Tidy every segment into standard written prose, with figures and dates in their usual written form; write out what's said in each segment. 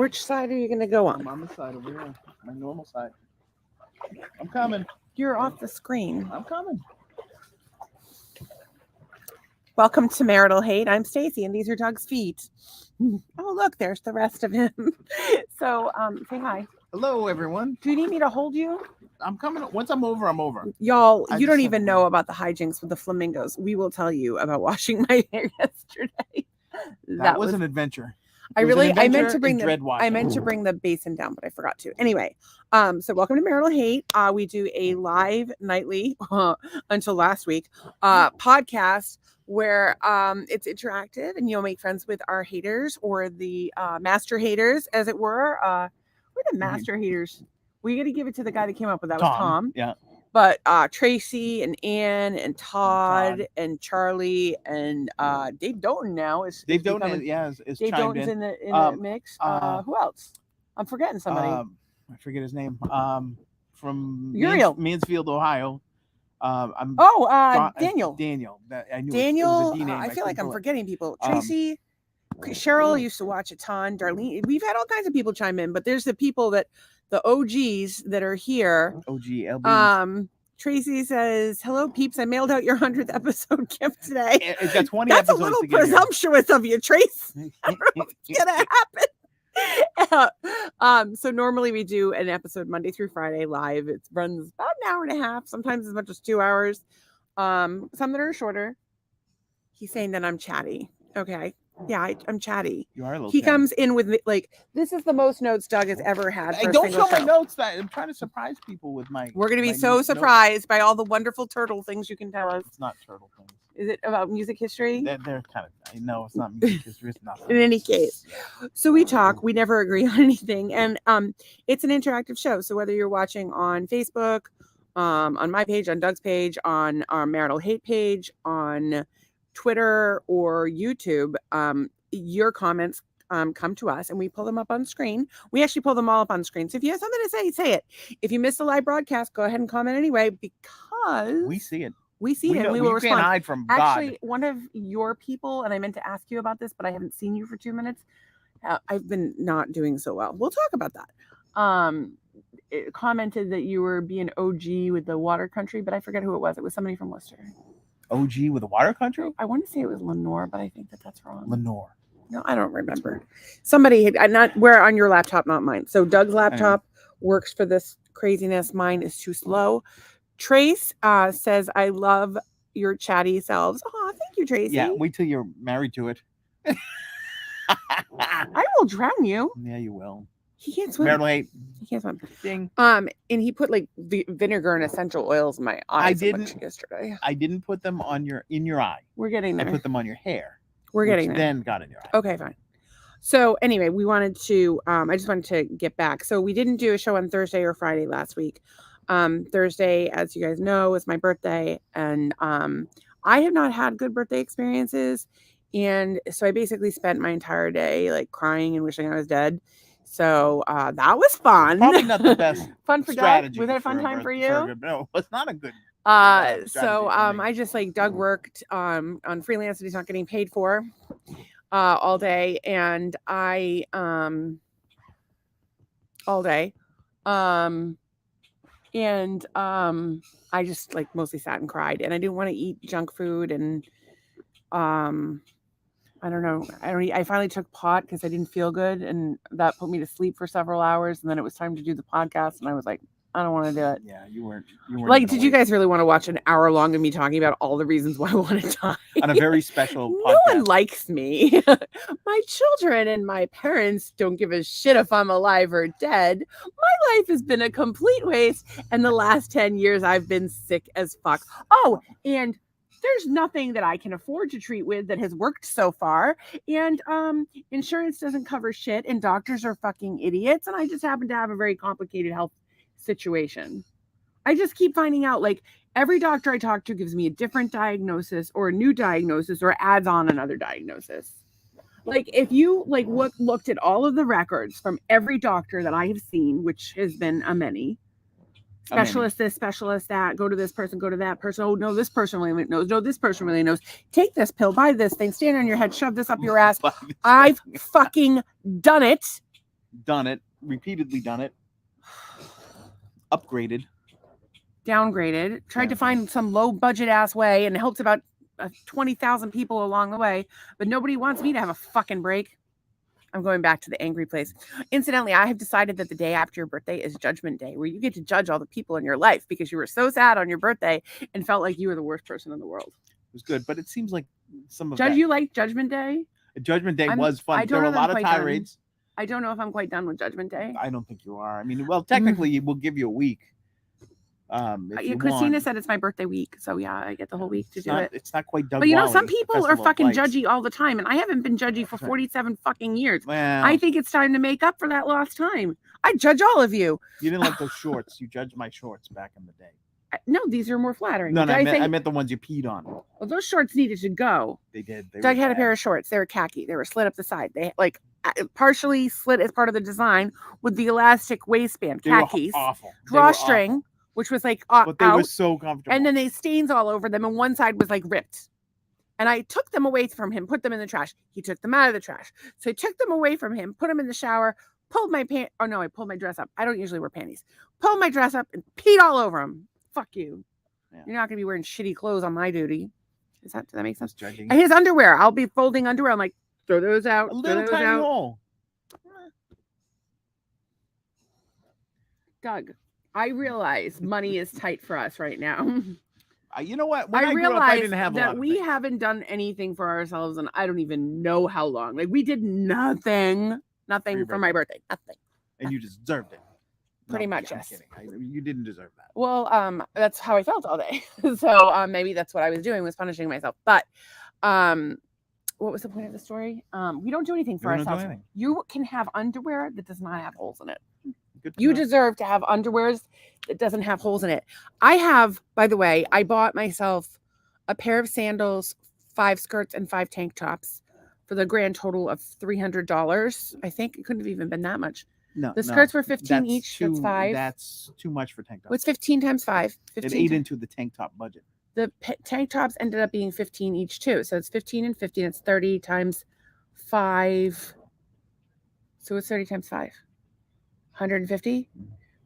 Which side are you going to go on? I'm on the side over here. My normal side. I'm coming. You're off the screen. I'm coming. Welcome to Marital Hate. I'm Stacy, and these are Doug's feet. Oh, look, there's the rest of him. So, say hi. Hello, everyone. Do you need me to hold you? I'm coming. Once I'm over, I'm over. Y'all, you don't even know about the hijinks with the flamingos. We will tell you about washing my hair yesterday. That was an adventure. I meant to bring the basin down, but I forgot to. Anyway, so welcome to Marital Hate. We do a live nightly until last week podcast where it's interactive and you'll make friends with our haters or the master haters, as it were. We're the master haters. We got to give it to the guy that came up with that. Was Tom. Yeah. But Tracy and Ann and Todd and Charlie and Dave Doughton now is Dave Doughton is Dave Doughton's in the mix. Who else? I'm forgetting somebody. I forget his name. From Mansfield, Ohio. Daniel. Daniel. I knew Daniel. It was a D name. I feel like I'm forgetting people. Tracy, Cheryl used to watch a ton. Darlene. We've had all kinds of people chime in, but there's the people that. The OGs that are here. LBs. Tracy says, "Hello, peeps. I mailed out your 100th episode gift today." It's got 20 That's episodes. That's a little presumptuous of you, Trace. I don't know if it's gonna happen. So normally we do an episode Monday through Friday live. It runs about an hour and a half, sometimes as much as 2 hours. Some that are shorter. He's saying that I'm chatty. Okay. Yeah, I'm chatty. You are a little He chatty. comes in with like, this is the most notes Doug has ever had. Hey, don't show my notes. I'm trying to surprise people with my. We're going to be so surprised by all the wonderful turtle things you can tell us. It's not turtle things. Is it about music history? They're kind of. No, it's not music history. It's nothing. In any case, so we talk. We never agree on anything, and it's an interactive show. So whether you're watching on Facebook, on my page, on Doug's page, on our Marital Hate page, on Twitter or YouTube, your comments come to us and we pull them up on screen. We actually pull them all up on screen. So if you have something to say it. If you missed the live broadcast, go ahead and comment anyway, because we see it. We see it and we will respond. Can't hide from actually, God. One of your people, and I meant to ask you about this, but I haven't seen you for 2 minutes. I've been not doing so well. We'll talk about that. It commented that you were being OG with the water country, but I forget who it was. It was somebody from Worcester. OG with the water country? I want to say it was Lenore, but I think that's wrong. Lenore. No, I don't remember. Somebody had not where on your laptop, not mine. So Doug's laptop works for this craziness. Mine is too slow. Trace says, "I love your chatty selves." Oh, thank you, Tracy. Yeah, wait till you're married to it. I will drown you. Yeah, you will. He can't swim. Marital Hate. He can't swim. Ding. And he put like vinegar and essential oils in my eyes. Yesterday. I didn't put them in your eye. We're getting there. I put them on your hair. We're getting there. Then got in your eye. Okay, fine. So anyway, we wanted to. I just wanted to get back. So we didn't do a show on Thursday or Friday last week. Thursday, as you guys know, was my birthday, and I have not had good birthday experiences, and so I basically spent my entire day like crying and wishing I was dead. So that was fun. Probably not the best. Fun for Doug. Was it a fun time for you? No, it's not a good. I just like Doug worked on freelance that he's not getting paid for all day, and I all day, and I just like mostly sat and cried, and I didn't want to eat junk food, and I don't know. I finally took pot because I didn't feel good, and that put me to sleep for several hours. And then it was time to do the podcast, and I was like, I don't want to do it. Yeah, you weren't like, did you guys really want to watch an hour long of me talking about all the reasons why I want to die? On a very special podcast. No one likes me. My children and my parents don't give a shit if I'm alive or dead. My life has been a complete waste, and the last 10 years I've been sick as fuck. Oh, and there's nothing that I can afford to treat with that has worked so far. And insurance doesn't cover shit, and doctors are fucking idiots. And I just happen to have a very complicated health situation. I just keep finding out, like, every doctor I talk to gives me a different diagnosis or a new diagnosis or adds on another diagnosis. Like, if you like looked at all of the records from every doctor that I have seen, which has been a many, specialist this, specialist that, go to this person, go to that person. Oh, no, this person really knows. No, this person really knows. Take this pill, buy this thing, stand on your head, shove this up your ass. I've fucking done it. done it, repeatedly done it, upgraded, downgraded, tried to find some low budget ass way and helped about 20,000 people along the way, but nobody wants me to have a fucking break. I'm going back to the angry place. Incidentally, I have decided that the day after your birthday is Judgment Day, where you get to judge all the people in your life because you were so sad on your birthday and felt like you were the worst person in the world. It was good, but it seems like some of you like Judgment Day? Judgment Day was fun. There were a lot of tirades. I don't know if I'm quite done with Judgment Day. I don't think you are. I mean, well, technically, we'll give you a week. Christina said it's my birthday week, so yeah, I get the whole week to do it. It's not quite done. But you know, some people are fucking judgy all the time, and I haven't been judgy for 47 fucking years. Well, I think it's time to make up for that lost time. I judge all of you. You didn't like those shorts. You judged my shorts back in the day. No, these are more flattering. No, I meant the ones you peed on. Well, those shorts needed to go. They did. Doug had a pair of shorts. They were khaki. They were slit up the side. They like partially slit as part of the design with the elastic waistband. Khakis. They were awful. Drawstring. Which was like but they were so comfortable. And then they stains all over them, and one side was like ripped. And I took them away from him, put them in the trash. He took them out of the trash. So I took them away from him, put them in the shower, pulled my pants. Oh no, I pulled my dress up. I don't usually wear panties. Pulled my dress up and peed all over him. Fuck you. Yeah. You're not gonna be wearing shitty clothes on my duty. Does that make sense? And his underwear. I'll be folding underwear. I'm like, throw those out. A little tiny hole. Doug. I realize money is tight for us right now. You know what? When I realized I didn't have that we haven't done anything for ourselves, and I don't even know how long. Like we did nothing for my birthday, nothing. And you deserved it. Pretty much, yes. You didn't deserve that. Well, that's how I felt all day. So maybe that's what I was doing, was punishing myself. But what was the point of the story? We don't do anything for ourselves. You can have underwear that does not have holes in it. You deserve to have underwears that doesn't have holes in it. I have, by the way, I bought myself a pair of sandals, 5 skirts, and 5 tank tops for the grand total of $300. I think it couldn't have even been that much. No, the skirts were 15 each. That's 5. That's too much for tank tops. What's 15 times 5? 15 it ate into the tank top budget. The tank tops ended up being 15 each too. So it's 15 and 15. It's 30 times 5. So it's 30 times 5. 150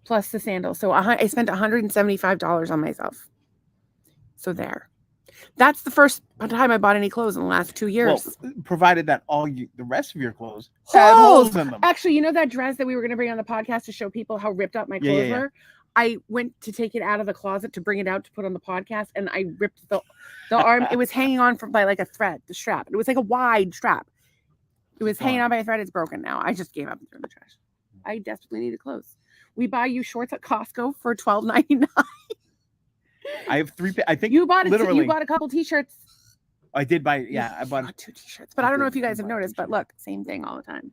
plus the sandals. So I spent $175 on myself. So there. That's the first time I bought any clothes in the last 2 years. Well, provided that the rest of your clothes had holes in them. Actually, you know that dress that we were going to bring on the podcast to show people how ripped up my clothes were? I went to take it out of the closet to bring it out to put on the podcast, and I ripped the arm. It was hanging on by like a thread, the strap. It was like a wide strap. It was hanging on by a thread. It's broken now. I just gave up and threw in the trash. I desperately needed clothes. We buy you shorts at Costco for $12.99. I have 3. I think you bought a couple t-shirts. I did buy. Yeah, I bought 2 t-shirts. But I don't know if you guys have noticed. But look, same thing all the time.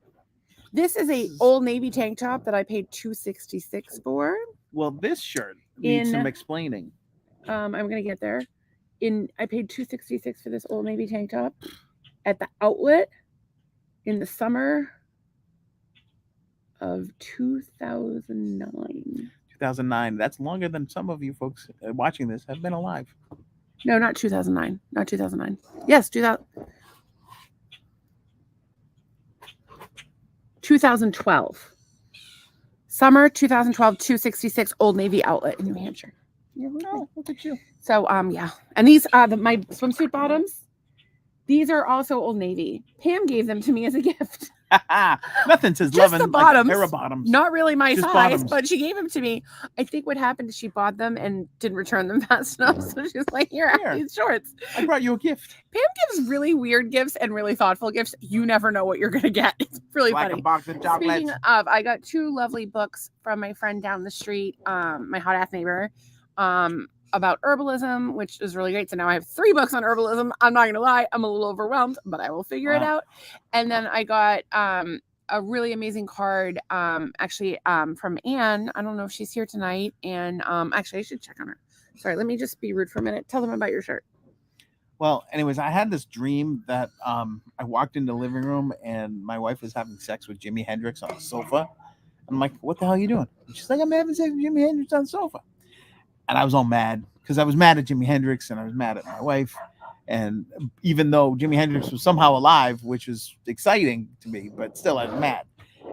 This is a Old Navy tank top that I paid $2.66 for. Well, this shirt needs some explaining. I'm gonna get there. I paid $2.66 for this Old Navy tank top at the outlet in the summer of 2009. 2009. That's longer than some of you folks watching this have been alive. No, not 2009. Not 2009. Yes, 2012. Summer 2012, $2.66, Old Navy outlet in New Hampshire. Oh, look at you. So, yeah. And these are my swimsuit bottoms. These are also Old Navy. Pam gave them to me as a gift. Nothing says love and like a pair of bottoms. Not really my size, but she gave them to me. I think what happened is she bought them and didn't return them fast enough. So she's like, here, have these shorts. I brought you a gift. Pam gives really weird gifts and really thoughtful gifts. You never know what you're going to get. It's really like funny. A box of chocolates. Speaking of, I got 2 lovely books from my friend down the street, my hot ass neighbor, about herbalism, which is really great. So now I have 3 books on herbalism. I'm not going to lie. I'm a little overwhelmed, but I will figure it out. And then I got a really amazing card, actually, from Anne. I don't know if she's here tonight. And actually, I should check on her. Sorry, let me just be rude for a minute. Tell them about your shirt. Well, anyways, I had this dream that I walked into the living room and my wife was having sex with Jimi Hendrix on the sofa. I'm like, what the hell are you doing? And she's like, I'm having sex with Jimi Hendrix on the sofa. And I was all mad because I was mad at Jimi Hendrix and I was mad at my wife. And even though Jimi Hendrix was somehow alive, which was exciting to me, but still I was mad.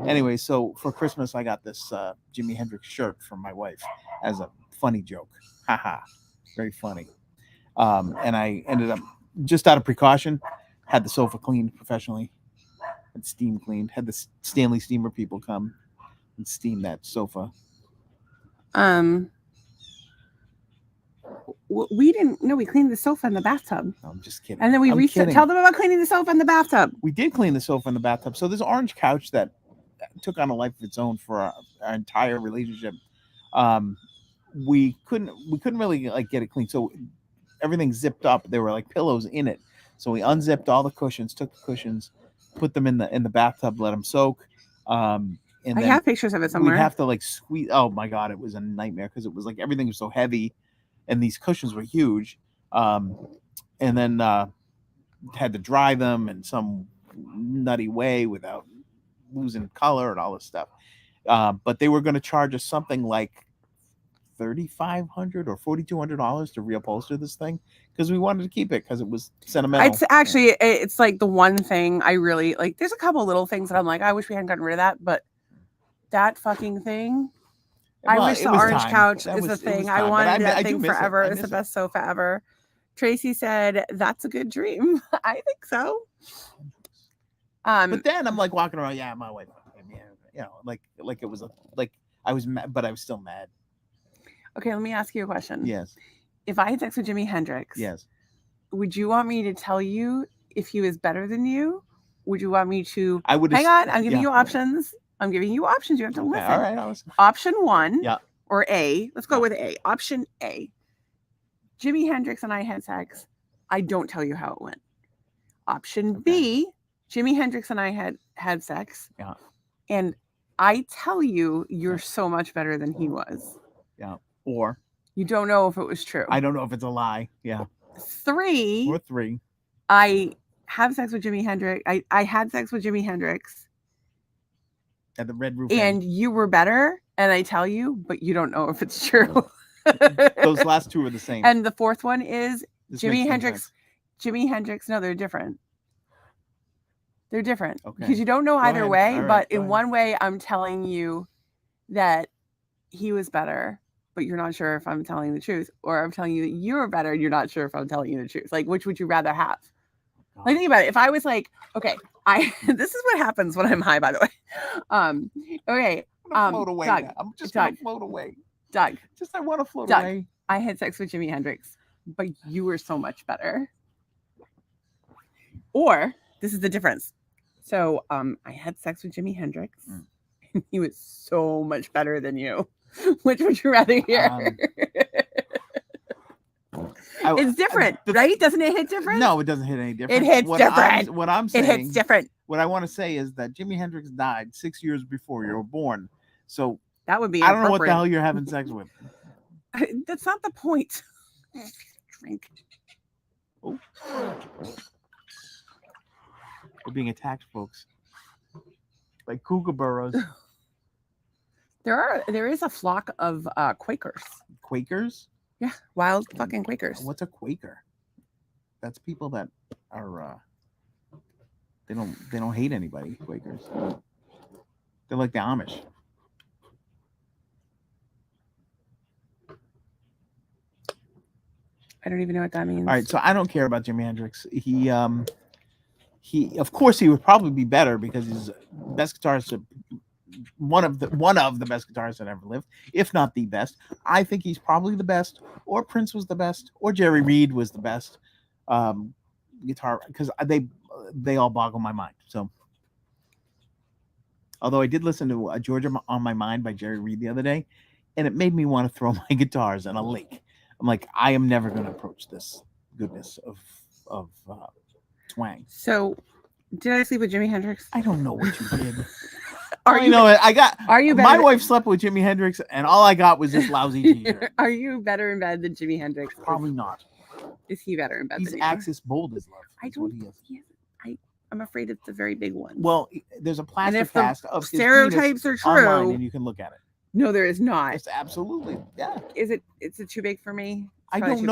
Anyway, so for Christmas I got this Jimi Hendrix shirt from my wife as a funny joke. Haha, very funny. And I ended up, just out of precaution, had the sofa cleaned professionally, had steam cleaned, had the Stanley steamer people come and steam that sofa. We didn't. No, we cleaned the sofa in the bathtub. No, I'm just kidding. And then we tell them about cleaning the sofa in the bathtub. We did clean the sofa in the bathtub. So this orange couch that took on a life of its own for our entire relationship, we couldn't really like get it clean. So everything zipped up. There were like pillows in it. So we unzipped all the cushions, took the cushions, put them in the bathtub, let them soak. And I have pictures of it somewhere. We'd have to like squeeze. Oh my God, it was a nightmare because it was like everything was so heavy, and these cushions were huge. And then had to dry them in some nutty way without losing color and all this stuff. But they were going to charge us something like $3,500 or $4,200 to reupholster this thing because we wanted to keep it because it was sentimental. It's actually, it's like the one thing I really like. There's a couple little things that I'm like, I wish we hadn't gotten rid of that, but that fucking thing. Well, I wish the orange couch is the thing. I wanted that thing forever. It's the best sofa ever. Tracy said, that's a good dream. I think so. But then I'm like walking around, yeah, my wife, you know, like it was like I was mad, but I was still mad. Okay, let me ask you a question. Yes. If I had sex with Jimi Hendrix, yes, would you want me to tell you if he was better than you? Would you want me to? I would. Hang on, I'm giving you options. I'm giving you options. You have to listen. All right, I'll listen. Option 1, yeah, or A. Let's go with A. Option A. Jimi Hendrix and I had sex. I don't tell you how it went. Option B. Jimi Hendrix and I had sex. Yeah. And I tell you, you're so much better than he was. Yeah. Or you don't know if it was true. I don't know if it's a lie. Yeah. 3. I have sex with Jimi Hendrix. I had sex with Jimi Hendrix. At the Red Roof. And you were better, and I tell you, but you don't know if it's true. Those last two are the same. And the fourth one is Jimi Hendrix. Jimi Hendrix. No, they're different. They're different. Okay. Because you don't know either way, right, but in one way, I'm telling you that he was better, but you're not sure if I'm telling the truth, or I'm telling you that you were better and you're not sure if I'm telling you the truth. Like, which would you rather have? Like, think about it. If I was like, okay, this is what happens when I'm high, by the way. Okay. Float away. Doug, I'm just gonna float away. Doug. I want to float away. I had sex with Jimi Hendrix, but you were so much better. Or this is the difference. So I had sex with Jimi Hendrix, and he was so much better than you. Which would you rather hear? It's different, right? Doesn't it hit different? No, it doesn't hit any different. It hits different. What I'm saying, it hits different. What I want to say is that Jimi Hendrix died 6 years before you were born. So that would be. I don't know what the hell you're having sex with. That's not the point. Drink. Oh. We're being attacked, folks. Like kookaburras. There is a flock of Quakers. Quakers? Yeah, wild fucking Quakers. What's a Quaker? That's people that are they don't hate anybody, Quakers. They're like the Amish. I don't even know what that means. All right, so I don't care about Jimi Hendrix. He of course he would probably be better because he's the best guitarist, one of the best guitarists that ever lived, if not the best. I think he's probably the best, or Prince was the best, or Jerry Reed was the best guitar, because they all boggle my mind. So, although I did listen to Georgia on My Mind by Jerry Reed the other day, and it made me want to throw my guitars in a lake. I'm like, I am never going to approach this goodness of twang. So, did I sleep with Jimi Hendrix? I don't know what you did. Are you my wife slept with Jimi Hendrix, and all I got was this lousy t-shirt. Are you better in bed than Jimi Hendrix? Probably not. Is he better in bed than you? He's Axis bold as love. I don't. I'm afraid it's a very big one. Well, there's a plaster cast of stereotypes are true, online, and you can look at it. No, there is not. It's absolutely, yeah. Is it? Is it too big for me? I don't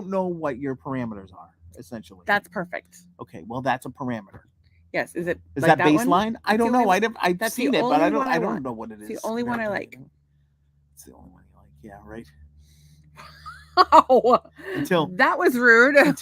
know what your parameters are. Essentially, that's perfect. Okay, well, that's a parameter. Yes. Is it Is like that that one? baseline? I don't the only know. one- I've that's the seen it, but only I one I don't want. know what it is. It's the only one I like. It's the only one you like. Yeah, right. Oh, Until that was rude. I'm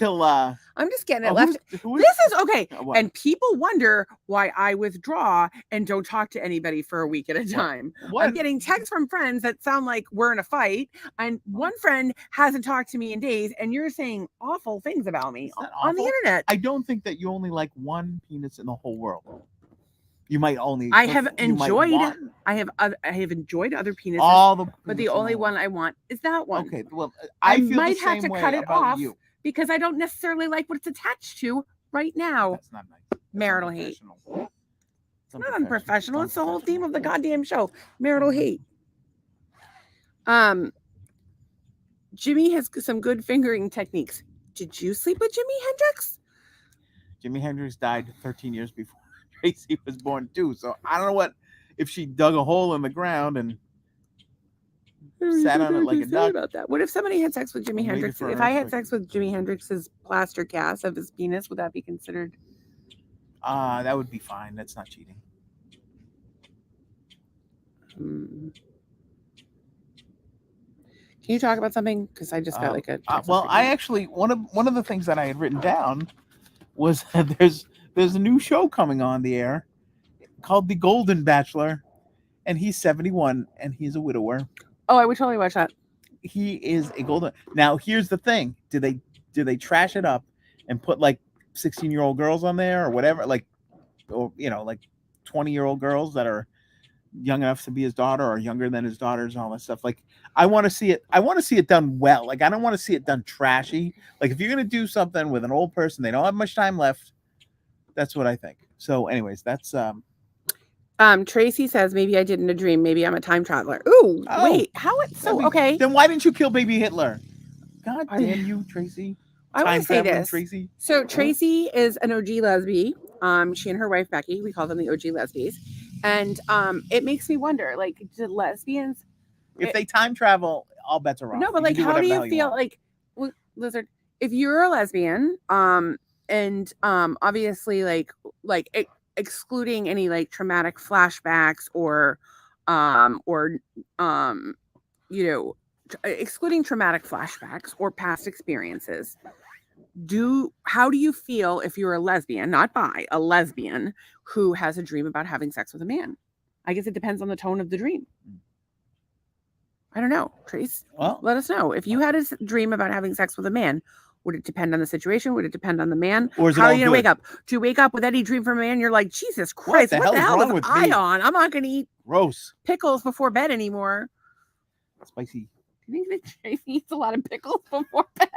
just getting it left. who This is okay. what? And people wonder why I withdraw and don't talk to anybody for a week at a time. What? I'm getting texts from friends that sound like we're in a fight, and one friend hasn't talked to me in days, and you're saying awful things about me on the internet. I don't think that you only like one penis in the whole world. You might only. I have enjoyed other penises, all the, but the only one I want is that one. Okay, well, I feel might the have same to way cut it about off you. because I don't necessarily like what it's attached to right now. That's not nice. That's Marital hate. It's not unprofessional. It's the whole theme of the goddamn show. Marital hate. Jimi has some good fingering techniques. Did you sleep with Jimi Hendrix? Jimi Hendrix died 13 years before Tracy was born too. So I don't know if she dug a hole in the ground and sat on it like a duck. About that. What if somebody had sex with Jimi Hendrix? If I had sex with Jimi Hendrix's plaster cast of his penis, would that be considered? That would be fine. That's not cheating. Can you talk about something? Because I just got like a. Well, I actually one of the things that I had written down was that there's a new show coming on the air called The Golden Bachelor, and he's 71 and he's a widower. Oh, I would totally watch that. He is a golden. Now, here's the thing: do they trash it up and put like 16-year-old girls on there or whatever, like 20-year-old girls that are young enough to be his daughter or younger than his daughters and all that stuff? Like, I want to see it done well. Like, I don't want to see it done trashy. Like, if you're gonna do something with an old person, they don't have much time left. That's what I think. So, anyways, that's Tracy says maybe I did in a dream. Maybe I'm a time traveler. Ooh, wait, how it so okay? Then why didn't you kill baby Hitler? God damn you, Tracy. I want to say this. Tracy. So Tracy is an OG lesbian. She and her wife Becky, we call them the OG lesbians, and it makes me wonder, like, did lesbians, if they time travel, all bets are off. No, but like, how do you feel like, Lizard? If you're a lesbian, and obviously, excluding any like traumatic flashbacks or excluding traumatic flashbacks or past experiences, how do you feel if you're a lesbian, not bi, a lesbian who has a dream about having sex with a man? I guess it depends on the tone of the dream. I don't know, Trace. Well, let us know. If you had a dream about having sex with a man, would it depend on the situation? Would it depend on the man? Or is it how all are you going to good? wake up? Do you wake up with any dream from a man? You're like, Jesus Christ, what the hell was I on? I'm not going to eat gross pickles before bed anymore. Spicy. Do you think that Tracy eats a lot of pickles before bed?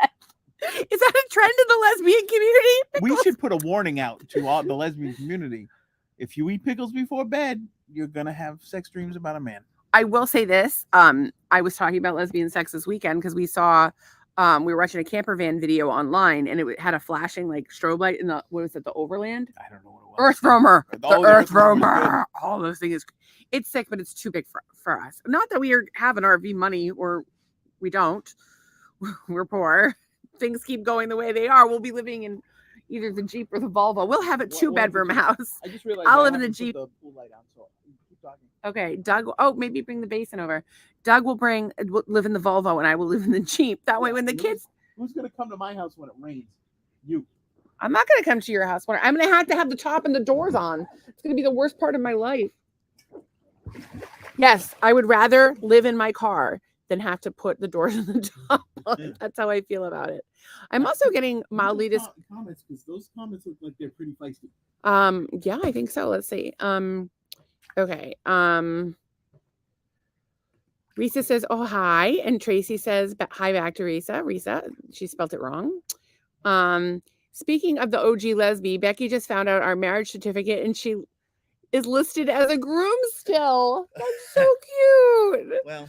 Is that a trend in the lesbian community? Pickles? We should put a warning out to all the lesbian community. If you eat pickles before bed, you're going to have sex dreams about a man. I will say this. I was talking about lesbian sex this weekend because we saw, we were watching a camper van video online, and it had a flashing like strobe light in the, what was it, the Overland? I don't know what it was. Earth Roamer. The Earth Roamer. Good. All those things. It's sick, but it's too big for us. Not that we have an RV money, or we don't. We're poor. Things keep going the way they are. We'll be living in either the Jeep or the Volvo. We'll have a 2-bedroom house. I just realized I'll live in the Jeep. The pool light on, so keep talking. Okay, Doug. Oh, maybe bring the basin over. Doug will live in the Volvo, and I will live in the Jeep. That way, when the kids. Who's gonna come to my house when it rains? You. I'm not gonna come to your house when I'm gonna have the top and the doors on. It's gonna be the worst part of my life. Yes, I would rather live in my car than have to put the doors on the top on. That's how I feel about it. I'm also getting mildly comments, because those comments look like they're pretty feisty. Yeah, I think so. Let's see. Okay. Risa says, "Oh, hi," and Tracy says, "Hi back to Risa." Risa, she spelled it wrong. Speaking of the OG lesbian, Becky just found out our marriage certificate, and she is listed as a groom still. That's so cute. Well,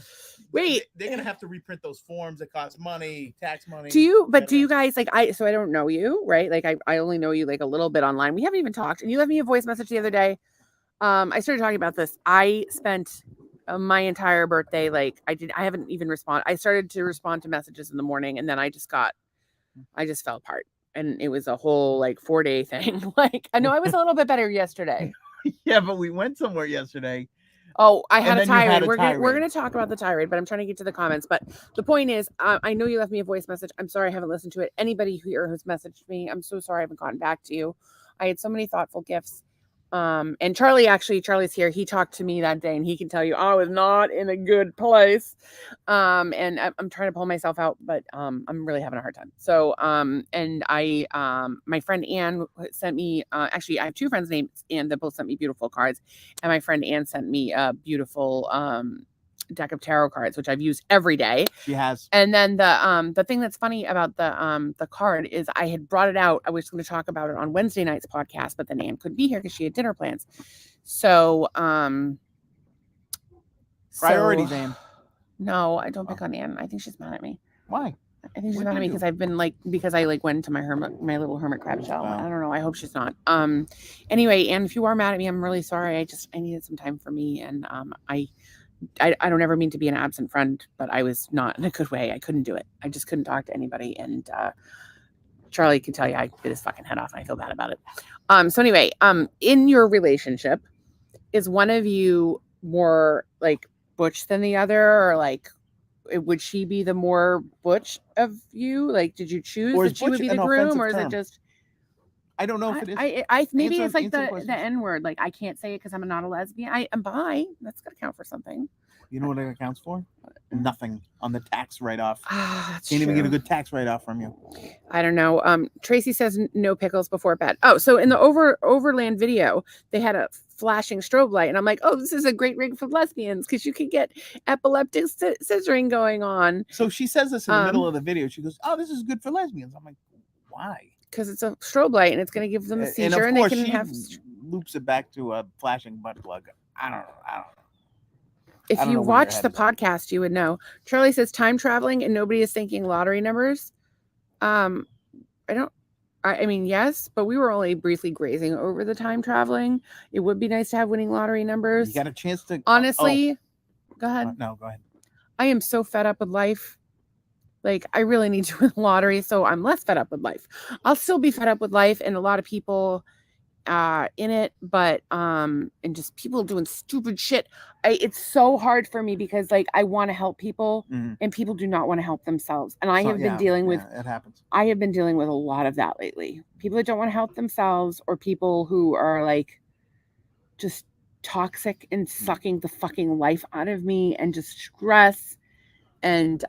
wait, they're gonna have to reprint those forms that cost money, tax money. Do you guys like, I don't know you, right? Like I only know you like a little bit online. We haven't even talked, and you left me a voice message the other day. I started talking about this. I spent my entire birthday, like I haven't even responded. I started to respond to messages in the morning, and then I just fell apart. and it was a whole like 4-day thing. Like, I know I was a little bit better yesterday. Yeah, but we went somewhere yesterday. Oh, I had And a then you had tirade. a We're tirade. gonna talk about the tirade, but I'm trying to get to the comments. But the point is, I know you left me a voice message. I'm sorry I haven't listened to it. Anybody here who's messaged me, I'm so sorry I haven't gotten back to you. I had so many thoughtful gifts. And Charlie's here. He talked to me that day, and he can tell you I was not in a good place. And I'm trying to pull myself out, but I'm really having a hard time. So, and my friend Anne sent me. Actually, I have two friends named Anne that both sent me beautiful cards, and my friend Anne sent me a beautiful deck of tarot cards, which I've used every day. She has. And then the thing that's funny about the card is I had brought it out. I was going to talk about it on Wednesday night's podcast, but then Anne couldn't be here because she had dinner plans. So Priorities, Anne. No, I don't pick on Anne. I think she's mad at me. Why? I think she's mad at me because I've been because I went into my little hermit crab shell. Wow. I don't know. I hope she's not. Anyway, Anne, if you are mad at me, I'm really sorry. I needed some time for me, and I don't ever mean to be an absent friend, but I was not in a good way. I couldn't do it. I just couldn't talk to anybody. And Charlie can tell you I bit his fucking head off and I feel bad about it. So anyway, in your relationship, is one of you more like butch than the other, or like would she be the more butch of you? Like, did you choose that she would be the groom, or is it just? I don't know if it is. I maybe it's like the N word. Like, I can't say it because I'm not a lesbian. I am bi. That's gonna count for something. You know what it accounts for? Nothing on the tax write-off. That's Can't even get a good tax write-off from you. I don't know. Tracy says no pickles before bed. Oh, so in the Overland video, they had a flashing strobe light, and I'm like, oh, this is a great rig for lesbians because you can get epileptic scissoring going on. So she says this in the middle of the video. She goes, "Oh, this is good for lesbians." I'm like, why? Because it's a strobe light and it's going to give them a seizure, and they can have loops it back to a flashing butt plug. I don't know. If you watch the podcast, you would know. Charlie says time traveling and nobody is thinking lottery numbers. I mean, yes, but we were only briefly grazing over the time traveling. It would be nice to have winning lottery numbers. You got a chance to. Honestly, go ahead. No, go ahead. I am so fed up with life. Like, I really need to win the lottery, so I'm less fed up with life. I'll still be fed up with life and a lot of people in it, but and just people doing stupid shit. It's so hard for me because like I want to help people, and people do not want to help themselves. And I have been dealing with it happens. I have been dealing with a lot of that lately. People that don't want to help themselves, or people who are like just toxic and sucking the fucking life out of me and just stress. And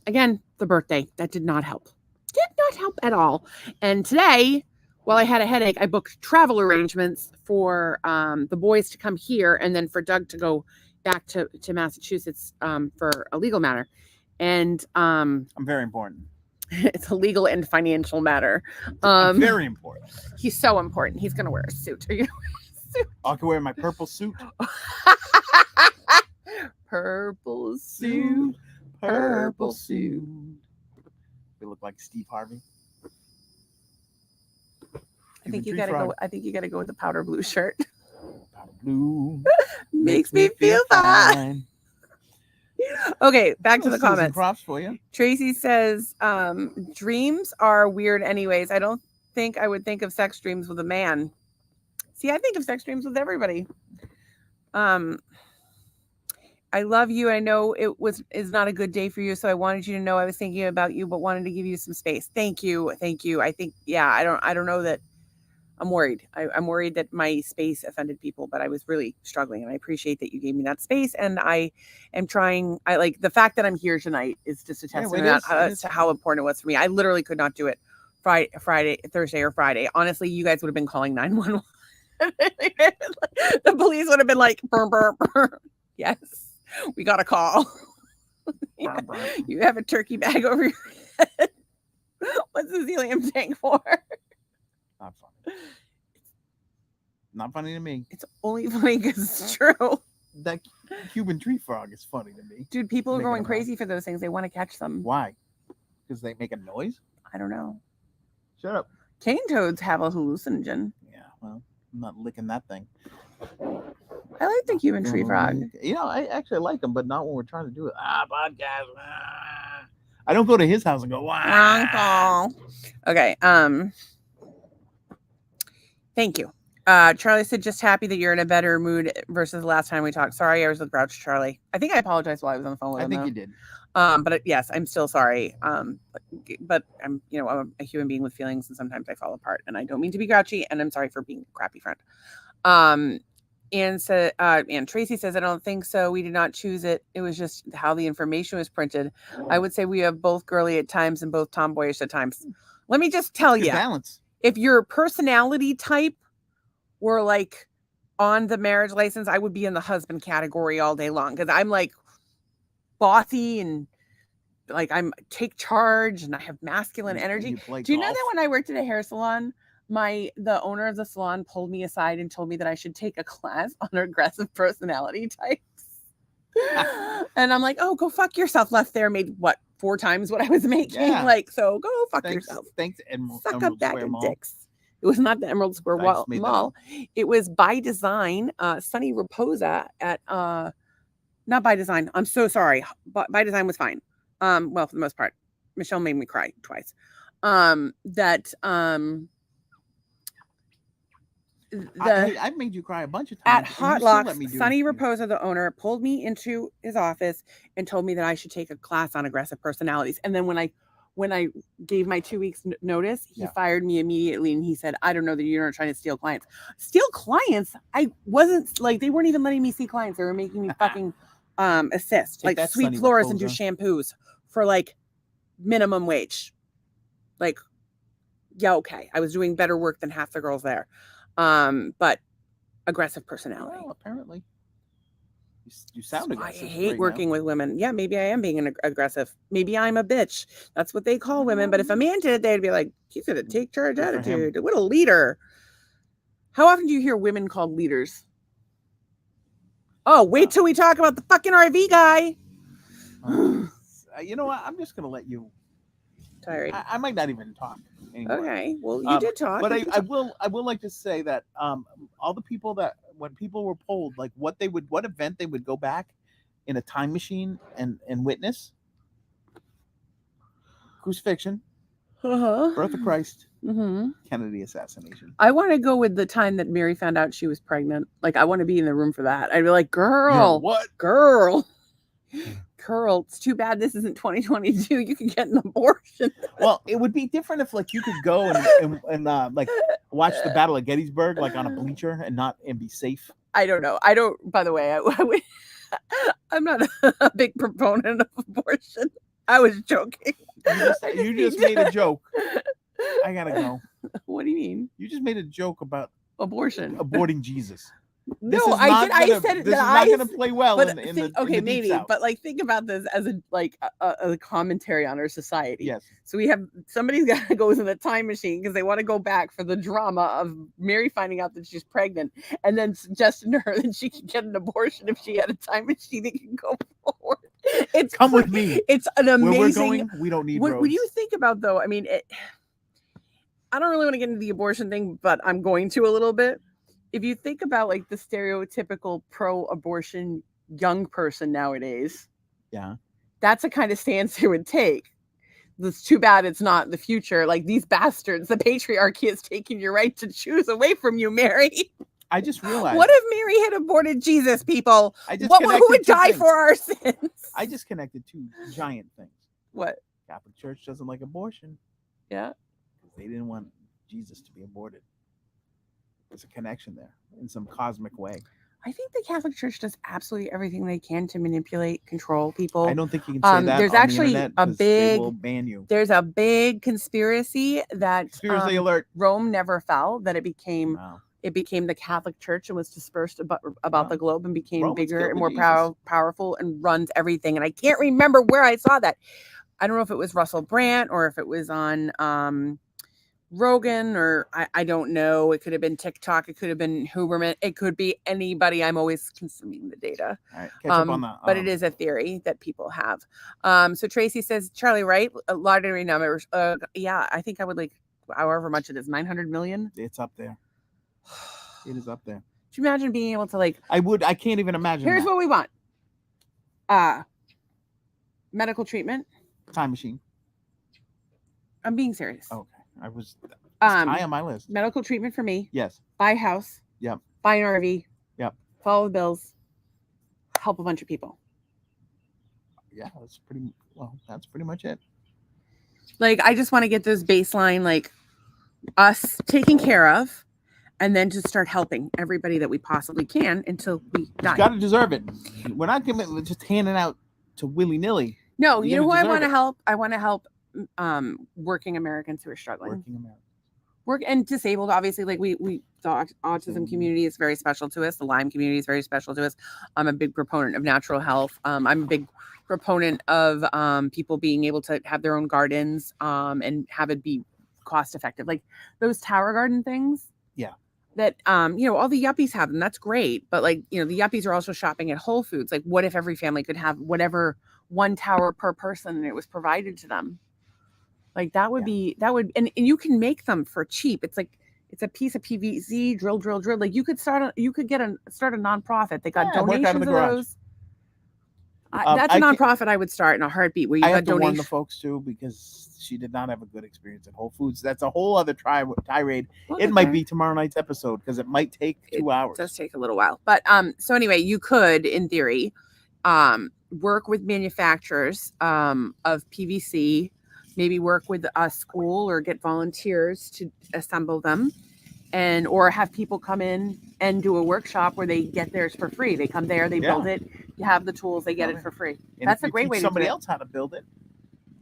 again, the birthday, that did not help. Did not help at all. And today, while I had a headache, I booked travel arrangements for the boys to come here and then for Doug to go back to Massachusetts for a legal matter. And I'm very important. It's a legal and financial matter. Very important. He's so important. He's going to wear a suit. Are you going to wear a suit? I can wear my purple suit. Purple suit. Purple suit. We look like Steve Harvey. I think you gotta go. I think you gotta go with the powder blue shirt. Powder blue makes me feel fine. Okay, back to the comments. Props for you. Tracy says, "Dreams are weird, anyways. I don't think I would think of sex dreams with a man. See, I think of sex dreams with everybody. I love you. I know is not a good day for you, so I wanted you to know I was thinking about you, but wanted to give you some space. Thank you. I think, yeah, I don't know that I'm worried. I'm worried that my space offended people, but I was really struggling, and I appreciate that you gave me that space. And I am trying. I like the fact that I'm here tonight is just a testament to how important it was for me. I literally could not do it Thursday or Friday. Honestly, you guys would have been calling 911. The police would have been like, burr, burr, burr. Yes. We got a call. Yeah. You have a turkey bag over your head. What's the helium tank for? Not funny. Not funny to me. It's only funny because it's true. That Cuban tree frog is funny to me. Dude, people are going crazy for those things. They want to catch them. Why? Because they make a noise? I don't know. Shut up. Cane toads have a hallucinogen. Yeah, well, I'm not licking that thing. I like the Cuban tree frog. You know, I actually like them, but not when we're trying to do it. Podcast. I don't go to his house and go, wow. Uncle. Okay. Thank you. Charlie said, just happy that you're in a better mood versus the last time we talked. Sorry, I was a grouch, Charlie. I think I apologized while I was on the phone with him. I think you did. But yes, I'm still sorry. But I'm, I'm a human being with feelings, and sometimes I fall apart, and I don't mean to be grouchy, and I'm sorry for being a crappy friend. And Tracy says, I don't think so. We did not choose it. It was just how the information was printed. I would say we have both girly at times and both tomboyish at times. Let me just tell you, balance. If your personality type were like on the marriage license, I would be in the husband category all day long, because I'm like bossy and like I'm take charge and I have masculine energy. Do you know that when I worked at a hair salon, the owner of the salon pulled me aside and told me that I should take a class on aggressive personality types? And I'm like, oh, go fuck yourself. Left there, made what, 4 times what I was making? Yeah. Like, so go fuck yourself. Thanks, Emerald, Suck Emerald up back Square of Mall. dicks. It was not the Emerald Square Mall. It was By Design, Sunny Raposa at not By Design. I'm so sorry. But By Design was fine. Well, for the most part. Michelle made me cry twice. I've made you cry a bunch of at times. Hot Locks. Sunny Raposa, the owner, pulled me into his office and told me that I should take a class on aggressive personalities. And then when I gave my 2 weeks notice, he fired me immediately, and he said, I don't know that you're not trying to steal clients. Steal clients? I wasn't, like, they weren't even letting me see clients. They were making me fucking assist, like sweep floors and do shampoos for like minimum wage. Like, yeah, okay. I was doing better work than half the girls there. But aggressive personality. Well, apparently. You sound aggressive. I hate working with women. Yeah, maybe I am being aggressive. Maybe I'm a bitch. That's what they call women. But if a man did it, they'd be like, he's got a take charge attitude. What a leader. How often do you hear women called leaders? Oh, wait till we talk about the fucking RV guy. You know what? I'm just going to let you. Tired. I might not even talk anymore. Okay. Well, you did talk. But I will like to say that all the people that, when people were polled, like what event they would go back in a time machine and witness. Crucifixion. Birth of Christ. Kennedy assassination. I want to go with the time that Mary found out she was pregnant. Like, I want to be in the room for that. I'd be like, girl, what? Girl, it's too bad this isn't 2022. You can get an abortion. Well, it would be different if like you could go and like watch the Battle of Gettysburg like on a bleacher and be safe. I don't know. By the way, I'm not a big proponent of abortion. I was joking. You just made a joke. I gotta go. What do you mean? You just made a joke about abortion, aborting Jesus. No, I did. I said this is not going to play well. But in the okay, maybe. South. But like, think about this as a commentary on our society. Yes. So we have somebody's got to go in the time machine because they want to go back for the drama of Mary finding out that she's pregnant, and then suggesting to her that she can get an abortion if she had a time machine that can go forward. Come with me. It's an amazing. Where we're going, we don't need roads. What do you think about though? I mean, I don't really want to get into the abortion thing, but I'm going to a little bit. If you think about like the stereotypical pro-abortion young person nowadays, that's the kind of stance they would take. It's too bad it's not the future. Like, these bastards, the patriarchy is taking your right to choose away from you, Mary. I just realized. What if Mary had aborted Jesus, people? Who would die for our sins? I just connected two giant things. What? Catholic Church doesn't like abortion. Yeah. They didn't want Jesus to be aborted. There's a connection there in some cosmic way. I think the Catholic Church does absolutely everything they can to manipulate, control people. I don't think you can say that. There's on actually the internet, a big. They will ban you. There's a big conspiracy that Conspiracy alert. Rome never fell. That it became the Catholic Church and was dispersed about the globe and became Romans bigger and more Jesus. powerful and runs everything. And I can't remember where I saw that. I don't know if it was Russell Brand or if it was on Rogan, or I don't know. It could have been TikTok. It could have been Huberman. It could be anybody. I'm always consuming the data. All right, catch up on that. But it is a theory that people have. So Tracy says, Charlie, right? Lottery numbers. Yeah, I think I would like however much it is, 900 million. It's up there. It is up there. Could you imagine being able to like? I can't even imagine. Here's what we want. Medical treatment. Time machine. I'm being serious. Okay. It's high on my list. Medical treatment for me. Yes. Buy a house. Yep. Buy an RV. Yep. Follow the bills. Help a bunch of people. Yeah, that's pretty much it. Like, I just want to get this baseline, like, us taken care of, and then just start helping everybody that we possibly can until we die. You got to deserve it. We're not just handing out to willy-nilly. No, you know who I want to help? I want to help working Americans who are struggling. Working Americans. Work and disabled, obviously. Like the autism community is very special to us. The Lyme community is very special to us. I'm a big proponent of natural health. I'm a big proponent of people being able to have their own gardens and have it be cost effective. Like those tower garden things. Yeah. That all the yuppies have them. That's great. But like, the yuppies are also shopping at Whole Foods. Like, what if every family could have whatever one tower per person and it was provided to them? Like that would and you can make them for cheap. It's like it's a piece of PVC drill. Like you could start a nonprofit. They got donations of those. That's a nonprofit I would start in a heartbeat. Where you got donations. I have to warn the folks too because she did not have a good experience at Whole Foods. That's a whole other tirade. It might be tomorrow night's episode because it might take 2 hours. It does take a little while, but so anyway, you could, in theory, work with manufacturers of PVC. Maybe work with a school or get volunteers to assemble them or have people come in and do a workshop where they get theirs for free. They come there, they build it, you have the tools, they get it for free. And that's a great way to somebody else how to build it.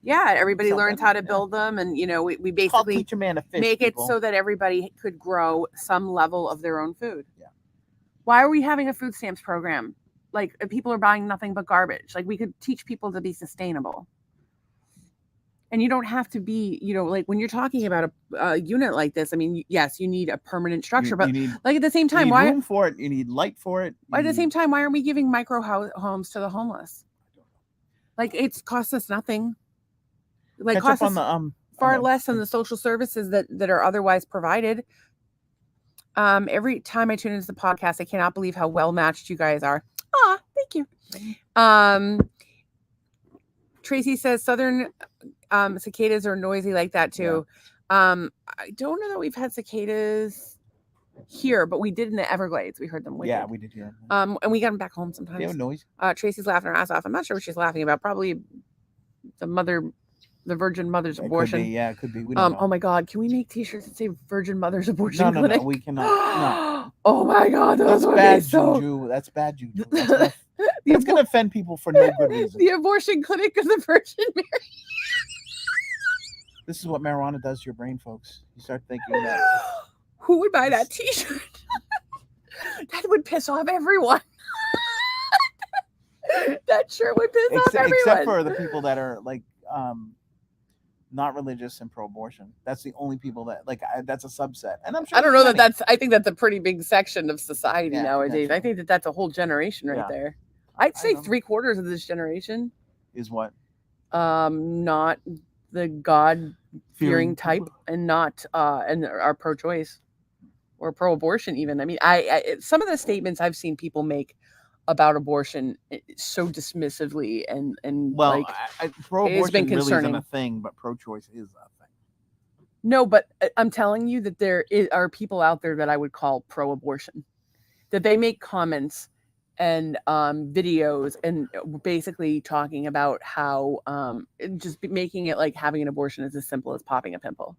Yeah, everybody learns how to build them. And, we basically make it so that everybody could grow some level of their own food. Yeah. Why are we having a food stamps program? Like people are buying nothing but garbage. Like we could teach people to be sustainable. And you don't have to be, like when you're talking about a unit like this, I mean, yes, you need a permanent structure, but like at the same time, why room for it? You need light for it. At the same time, why aren't we giving micro homes to the homeless? Like it's cost us nothing. Like cost us far less than the social services that are otherwise provided. Every time I tune into the podcast, I cannot believe how well matched you guys are. Ah, thank you. Tracy says Southern cicadas are noisy like that too. Yeah. I don't know that we've had cicadas here, but we did in the Everglades. We heard them. Wicked. Yeah, we did here. And we got them back home sometimes. They have noise. Tracy's laughing her ass off. I'm not sure what she's laughing about. Probably the Virgin Mother's abortion. Could be. Yeah, it could be. We don't know. Oh my God, can we make T-shirts that say Virgin Mother's abortion clinic? No, we cannot. No. Oh my God, that's bad juju. That's bad juju. It's going to offend people for no good reason. The abortion clinic of the Virgin Mary. This is what marijuana does to your brain, folks. You start thinking that. Who would buy that T-shirt? That would piss off everyone. That shirt would piss off everyone. Except for the people that are like not religious and pro-abortion. That's the only people that that's a subset. And I'm sure I don't know that I think that's a pretty big section of society nowadays. I think that's a whole generation right there. I'd say 3/4 of this generation is what? Not the God-fearing type and not and are pro-choice or pro-abortion even. I mean, I some of the statements I've seen people make about abortion so dismissively and pro-abortion really isn't a thing, but pro-choice is a thing. No, but I'm telling you that there are people out there that I would call pro-abortion, that they make comments and videos and basically talking about how just making it like having an abortion is as simple as popping a pimple.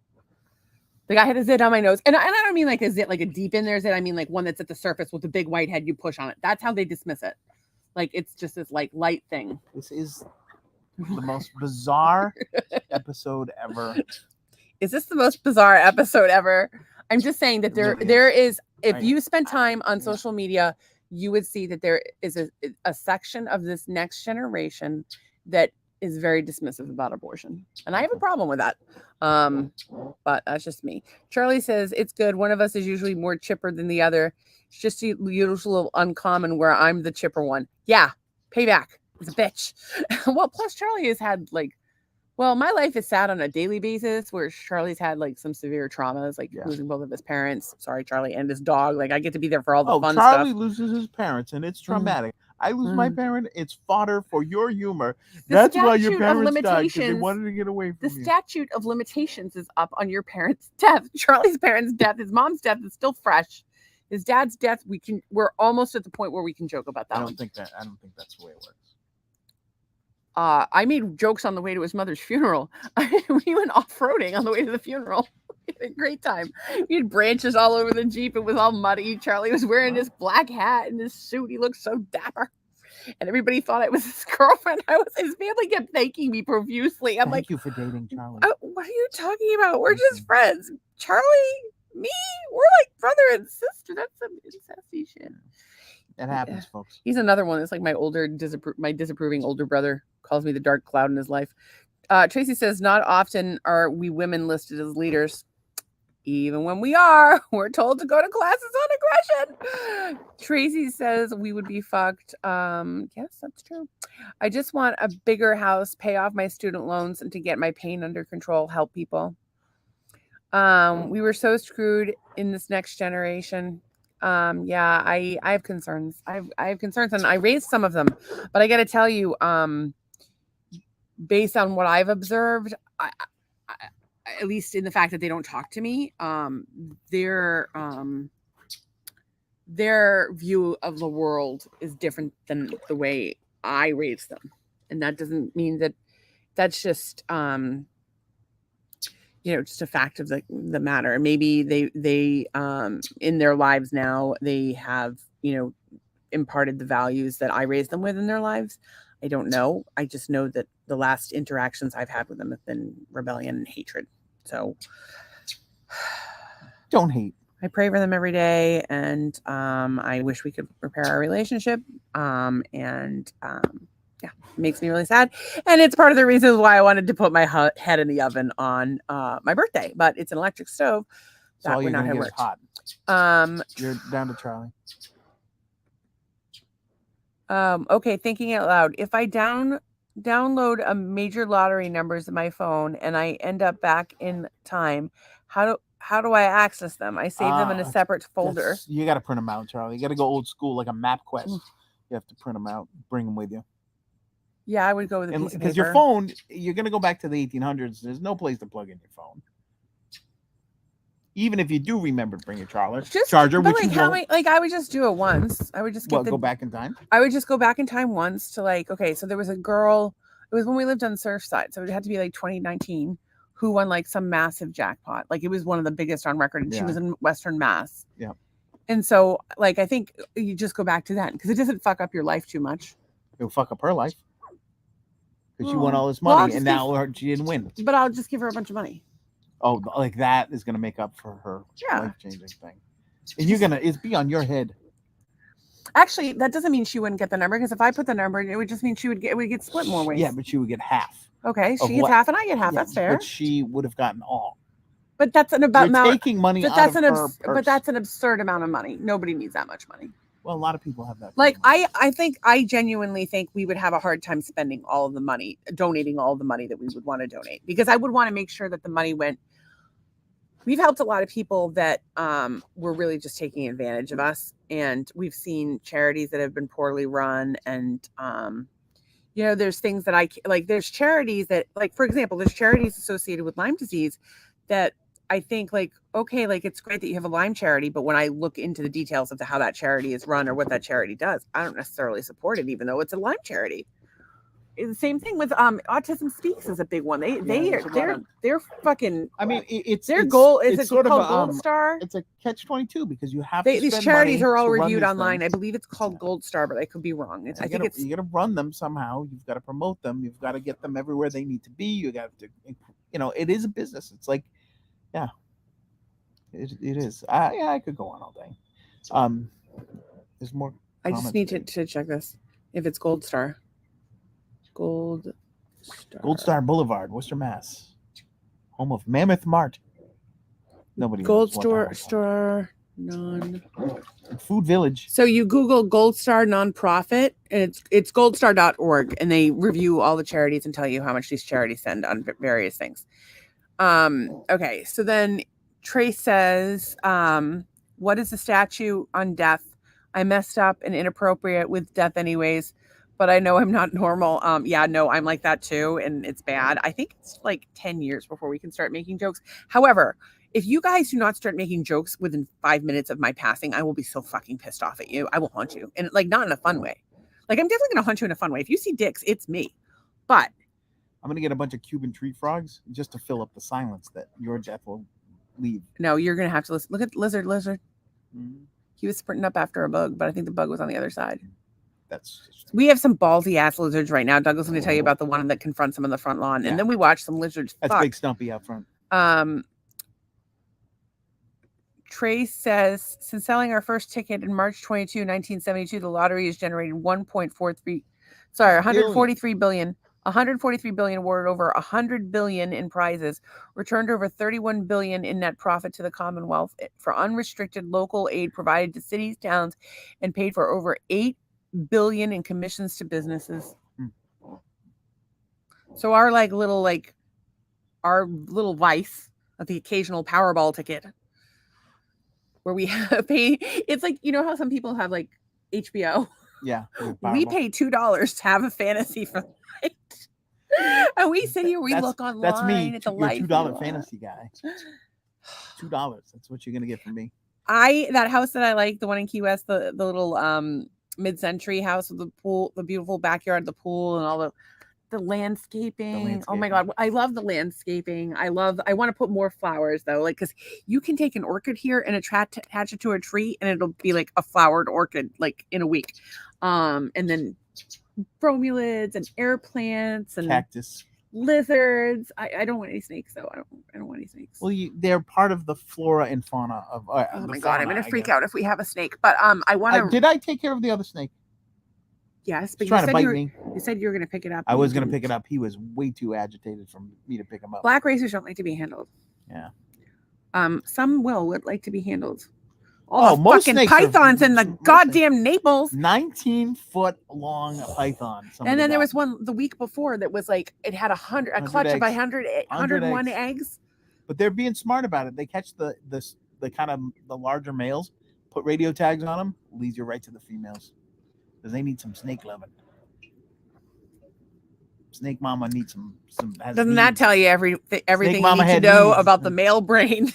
Like I had a zit on my nose, and I don't mean like a zit, like a deep in there zit. I mean like one that's at the surface with the big white head. You push on it. That's how they dismiss it. Like it's just this like light thing. This is the most bizarre episode ever. Is this the most bizarre episode ever? I'm just saying that there is. If you spend time on social media, you would see that there is a section of this next generation that is very dismissive about abortion. And I have a problem with that. But that's just me. Charlie says, it's good. One of us is usually more chipper than the other. It's just usually uncommon where I'm the chipper one. Yeah, payback. It's a bitch. Well, plus Charlie has had my life is sad on a daily basis, where Charlie's had some severe traumas, losing both of his parents. Sorry, Charlie, and his dog. I get to be there for all the fun stuff. Charlie loses his parents, and it's traumatic. I lose my parent, it's fodder for your humor. The That's why your statute of parents died, because they limitations- wanted to get away The from you. statute of limitations is up on your parents' death. Charlie's parents' death, his mom's death is still fresh. His dad's death, we're almost at the point where we can joke about that. I one. don't think that's the way it works. I made jokes on the way to his mother's funeral. We went off-roading on the way to the funeral. We had a great time. We had branches all over the Jeep. It was all muddy. Charlie was wearing his black hat and his suit. He looked so dapper. And everybody thought I was his girlfriend. His family kept thanking me profusely. I'm Thank you for dating Charlie. what are you talking about? We're just friends. Charlie, me, we're like brother and sister. That's some incesty shit. It happens, folks. He's another one that's like my disapproving older brother. Calls me the dark cloud in his life. Tracy says, not often are we women listed as leaders. Even when we are, we're told to go to classes on aggression. Tracy says we would be fucked. Yes, that's true. I just want a bigger house, pay off my student loans, and to get my pain under control, help people. We were so screwed in this next generation. Yeah, I have concerns. I have concerns, and I raised some of them, but I got to tell you, based on what I've observed, I, at least in the fact that they don't talk to me, their view of the world is different than the way I raised them, and that doesn't mean that that's just just a fact of the matter. Maybe they in their lives now they have imparted the values that I raised them with in their lives. I don't know. I just know that the last interactions I've had with them have been rebellion and hatred. So don't hate. I pray for them every day, and I wish we could repair our relationship. Yeah, it makes me really sad. And it's part of the reasons why I wanted to put my head in the oven on my birthday, but it's an electric stove. That would not have worked. Hot. You're down to Charlie. Okay, thinking out loud. If I download a major lottery numbers in my phone and I end up back in time, how do I access them? I save them in a separate folder. You got to print them out, Charlie. You got to go old school, like a MapQuest. You have to print them out, bring them with you. Yeah, I would go with a piece of paper. Because your phone, you're going to go back to the 1800s. There's no place to plug in your phone. Even if you do remember to bring your charger, which I would just do it once. I would just go back in time. I would just go back in time once to okay, so there was a girl. It was when we lived on Surfside, so it had to be 2019, who won some massive jackpot. It was one of the biggest on record, and she was in Western Mass. Yeah. And so I think you just go back to that because it doesn't fuck up your life too much. It'll fuck up her life because she won all this money, and now she didn't win. But I'll just give her a bunch of money. Oh, that is going to make up for her life-changing thing. And it's be on your head. Actually, that doesn't mean she wouldn't get the number, because if I put the number, it would just mean it would get split more ways. Yeah, but she would get half. Okay, she gets half and I get half. That's fair. But she would have gotten all. But that's taking money out of her purse. But that's an absurd amount of money. Nobody needs that much money. Well, a lot of people have that. I genuinely think we would have a hard time spending all of the money, donating all the money that we would want to donate, because I would want to make sure that the money went. We've helped a lot of people that were really just taking advantage of us. And we've seen charities that have been poorly run. And, there's things that there's charities that, for example, there's charities associated with Lyme disease that I think it's great that you have a Lyme charity. But when I look into the details of how that charity is run or what that charity does, I don't necessarily support it, even though it's a Lyme charity. The same thing with Autism Speaks is a big one. They're fucking. I mean, it's their goal. Is it sort called of Gold Star? It's a catch-22 because you have to. These charities are all reviewed online. I believe it's called Gold Star, but I could be wrong. I think you got to run them somehow. You've got to promote them. You've got to get them everywhere they need to be. You got to, it is a business. It's it is. I could go on all day. There's more. I just need to check this. If it's Gold Star. Gold Star Boulevard, Worcester, Mass. Home of Mammoth Mart. Nobody. Gold Star non. Food Village. So you Google Gold Star nonprofit, and it's goldstar.org, and they review all the charities and tell you how much these charities send on various things. Okay, so then Trace says, what is the statute on death I messed up and inappropriate with death anyways, but I know I'm not normal. Yeah, no, I'm like that too, and it's bad. I think it's like 10 years before we can start making jokes. However, if you guys do not start making jokes within 5 minutes of my passing, I will be so fucking pissed off at you. I will haunt you, and like not in a fun way. Like I'm definitely gonna haunt you in a fun way. If you see dicks, it's me. But I'm gonna get a bunch of Cuban tree frogs just to fill up the silence that your death will leave. no, you're gonna have to listen. Look at lizard. Mhm. He was sprinting up after a bug, but I think the bug was on the other side. That's We have some ballsy ass lizards right now. Douglas is going to tell you about the one that confronts him on the front lawn, and then we watch some lizards. That's Big Stumpy out front. Trace says, since selling our first ticket in March 22, 1972, the lottery has generated 143 billion. 143 billion awarded over 100 billion in prizes, returned over 31 billion in net profit to the Commonwealth for unrestricted local aid provided to cities, towns, and paid for over 8 billion in commissions to businesses. So our little vice of the occasional Powerball ticket, where we pay, it's like, you know how some people have like HBO? Yeah. We pay $2 to have a fantasy for the night. And we sit here, we look online. That's me. At the your life $2 fantasy guy. $2. That's what you're gonna get from me. That house that I like, the one in Key West, the little mid-century house with the pool, the beautiful backyard, the pool, and all the landscaping. Oh my God. I love the landscaping. I want to put more flowers though. Like, cause you can take an orchid here and attach it to a tree and it'll be like a flowered orchid, like in a week. And then bromulids and air plants and cactus, lizards. I don't want any snakes though. I don't want any snakes. Well, they're part of the flora and fauna of oh my God. I'm going to freak out if we have a snake, but I want to. Did I take care of the other snake? Yes, but you said you said you were going to pick it up. I was going to pick it up. He was way too agitated for me to pick him up. Black racers don't like to be handled. Yeah. Some would like to be handled. Most fucking pythons in the goddamn Naples. 19-foot long python. And then there was one the week before that was like, it had a clutch of 101 eggs. But they're being smart about it. They catch the kind of the larger males, put radio tags on them, leads you right to the females. Because they need some snake loving. Snake mama needs some. Doesn't that tell you everything you need to know about the male brain?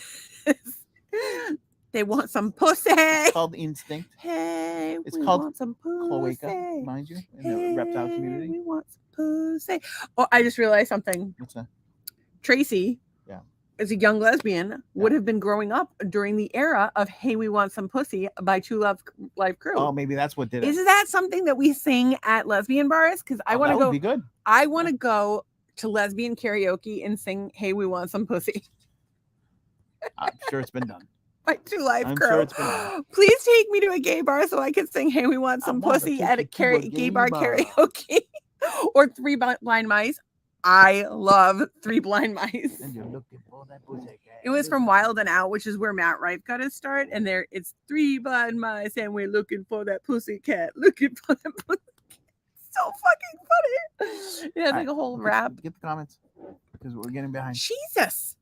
They want some pussy. It's called instinct. Hey, it's called want some pussy. Cloaca, mind you, in the reptile community. We want some pussy. Oh, I just realized something. What's that? Tracy, as a young lesbian, would have been growing up during the era of "Hey, We Want Some Pussy" by True Love Live Crew. Oh, maybe that's what did it. Is that something that we sing at lesbian bars? Because I want to go. Would be good. I want to go to lesbian karaoke and sing "Hey, We Want Some Pussy." I'm sure it's been done. By True Live Crew. Sure it's been done. Please take me to a gay bar so I can sing "Hey, We Want Some Pussy" at a gay bar karaoke or Three Blind Mice. I love Three Blind Mice. And you're looking for that pussy cat. It was from Wild and Out, which is where Matt Rife got his start. And it's Three Blind Mice, and we're looking for that pussy cat. Looking for that pussy cat. So fucking funny. Yeah, like a whole rap. Get the comments because we're getting behind. Jesus.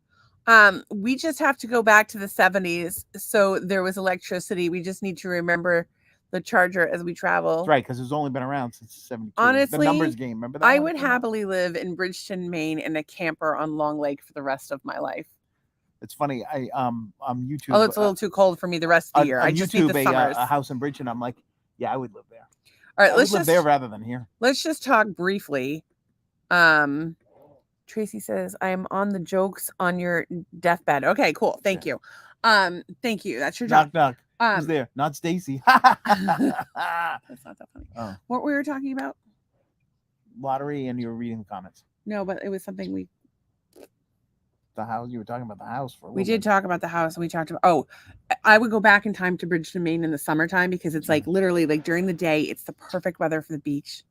We just have to go back to the 70s. So there was electricity. We just need to remember the charger as we travel. That's right, because it's only been around since 72. Honestly, the numbers game. Remember that? I would happily live in Bridgeton, Maine, in a camper on Long Lake for the rest of my life. It's funny. I YouTube. Oh, it's a little too cold for me the rest of the year. I just need the summers. A house in Bridgeton. I'm like, yeah, I would live there. All right, let's live there rather than here. Let's just talk briefly. Tracy says, I am on the jokes on your deathbed. Okay, cool. Thank you. Thank you. That's your job. Knock. Who's there? Not Stacy. That's not that funny. Oh. What we were talking about? Lottery, and you were reading the comments. No, but it was something the house. You were talking about the house for a we did talk about the house, and we talked about I would go back in time to Bridgeton, Maine in the summertime because it's like literally like during the day, it's the perfect weather for the beach.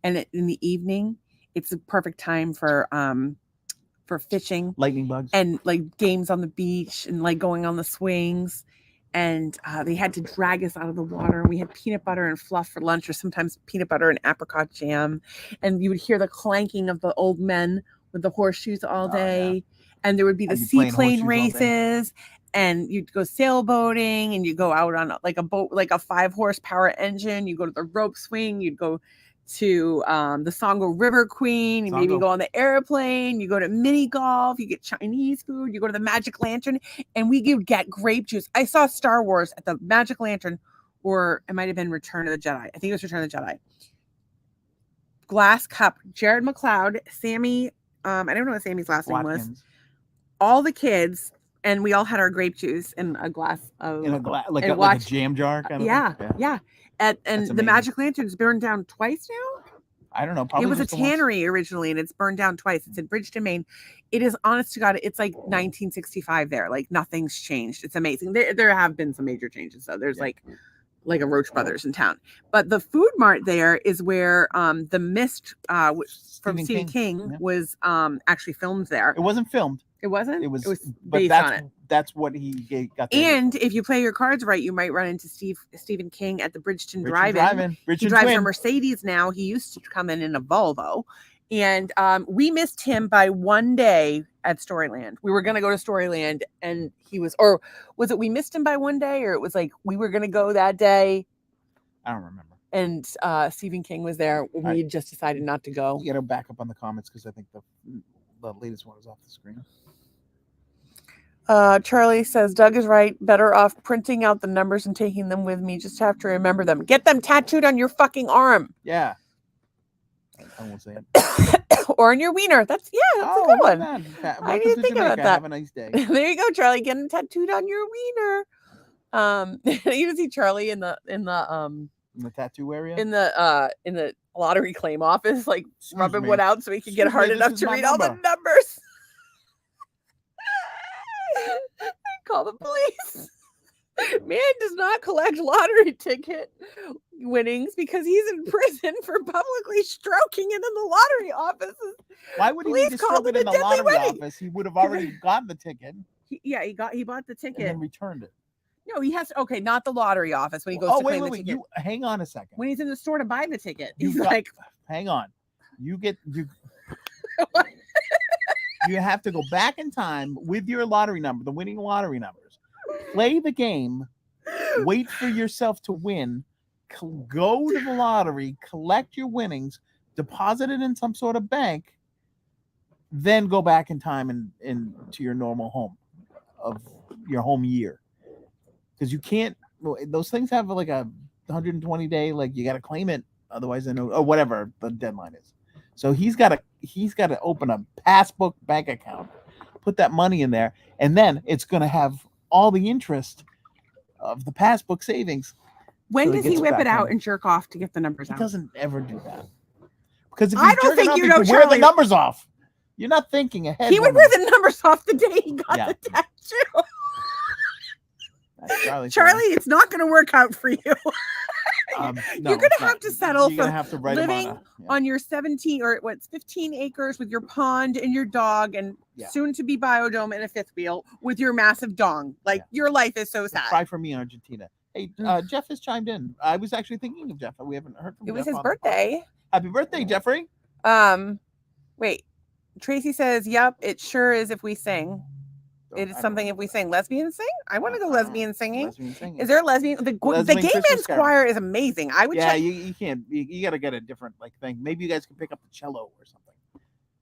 And in the evening, it's the perfect time for fishing, lightning bugs, and like games on the beach and like going on the swings. And they had to drag us out of the water. We had peanut butter and fluff for lunch, or sometimes peanut butter and apricot jam. And you would hear the clanking of the old men with the horseshoes all day. Yeah. And there would be the seaplane races. and you'd go sailboating, and you go out on like a boat, like a 5 horsepower engine. You go to the rope swing. You'd go to the Songo River Queen. You maybe go on the airplane. You go to mini golf. You get Chinese food. You go to the Magic Lantern, and we would get grape juice. I saw Star Wars at the Magic Lantern, or it might have been Return of the Jedi. I think it was Return of the Jedi. Glass cup. Jared McLeod, Sammy. I don't know what Sammy's last name was. All the kids, and we all had our grape juice in a glass of like a jam jar kind of thing. Yeah. And the Magic Lantern's burned down twice now. I don't know. It was a tannery originally, and it's burned down twice. It's in Bridgeton, Maine. It is, honest to God, it's like 1965 there. Like nothing's changed. It's amazing. There have been some major changes though. There's like a Roach Brothers in town, but the food mart there is where the Mist from Stephen King was actually filmed there. It wasn't filmed. It wasn't. It was based on it. That's what he got. And if you play your cards right, you might run into Stephen King at the Bridgeton Drive-In. He drives a Mercedes now. He used to come in a Volvo, and we missed him by one day at Storyland. We were going to go to Storyland, and he was, or was it we missed him by one day, or it was like we were going to go that day? I don't remember. And Stephen King was there. We just decided not to go. You got to back up on the comments because I think the latest one is off the screen. Charlie says, Doug is right. Better off printing out the numbers and taking them with me. Just have to remember them. Get them tattooed on your fucking arm. Yeah. I won't say it. Or on your wiener. That's a good one. I didn't think about that. Have a nice day. There you go, Charlie. Get them tattooed on your wiener. You can see Charlie in the tattoo area? In the lottery claim office, like rubbing one out so he can get hard enough to read all the numbers. Call the police. Man does not collect lottery ticket winnings because he's in prison for publicly stroking it in the lottery offices. Why would he need to stroke it in the lottery office? He would have already gotten the ticket. He bought the ticket and then returned it. No, he has to. Okay, not the lottery office when he goes to claim the ticket. You hang on a second. When he's in the store to buy the ticket, hang on. You have to go back in time with your lottery number, the winning lottery numbers. Play the game. Wait for yourself to win. Go to the lottery, collect your winnings, deposit it in some sort of bank, then go back in time and to your normal home of your home year. Because you can't, those things have like a 120 day, like you got to claim it. Otherwise, I know, or whatever the deadline is. So he's got to open a passbook bank account, put that money in there, and then it's going to have all the interest of the passbook savings. When does he whip it out and jerk off to get the numbers out? He doesn't ever do that. Because if I don't think you know, Charlie, wear the numbers off. You're not thinking ahead. He would wear the numbers off the day he got the tattoo. Charlie, it's not going to work out for you. You're going to have to settle for living on your 15 acres with your pond and your dog and soon to be biodome and a fifth wheel with your massive dong. Your life is so sad. Cry for me in Argentina. Hey, Jeff has chimed in. I was actually thinking of Jeff. We haven't heard from him. It was his birthday. Happy birthday, Jeffrey. Wait. Tracy says, yep, it sure is if we sing. It is something if we sing. Lesbians sing? I want to go lesbian singing. Is there a lesbian? The gay men's choir is amazing. I would check. You can't. You got to get a different thing. Maybe you guys can pick up the cello or something.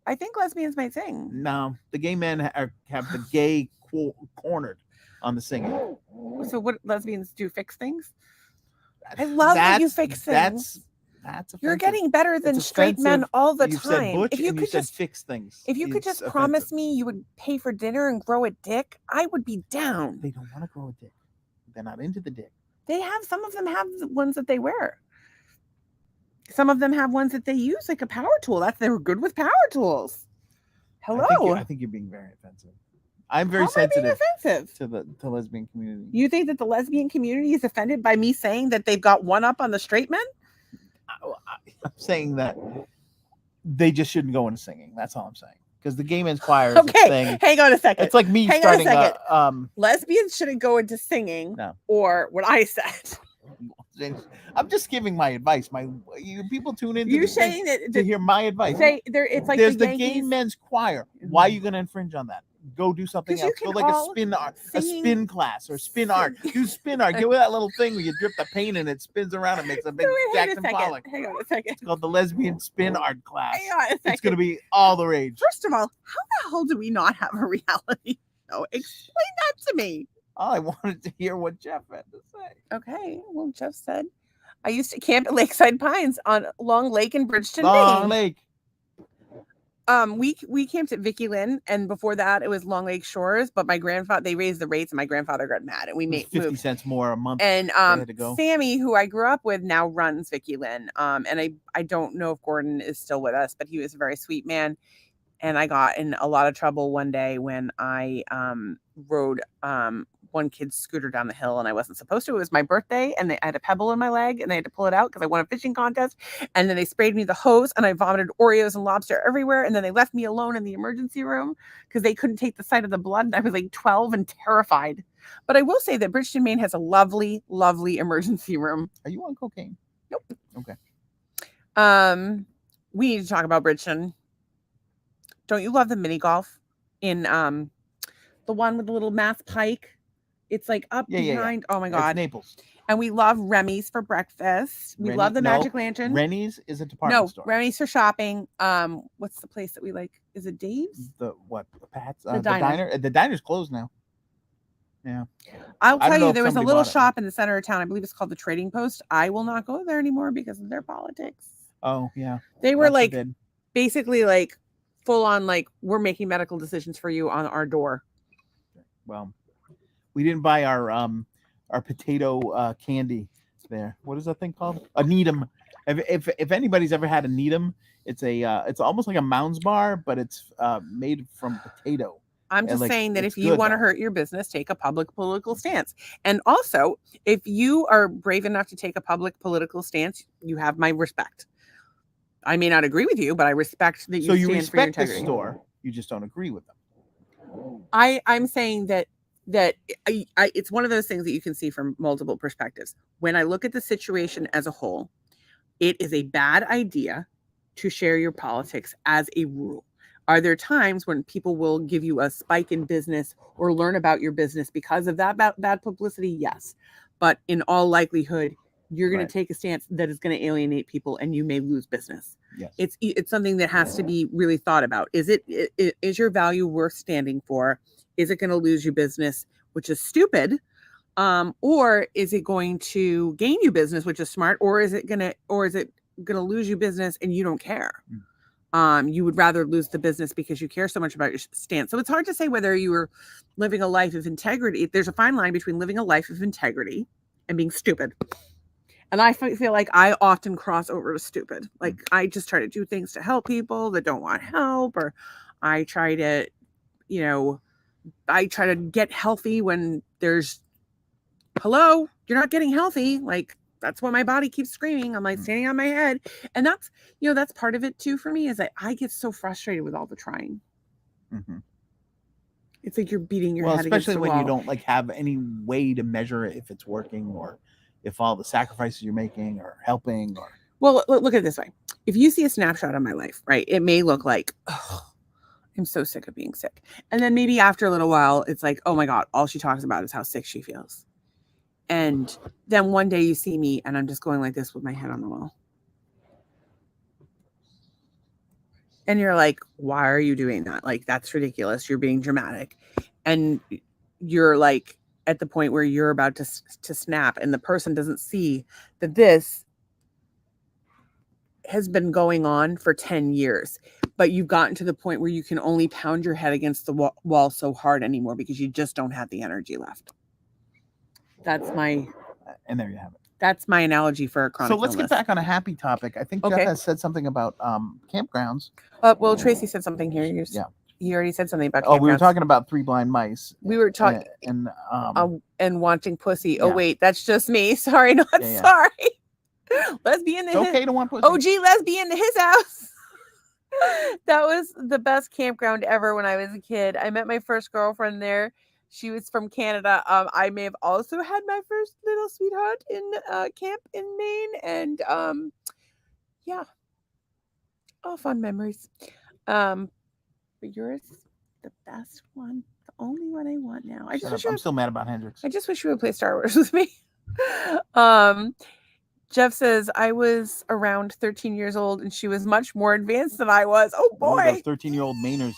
I think lesbians might sing. No, the gay men have the gay cornered on the singing. So what lesbians do? Fix things? I love that you fix things. That's you're getting better than straight men all the time. If you could just fix things, if you could just promise me you would pay for dinner and grow a dick, I would be down. They don't want to grow a dick. They're not into the dick. Some of them have the ones that they wear. Some of them have ones that they use like a power tool. They're good with power tools. Hello. I think you're being very offensive. I'm very sensitive to the lesbian community. You think that the lesbian community is offended by me saying that they've got one up on the straight men? I'm saying that they just shouldn't go into singing. That's all I'm saying. Because the gay men's choir is a thing. Hang on a second. It's like me starting lesbians shouldn't go into singing. No. Or what I said. I'm just giving my advice. People tune in to hear my advice. It's like there's the gay men's choir. Why are you going to infringe on that? go do something 'Cause you else. Go can like a all spin art, a singing- spin class or spin art. Do spin art. Get with that little thing where you drip the paint and it spins around and makes a big So wait, hang Jackson Pollock. Hang on a second. It's called the lesbian spin art class. Hang on a second. It's going to be all the rage. First of all, how the hell do we not have a reality show? Explain that to me. I wanted to hear what Jeff had to say. Okay. Well, Jeff said, I used to camp at Lakeside Pines on Long Lake in Bridgeton, Long Maine. Lake. We camped at Vicky Lynn, and before that it was Long Lake Shores. But my grandfather, they raised the rates, and my grandfather got mad, and we made 50 cents more a month. And had to go. Sammy, who I grew up with, now runs Vicky Lynn. And I don't know if Gordon is still with us, but he was a very sweet man. And I got in a lot of trouble one day when I rode one kid's scooter down the hill, and I wasn't supposed to. It was my birthday, and I had a pebble in my leg, and they had to pull it out because I won a fishing contest. And then they sprayed me the hose, and I vomited Oreos and lobster everywhere. And then they left me alone in the emergency room because they couldn't take the sight of the blood. And I was like 12 and terrified. But I will say that Bridgeton, Maine has a lovely, lovely emergency room. Are you on cocaine? Nope. Okay. We need to talk about Bridgeton. Don't you love the mini golf in the one with the little Mass Pike? It's like up behind. Yeah. Oh my God. It's Naples. And we love Remy's for breakfast. We love the Magic Lantern. Rennie's is a department store. Remy's for shopping. What's the place that we like? Is it Dave's? The Pat's? The diner. The diner's closed now. Yeah. I'll tell you, there was a little shop in the center of town. I believe it's called the Trading Post. I will not go there anymore because of their politics. Oh, yeah. They were basically like full on, like, we're making medical decisions for you on our door. Well, we didn't buy our potato candy there. What is that thing called? A Needham. If anybody's ever had a Needham, it's almost like a Mounds bar, but it's made from potato. I'm just saying that if you want to hurt your business, take a public political stance. And also, if you are brave enough to take a public political stance, you have my respect. I may not agree with you, but I respect that you stand for your integrity. So you respect the store, you just don't agree with them. I'm saying that it's one of those things that you can see from multiple perspectives. When I look at the situation as a whole, it is a bad idea to share your politics as a rule. Are there times when people will give you a spike in business or learn about your business because of that bad publicity? Yes. But in all likelihood, you're going to take a stance that is going to alienate people and you may lose business. Yes. It's something that has to be really thought about. Is your value worth standing for? Is it going to lose you business, which is stupid? Or is it going to gain you business, which is smart? Or is it going to lose you business and you don't care? You would rather lose the business because you care so much about your stance. So it's hard to say whether you are living a life of integrity. There's a fine line between living a life of integrity and being stupid. And I feel like I often cross over to stupid. Like I just try to do things to help people that don't want help, or I try to, get healthy when there's, hello, you're not getting healthy. Like, that's what my body keeps screaming. I'm like standing on my head. And that's, that's part of it too for me, is that I get so frustrated with all the trying. Mm-hmm. It's like you're beating your head against the wall. Especially when you don't have any way to measure if it's working or if all the sacrifices you're making are helping. Or well, look at it this way. If you see a snapshot of my life, right, it may look like, oh, I'm so sick of being sick. And then maybe after a little while, it's like, oh my God, all she talks about is how sick she feels. And then one day you see me and I'm just going like this with my head on the wall. And you're like, why are you doing that? Like, that's ridiculous. You're being dramatic. And you're like at the point where you're about to snap, and the person doesn't see that this has been going on for 10 years. But you've gotten to the point where you can only pound your head against the wall so hard anymore because you just don't have the energy left. And there you have it. That's my analogy for a chronic illness. So let's get back on a happy topic. I think Jeff has said something about campgrounds. Well, Tracy said something here. He already said something about campgrounds. We were talking about Three Blind Mice. We were talking and watching pussy. Yeah. Oh wait, that's just me. Sorry, not sorry. Lesbian. It's okay to want pussy. OG lesbian to his house. That was the best campground ever when I was a kid. I met my first girlfriend there. She was from Canada. I may have also had my first little sweetheart in camp in Maine. And fun memories. But yours? the best one, the only one I want now. Shut up. I'm still mad about Hendrix. I just wish you would play Star Wars with me. Jeff says, I was around 13 years old and she was much more advanced than I was. Oh boy. Those 13-year-old Mainers.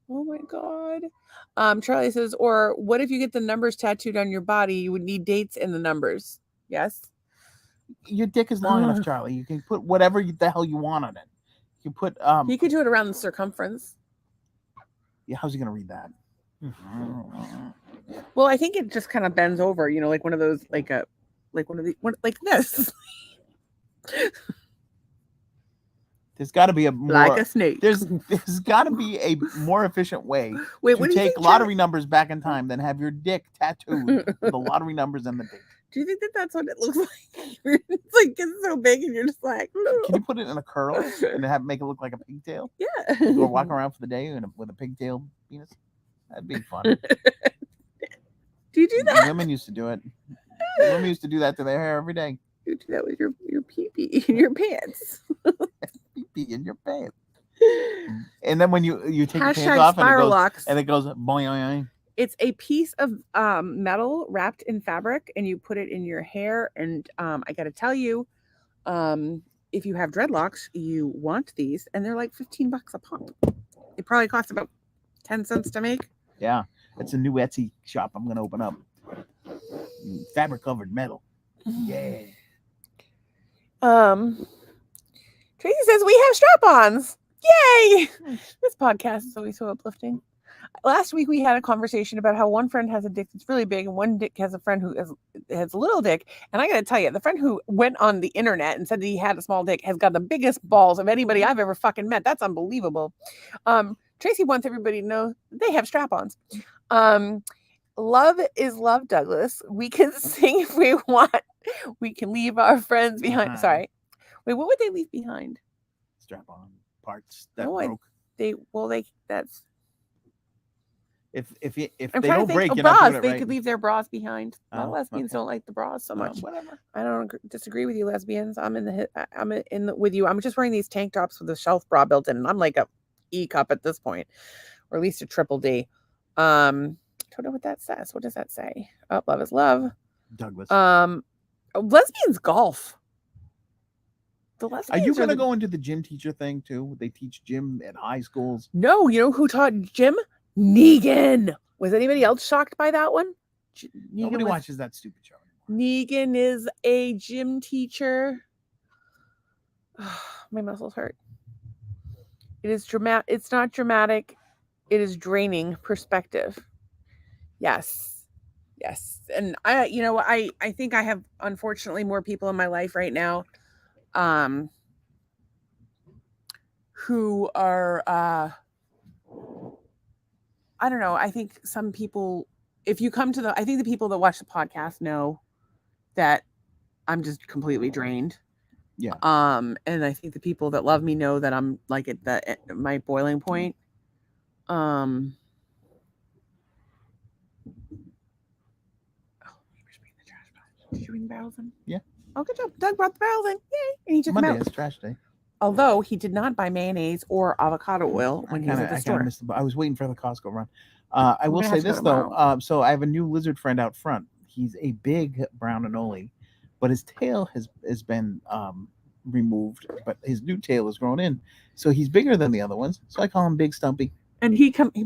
Oh my God. Charlie says, or what if you get the numbers tattooed on your body? You would need dates and the numbers. Yes. Your dick is long enough, Charlie. You can put whatever the hell you want on it. You put He could do it around the circumference. Yeah, how's he gonna read that? Well, I think it just kind of bends over, you know, like one of those, like one of the like this. There's got to be a more, like a snake. There's got to be a more efficient way to take lottery numbers back in time than have your dick tattooed with the lottery numbers and the date. Do you think that that's what it looks like? It's like it's so big, and you're just like, no. Can you put it in a curl and make it look like a pigtail? Yeah. Or walk around for the day with a pigtail penis? That'd be fun. Do you do that? Women used to do it. Women used to do that to their hair every day. You do that with your pee-pee in your pants. Pee-pee in your pants. And then when you take your pants off and it goes boing. It's a piece of metal wrapped in fabric, and you put it in your hair. And I got to tell you, if you have dreadlocks, you want these, and they're like $15 a pop. It probably costs about 10 cents to make. Yeah, it's a new Etsy shop I'm going to open up. Fabric covered metal. Yeah. Tracy says we have strap-ons. Yay! This podcast is always so uplifting. Last week we had a conversation about how one friend has a dick that's really big and one dick has a friend who has a little dick. And I got to tell you, the friend who went on the internet and said that he had a small dick has got the biggest balls of anybody I've ever fucking met. That's unbelievable. Tracy wants everybody to know they have strap-ons. Love is love, Douglas. We can sing if we want. We can leave our friends behind. Sorry. Wait, what would they leave behind? Strap-on parts that broke. That's. If they don't break, you're not doing it right. They could leave their bras behind. Lesbians don't like the bras so much. Whatever. I don't disagree with you, lesbians. I'm with you. I'm just wearing these tank tops with a shelf bra built in, and I'm like a E cup at this point, or at least a triple D. Don't know what that says. What does that say? Oh, love is love. Douglas. Lesbians golf. The lesbians. Are you going to go into the gym teacher thing too? They teach gym at high schools. No, you know who taught gym? Negan. Was anybody else shocked by that one? Nobody watches that stupid show anymore. Negan is a gym teacher. My muscles hurt. It is dramatic. It's not dramatic. It is draining perspective. Yes. And I think I have, unfortunately, more people in my life right now who are I don't know. I think some people, if you come to I think the people that watch the podcast know that I'm just completely drained. Yeah. And I think the people that love me know that I'm like at my boiling point. Neighbors bring the trash back. Did you bring the barrels in? Yeah. Oh, good job. Doug brought the barrels in. Yay. And he took Monday them out. is trash day. Although he did not buy mayonnaise or avocado oil when he was at the store. I was waiting for the Costco run. I will say this though. So I have a new lizard friend out front. He's a big brown anole, but his tail has been removed, but his new tail is grown in. So he's bigger than the other ones. So I call him Big Stumpy. And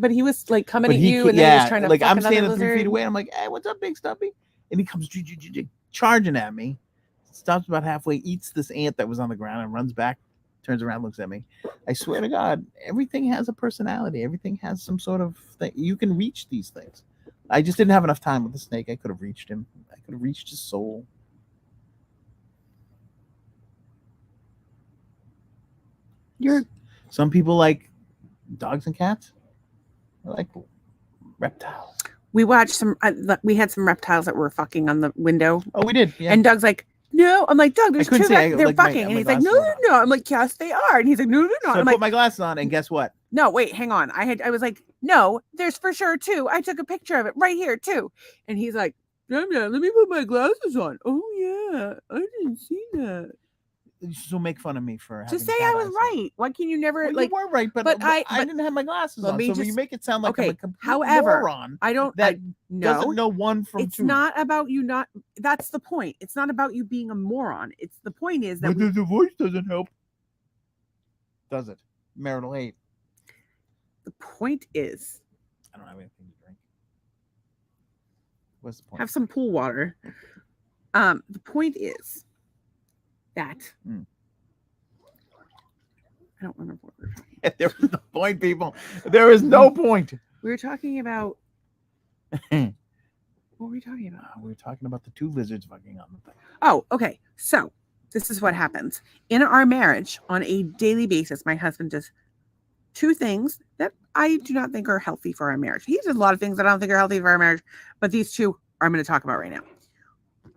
but he was like coming at you, and then he was trying to like fuck I'm standing lizard. 3 feet away. And I'm like, hey, what's up, Big Stumpy? And he comes charging at me. Stops about halfway, eats this ant that was on the ground, and runs back. Turns around, looks at me. I swear to God, everything has a personality. Everything has some sort of thing. You can reach these things. I just didn't have enough time with the snake. I could have reached him. I could have reached his soul. Some people like dogs and cats. I like reptiles. We watched we had some reptiles that were fucking on the window. Oh, we did. Yeah. And Doug's like, no. I'm like, Doug, there's two they're fucking. And he's like, no. I'm like, yes, they are. And he's like, no, they're not. So I put my glasses on, and guess what? No, wait, hang on. I was like, no, there's for sure two. I took a picture of it right here too. And he's like, yeah, let me put my glasses on. Oh yeah, I didn't see that. So make fun of me for having Just say bad I was eyesight. right. Why can you never Well, like? you were right, but I didn't have my glasses let on. me So you just- make it sound like I'm okay. a complete However, moron I don't. that no. doesn't know one from It's two. not about you not. That's the point. It's not about you being a moron. It's the point is that But the voice doesn't help. Does it? Marital 8. the point is I don't have anything to drink. What's the point? have some pool water. The point is that I don't remember what we were talking about. There is no point, people. There is no point. We were talking about what were we talking about? We were talking about the 2 lizards fucking on the thing. Oh, okay. So this is what happens in our marriage on a daily basis. My husband does 2 things that I do not think are healthy for our marriage. He does a lot of things that I don't think are healthy for our marriage, but these 2 I'm going to talk about right now.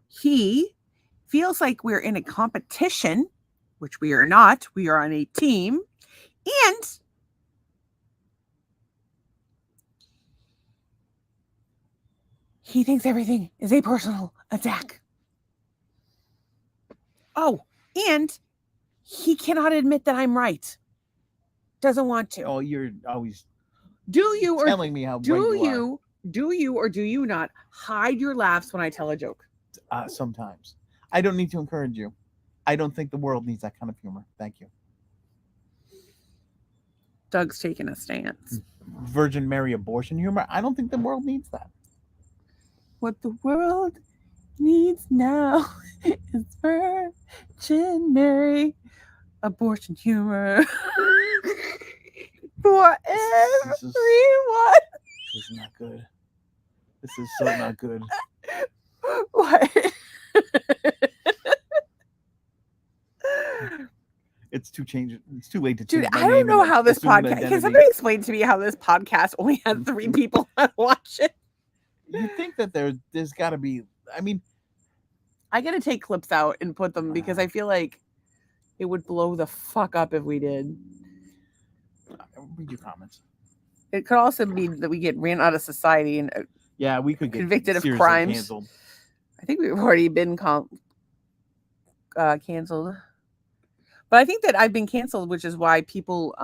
He feels like we're in a competition, which we are not. We are on a team, and he thinks everything is a personal attack. Oh, and he cannot admit that I'm right. Doesn't want to. Oh, you're always do you or telling me how do right you you do you or do you not hide your laughs when I tell a joke? are. Sometimes. I don't need to encourage you. I don't think the world needs that kind of humor. Thank you. Doug's taking a stance. Virgin Mary abortion humor. I don't think the world needs that. What the world needs now is Virgin Mary abortion humor for everyone. This is not good. This is so not good. What? It's too change. It's too late to Dude, change my I don't name know and how this assume an podcast. Can identity. somebody explain to me how this podcast only has 3 people that watch it? You think that there's got to be? I mean, I gotta take clips out and put them because I feel like it would blow the fuck up if we did. read your comments. It could also be that we get ran out of society and Yeah, we could get convicted of seriously crimes. canceled. I think we've already been canceled. But I think that I've been canceled, which is why people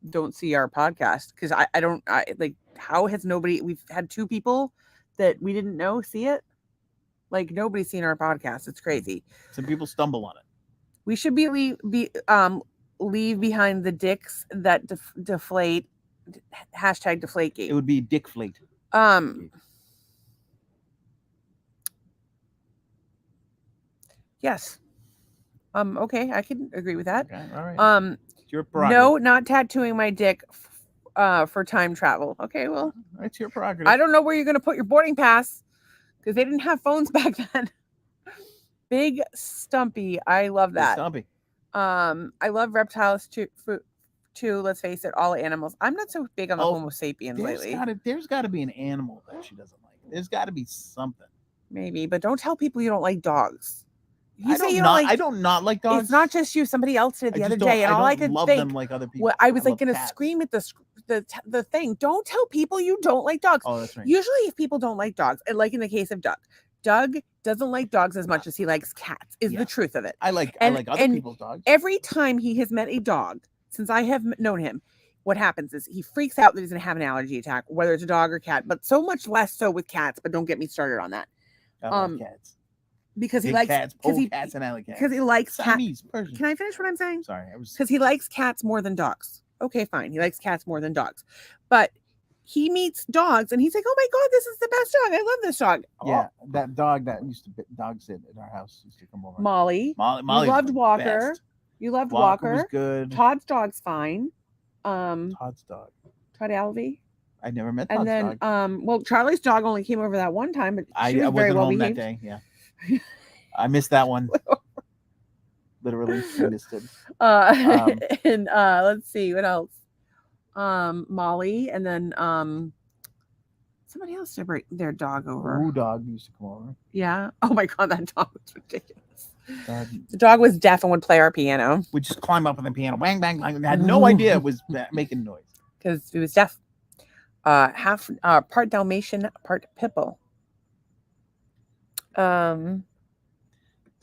don't see our podcast. Because I don't like, how has nobody, we've had 2 people that we didn't know see it. Like, nobody's seen our podcast. It's crazy. Some people stumble on it. We should leave behind the dicks that deflate. #Deflategate. It would be Dickflate. Yes. Okay, I can agree with that. Okay, all right. It's your prerogative. No, not tattooing my dick for time travel. Okay, well, it's your prerogative. I don't know where you're going to put your boarding pass because they didn't have phones back then. Big Stumpy, I love that. Stumpy. I love reptiles too. Let's face it, all animals. I'm not so big on the Homo sapiens lately. There's got to be an animal that she doesn't like. There's got to be something. Maybe, but don't tell people you don't like dogs. I don't not like dogs. It's not just you. Somebody else did it the other day, and all I could love think, them like other people. Well, I was like going to scream at the thing. Don't tell people you don't like dogs. Oh, that's right. Usually, if people don't like dogs, and like in the case of Doug doesn't like dogs as much as he likes cats. Is the truth of it. I like other people's dogs. Every time he has met a dog since I have known him, what happens is he freaks out that he's going to have an allergy attack, whether it's a dog or cat. But so much less so with cats. But don't get me started on that. I love cats. Because he Big likes cats, cats, and alley cats. Because he likes cats. Persian. Can I finish what I'm saying? Sorry, because he likes cats more than dogs. Okay, fine. He likes cats more than dogs, but he meets dogs and he's like, "Oh my god, this is the best dog! I love this dog." Yeah, that dog that used to dog sit at our house used to come over. Molly. You loved Walker. Best. You loved Walker. Was good. Todd's dog's fine. Todd's dog. Todd Alvey. I never met Todd's dog. And then, well, Charlie's dog only came over that one time, but I was wasn't very well home behaved. that day. Yeah, I missed that one. Literally, I missed it. And let's see what else. Molly, and then somebody else to bring their dog over. Woo dog used to come over. Yeah. Oh my god, that dog was ridiculous. The dog was deaf and would play our piano. Would just climb up on the piano, bang bang bang. I had no idea it was making noise because it was deaf. Half part Dalmatian, part Pipple.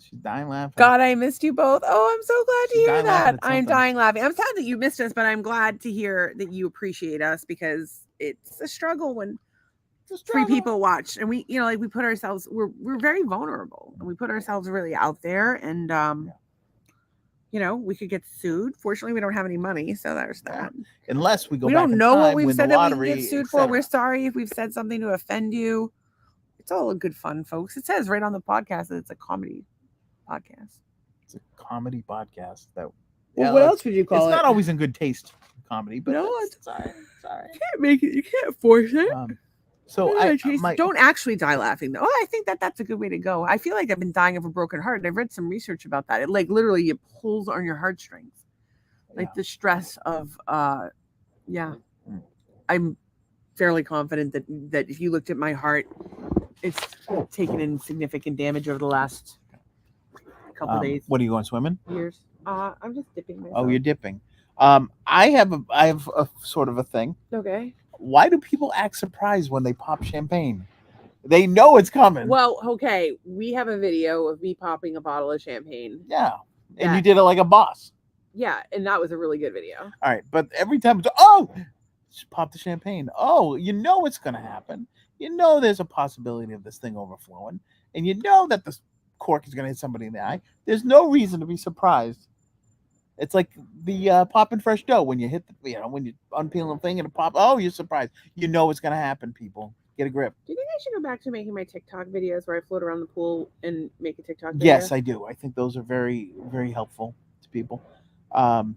She's dying laughing. God, I missed you both. Oh, I'm so glad to She's hear dying laughing that. at I'm something. dying laughing. I'm sad that you missed us, but I'm glad to hear that you appreciate us because it's a struggle when three people watch, and we, like we put ourselves. We're very vulnerable, and we put ourselves really out there, and we could get sued. Fortunately, we don't have any money, so there's that. Unless we go We back don't in know time, what we've win said the that we lottery, can get sued for. We're sorry if we've said something to offend you. It's all good fun, folks. It says right on the podcast that it's a comedy podcast. It's a comedy podcast. Well, what else would you call it? It's not always in good taste, comedy, but no, it's all right. You can't make it. You can't force it. So don't actually die laughing though. Oh, I think that's a good way to go. I feel like I've been dying of a broken heart. And I've read some research about that. It literally it pulls on your heartstrings, the stress of I'm fairly confident that if you looked at my heart, it's taken in significant damage over the last couple days. What are you going swimming? Years. I'm just dipping myself. Oh, you're dipping. I have a sort of a thing. Okay. Why do people act surprised when they pop champagne? They know it's coming. Well, okay, we have a video of me popping a bottle of champagne. Yeah, and you did it like a boss. Yeah, and that was a really good video. All right, but every time it's just pop the champagne. Oh, you know it's gonna happen. You know there's a possibility of this thing overflowing, and you know that the cork is gonna hit somebody in the eye. There's no reason to be surprised. It's like the popping fresh dough when you hit when you unpeel the thing and it pop. Oh, you're surprised. You know it's gonna happen. People, get a grip. Do you think I should go back to making my TikTok videos where I float around the pool and make a TikTok video? Yes, I do. I think those are very, very helpful to people. I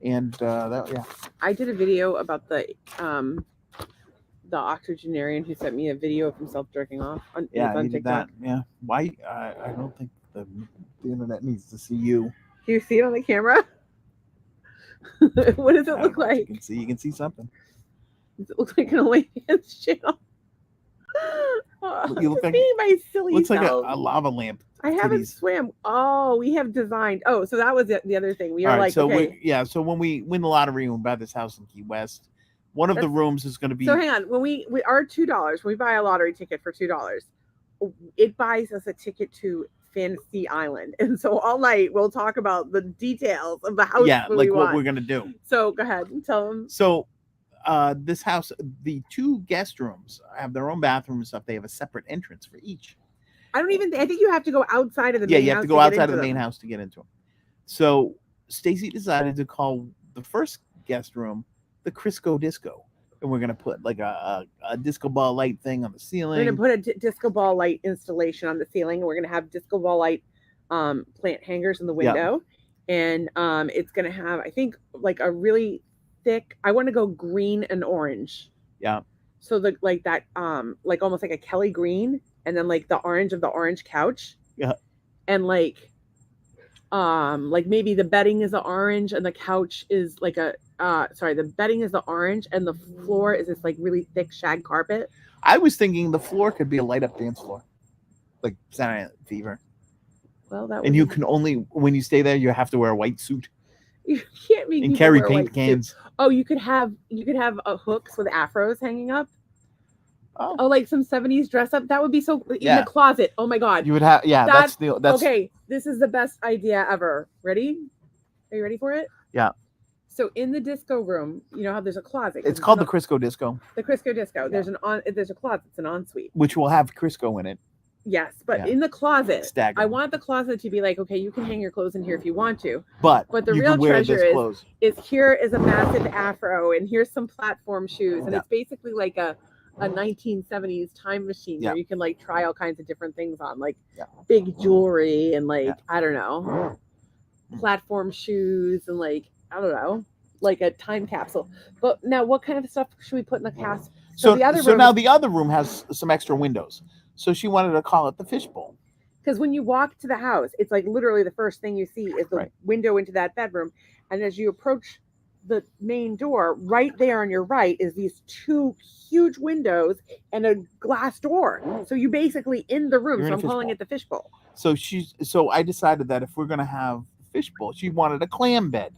did a video about the octogenarian who sent me a video of himself jerking off on did TikTok. that. Yeah. Why? I don't think the internet needs to see you. Do you see it on the camera? What does it look like? You can see something. Does it look like an OnlyFans channel? You look like my silly looks self. like a lava lamp. I haven't swam. Oh, we have designed. Oh, so that was the other thing. We are like, so so when we win the lottery and we buy this house in Key West, one of the rooms is going to be. So hang on, when we are $2, when we buy a lottery ticket for $2, it buys us a ticket to Fantasy Island, and so all night we'll talk about the details of the house. Yeah, like what we're gonna do. So go ahead and tell them. So, this house, the 2 guest rooms have their own bathroom and stuff. They have a separate entrance for each. I think you have to go outside of the main house. You have to go outside of the main house to get into them. So Stacy decided to call the first guest room the Crisco Disco. And we're gonna put like a disco ball light thing on the ceiling. We're gonna put a disco ball light installation on the ceiling, and we're gonna have disco ball light plant hangers in the window. And it's gonna have, I think, like a really thick. I want to go green and orange. Yeah. So that like almost like a Kelly green, and then like the orange of the orange couch. Yeah. And like maybe the bedding is the orange, and the couch is like the bedding is the orange, and the floor is this like really thick shag carpet. I was thinking the floor could be a light up dance floor, like Saturday Night Fever. Well, and you can only, when you stay there, you have to wear a white suit. You can't make and carry paint cans. Suit. Oh, you could have hooks with afros hanging up. Oh, like some 70s dress up. That would be so in the closet. Oh my god. You would have that's okay. This is the best idea ever. Ready? Are you ready for it? Yeah. So in the disco room, you know how there's a closet. It's called the Crisco Disco. The Crisco Disco. Yeah. There's a closet. It's an ensuite. Which will have Crisco in it. Yes, but in the closet, I want the closet to be like, okay, you can hang your clothes in here if you want to. But the real treasure is here is a massive afro, and here's some platform shoes, and it's basically like a 1970s time machine where you can like try all kinds of different things on, like big jewelry and like I don't know, platform shoes and like I don't know, like a time capsule. But now, what kind of stuff should we put in the cast? So now the other room has some extra windows. So she wanted to call it the fishbowl. Because when you walk to the house, it's like literally the first thing you see is the window into that bedroom. And as you approach the main door, right there on your right is these 2 huge windows and a glass door. So you basically in the room. So I'm calling it the fishbowl. So I decided that if we're going to have fishbowl, she wanted a clam bed.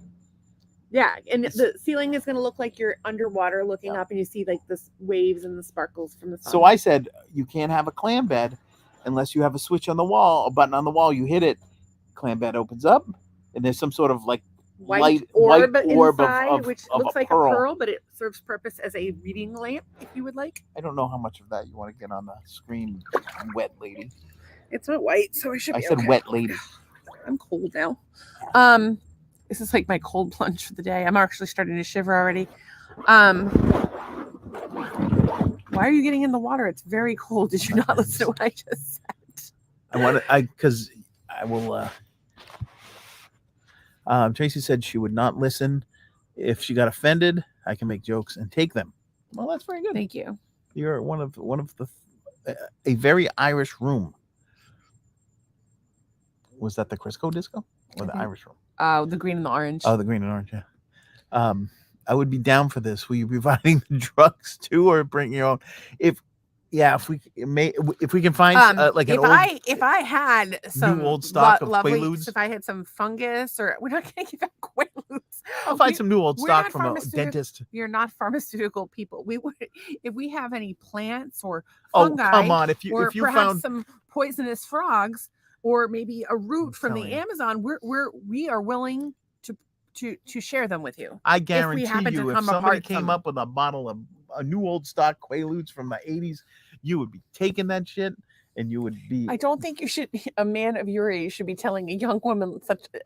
Yeah, and the ceiling is going to look like you're underwater looking up, and you see like the waves and the sparkles from the sun. So I said, you can't have a clam bed unless you have a switch on the wall, a button on the wall. You hit it, clam bed opens up, and there's some sort of like white white orb orb inside, which of looks a like pearl. a pearl, but it serves purpose as a reading lamp if you would like. I don't know how much of that you want to get on the screen, wet lady. It's not white, so I should. I said wet lady. I'm cold now. This is like my cold plunge for the day. I'm actually starting to shiver already. Why are you getting in the water? It's very cold. Did you not listen to what I just said? Because I will. Tracy said she would not listen. If she got offended, I can make jokes and take them. Well, that's very good. Thank you. You're one of the a very Irish room. Was that the Crisco disco or the Irish room? The green and the orange. Oh, the green and orange. Yeah. I would be down for this. Will you be providing the drugs too, or bring your own? If we can find like an if I had some new old stock of lovely, Quaaludes, if I had some fungus, or we're not going to give out Quaaludes. I'll find some new old stock from a dentist. You're not pharmaceutical people. We would, if we have any plants or fungi, oh come on, if you perhaps found some poisonous frogs or maybe a root from the Amazon, we are willing to share them with you. I guarantee you, if somebody came up with a bottle of a new old stock Quaaludes from the 80s, you would be taking that shit and you would be. I don't think you should. A man of your age should be telling a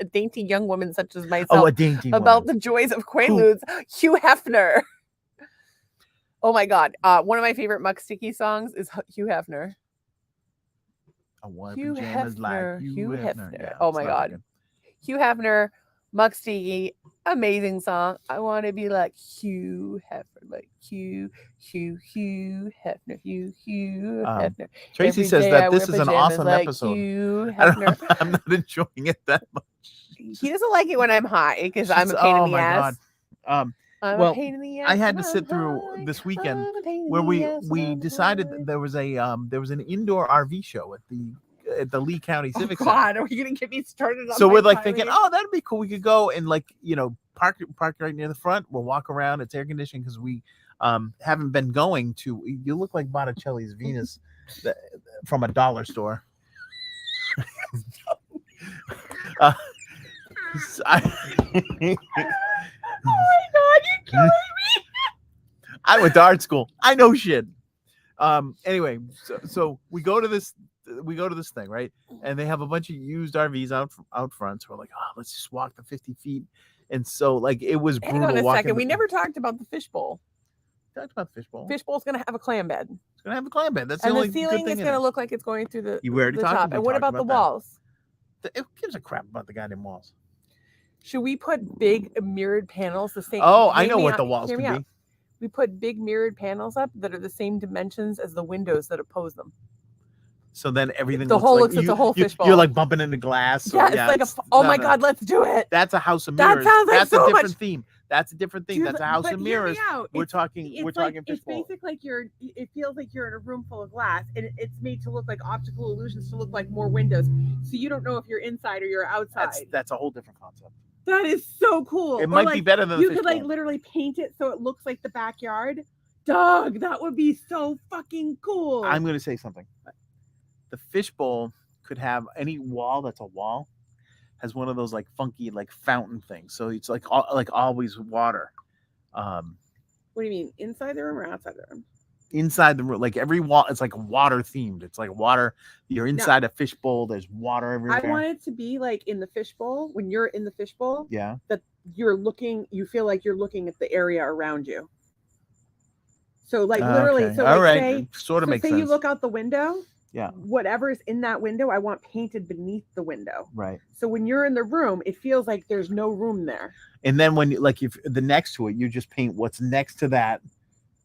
dainty young woman such as myself, about the joys of Quaaludes. Hugh Hefner. Oh my God! One of my favorite Muck Sticky songs is Hugh Hefner. Hugh Hefner. Hugh Hefner. Yeah, oh my God! Hugh Hefner. Muck Sticky, amazing song. I want to be like Hugh Hefner, like Hugh Hefner, Hugh Hefner. Tracy says that this is an awesome episode. Hugh Hefner. I'm not enjoying it that much. He doesn't like it when I'm high because I'm a pain in the ass. God. I'm a pain in the ass. I had to sit through this weekend where we decided that there was an indoor RV show at the Lee County Civic Center. God, are you gonna get me started on so we're like thinking, that'd be cool. We could go and park right near the front. We'll walk around. It's air conditioned because we haven't been going to. You look like Botticelli's Venus from a dollar store. Oh my God, you're killing me. I went to art school. I know shit. Anyway, so we go to this thing, right? And they have a bunch of used RVs out front. So we're like, let's just walk the 50 feet. And so it was brutal. Hang on a second. We never talked about the fishbowl. Talked about the fishbowl. Fishbowl's going to have a clam bed. It's going to have a clam bed. That's and the only the ceiling good thing is going to look like it's going through the You already the talked top. about And what about the walls? Who gives a crap about the goddamn walls? Should we put big mirrored panels the same? Oh, I know what the walls can be. We put big mirrored panels up that are the same dimensions as the windows that oppose them. So then everything looks like the whole fishbowl. You're like bumping into glass. Yeah, it's like oh my God, let's do it. That's a house of mirrors. That sounds like That's so a different much theme. That's a different thing. That's a house of mirrors. We're talking fishbowl. It's basically like it feels like you're in a room full of glass, and it's made to look like optical illusions to look like more windows. So you don't know if you're inside or you're outside. That's a whole different concept. That is so cool. It might be better than you could literally paint it so it looks like the backyard. Dog, that would be so fucking cool. I'm going to say something. The fishbowl could have any wall that's a wall has one of those funky fountain things. So it's always water. What do you mean? Inside the room or outside the room? Inside the room, every wall, it's water themed. It's like water. You're inside a fishbowl. There's water everywhere. I want it to be in the fishbowl. When you're in the fishbowl, yeah, that you feel like you're looking at the area around you. So literally, okay. so all right, say, sort of makes sense. Say you look out the window. Yeah. Whatever's in that window, I want painted beneath the window. Right. So when you're in the room, it feels like there's no room there. And then when if the next to it, you just paint what's next to that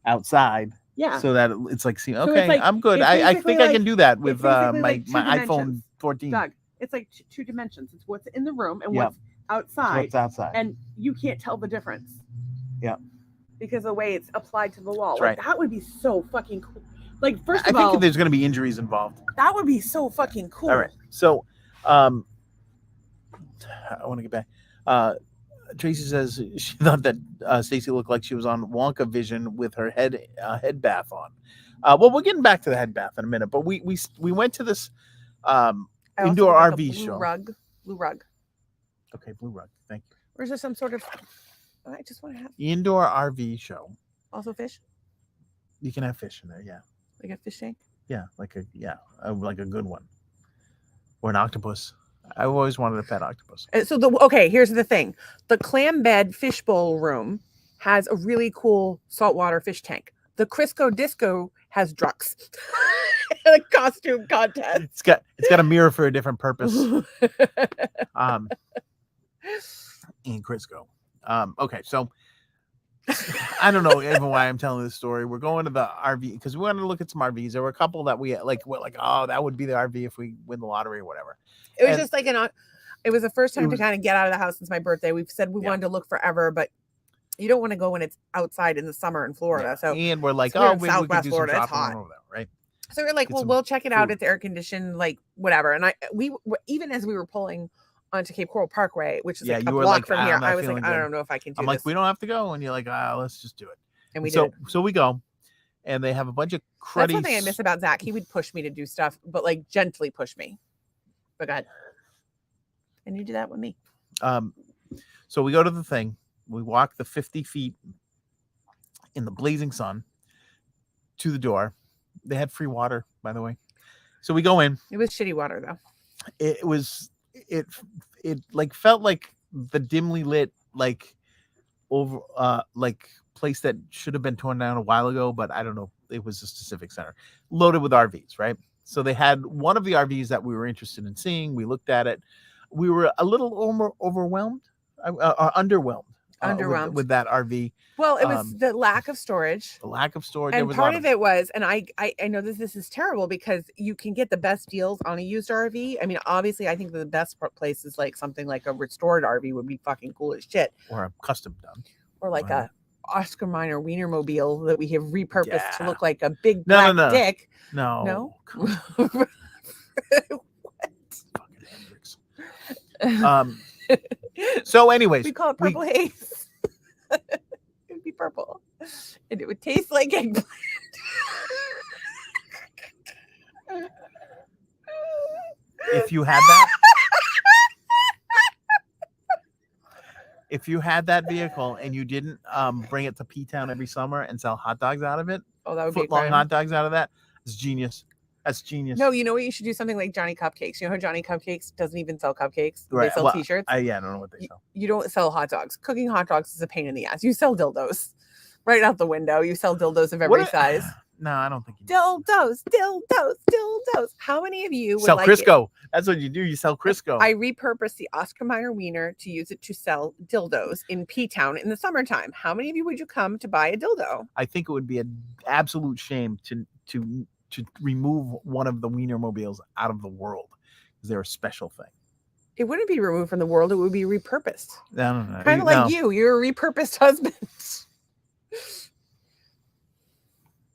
outside. Yeah. So that it's okay, so it's I'm good. I think I can do that with my iPhone 14. Doug, it's two dimensions. It's what's in the room and what's outside. What's outside. And you can't tell the difference. Yeah. Because of the way it's applied to the wall. That's right. That would be so fucking cool. First of all, I think there's going to be injuries involved. That would be so fucking cool. All right. So, I want to get back. Tracy says she thought that Stacey looked like she was on Wonka Vision with her head bath on. Well, we're getting back to the head bath in a minute, but we went to this I also indoor would like a RV blue show. Blue rug. Okay, blue rug. Thank you. Or is there some sort of? I just want to have Indoor RV show. also fish, You can have fish in there. Yeah. like a fish tank. Yeah, like a good one, or an octopus. I've always wanted a pet octopus. So here's the thing: the clam bed fishbowl room has a really cool saltwater fish tank. The Crisco Disco has Drux, a costume contest. It's got a mirror for a different purpose. In Crisco. Okay, so I don't know even why I'm telling this story. We're going to the RV because we wanted to look at some RVs. There were a couple that we're like, oh, that would be the RV if we win the lottery or whatever. It was just like it was the first time to kind of get out of the house since my birthday. We've said we wanted to look forever, but you don't want to go when it's outside in the summer in Florida. Yeah. So and we're like, we we could do Florida, some it's hot. over there, right? So we're like, we'll check it out. It's air conditioned, like whatever. And we even as we were pulling onto Cape Coral Parkway, which is like a block from here, I was like, I don't know if I can do this. I'm like, we don't have to go, and you're like, let's just do it. And we did. So we go, and they have a bunch of cruddy. That's one thing I miss about Zach. He would push me to do stuff, but like gently push me. But God, and you do that with me. So we go to the thing. We walk the 50 feet in the blazing sun to the door. They had free water, by the way. So we go in. It was shitty water, though. It like felt like the dimly lit place that should have been torn down a while ago, but I don't know. It was a specific center loaded with RVs, right? So they had one of the RVs that we were interested in seeing. We looked at it. We were a little underwhelmed. With that RV. Well, it was the lack of storage. The lack of storage. And part of it was, and I know this is terrible because you can get the best deals on a used RV. I mean, obviously, I think the best place is like something like a restored RV would be fucking cool as shit. Or a custom done. Or like a Oscar Mayer Wienermobile that we have repurposed to look like a big black dick. No. What? So anyways, we call it purple haze. It would be purple and it would taste like eggplant. If you had that vehicle and you didn't bring it to P-Town every summer and sell hot dogs out of it, that would be long hot dogs out of that, it's genius. That's genius. No, you know what? You should do something like Johnny Cupcakes. You know how Johnny Cupcakes doesn't even sell cupcakes? Right. They sell t-shirts. I don't know what they sell. You don't sell hot dogs. Cooking hot dogs is a pain in the ass. You sell dildos right out the window. You sell dildos of every size. No, I don't think you do. Dildos. How many of you would sell Crisco? That's what you do. You sell Crisco. I repurposed the Oscar Mayer wiener to use it to sell dildos in P-Town in the summertime. How many of you would you come to buy a dildo? I think it would be an absolute shame to remove one of the Wienermobiles out of the world because they're a special thing. It wouldn't be removed from the world. It would be repurposed. No. Kind of like you. You're a repurposed husband.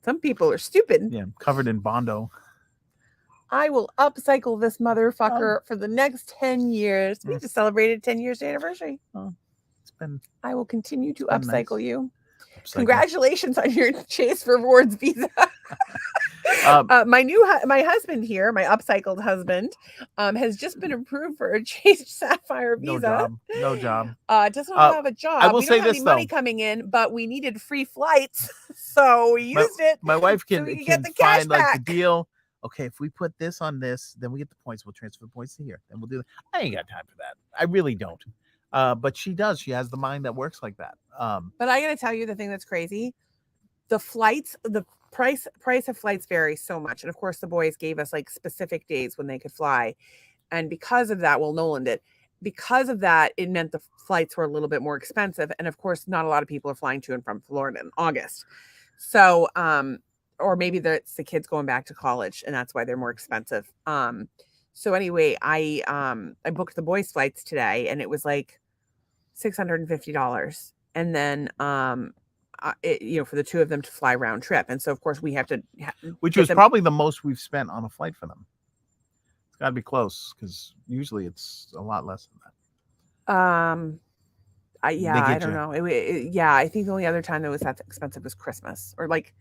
Some people are stupid. Yeah, covered in Bondo. I will upcycle this motherfucker for the next 10 years. We just celebrated 10 years anniversary. I will continue to upcycle you. Congratulations on your Chase Rewards visa. My husband here, my upcycled husband, has just been approved for a Chase Sapphire visa. No job. Doesn't have a job. I will we say don't have this any money coming in, but we needed free flights, so we used it. My wife can get the find back. the deal. Okay, if we put this on this, then we get the points. We'll transfer the points to here. Then we'll do that. I ain't got time for that. I really don't. But she does. She has the mind that works like that. But I gotta tell you the thing that's crazy. The flights, the price of flights vary so much. And of course, the boys gave us like specific days when they could fly. And because of that, Nolan did. Because of that, it meant the flights were a little bit more expensive. And of course, not a lot of people are flying to and from Florida in August. So, or maybe it's the kids going back to college and that's why they're more expensive. So anyway, I booked the boys' flights today and it was like $650. And then, for the two of them to fly round trip. And so, of course, we have to. Which was probably the most we've spent on a flight for them. It's got to be close because usually it's a lot less than that. I don't know. I think the only other time that was that expensive was Christmas or like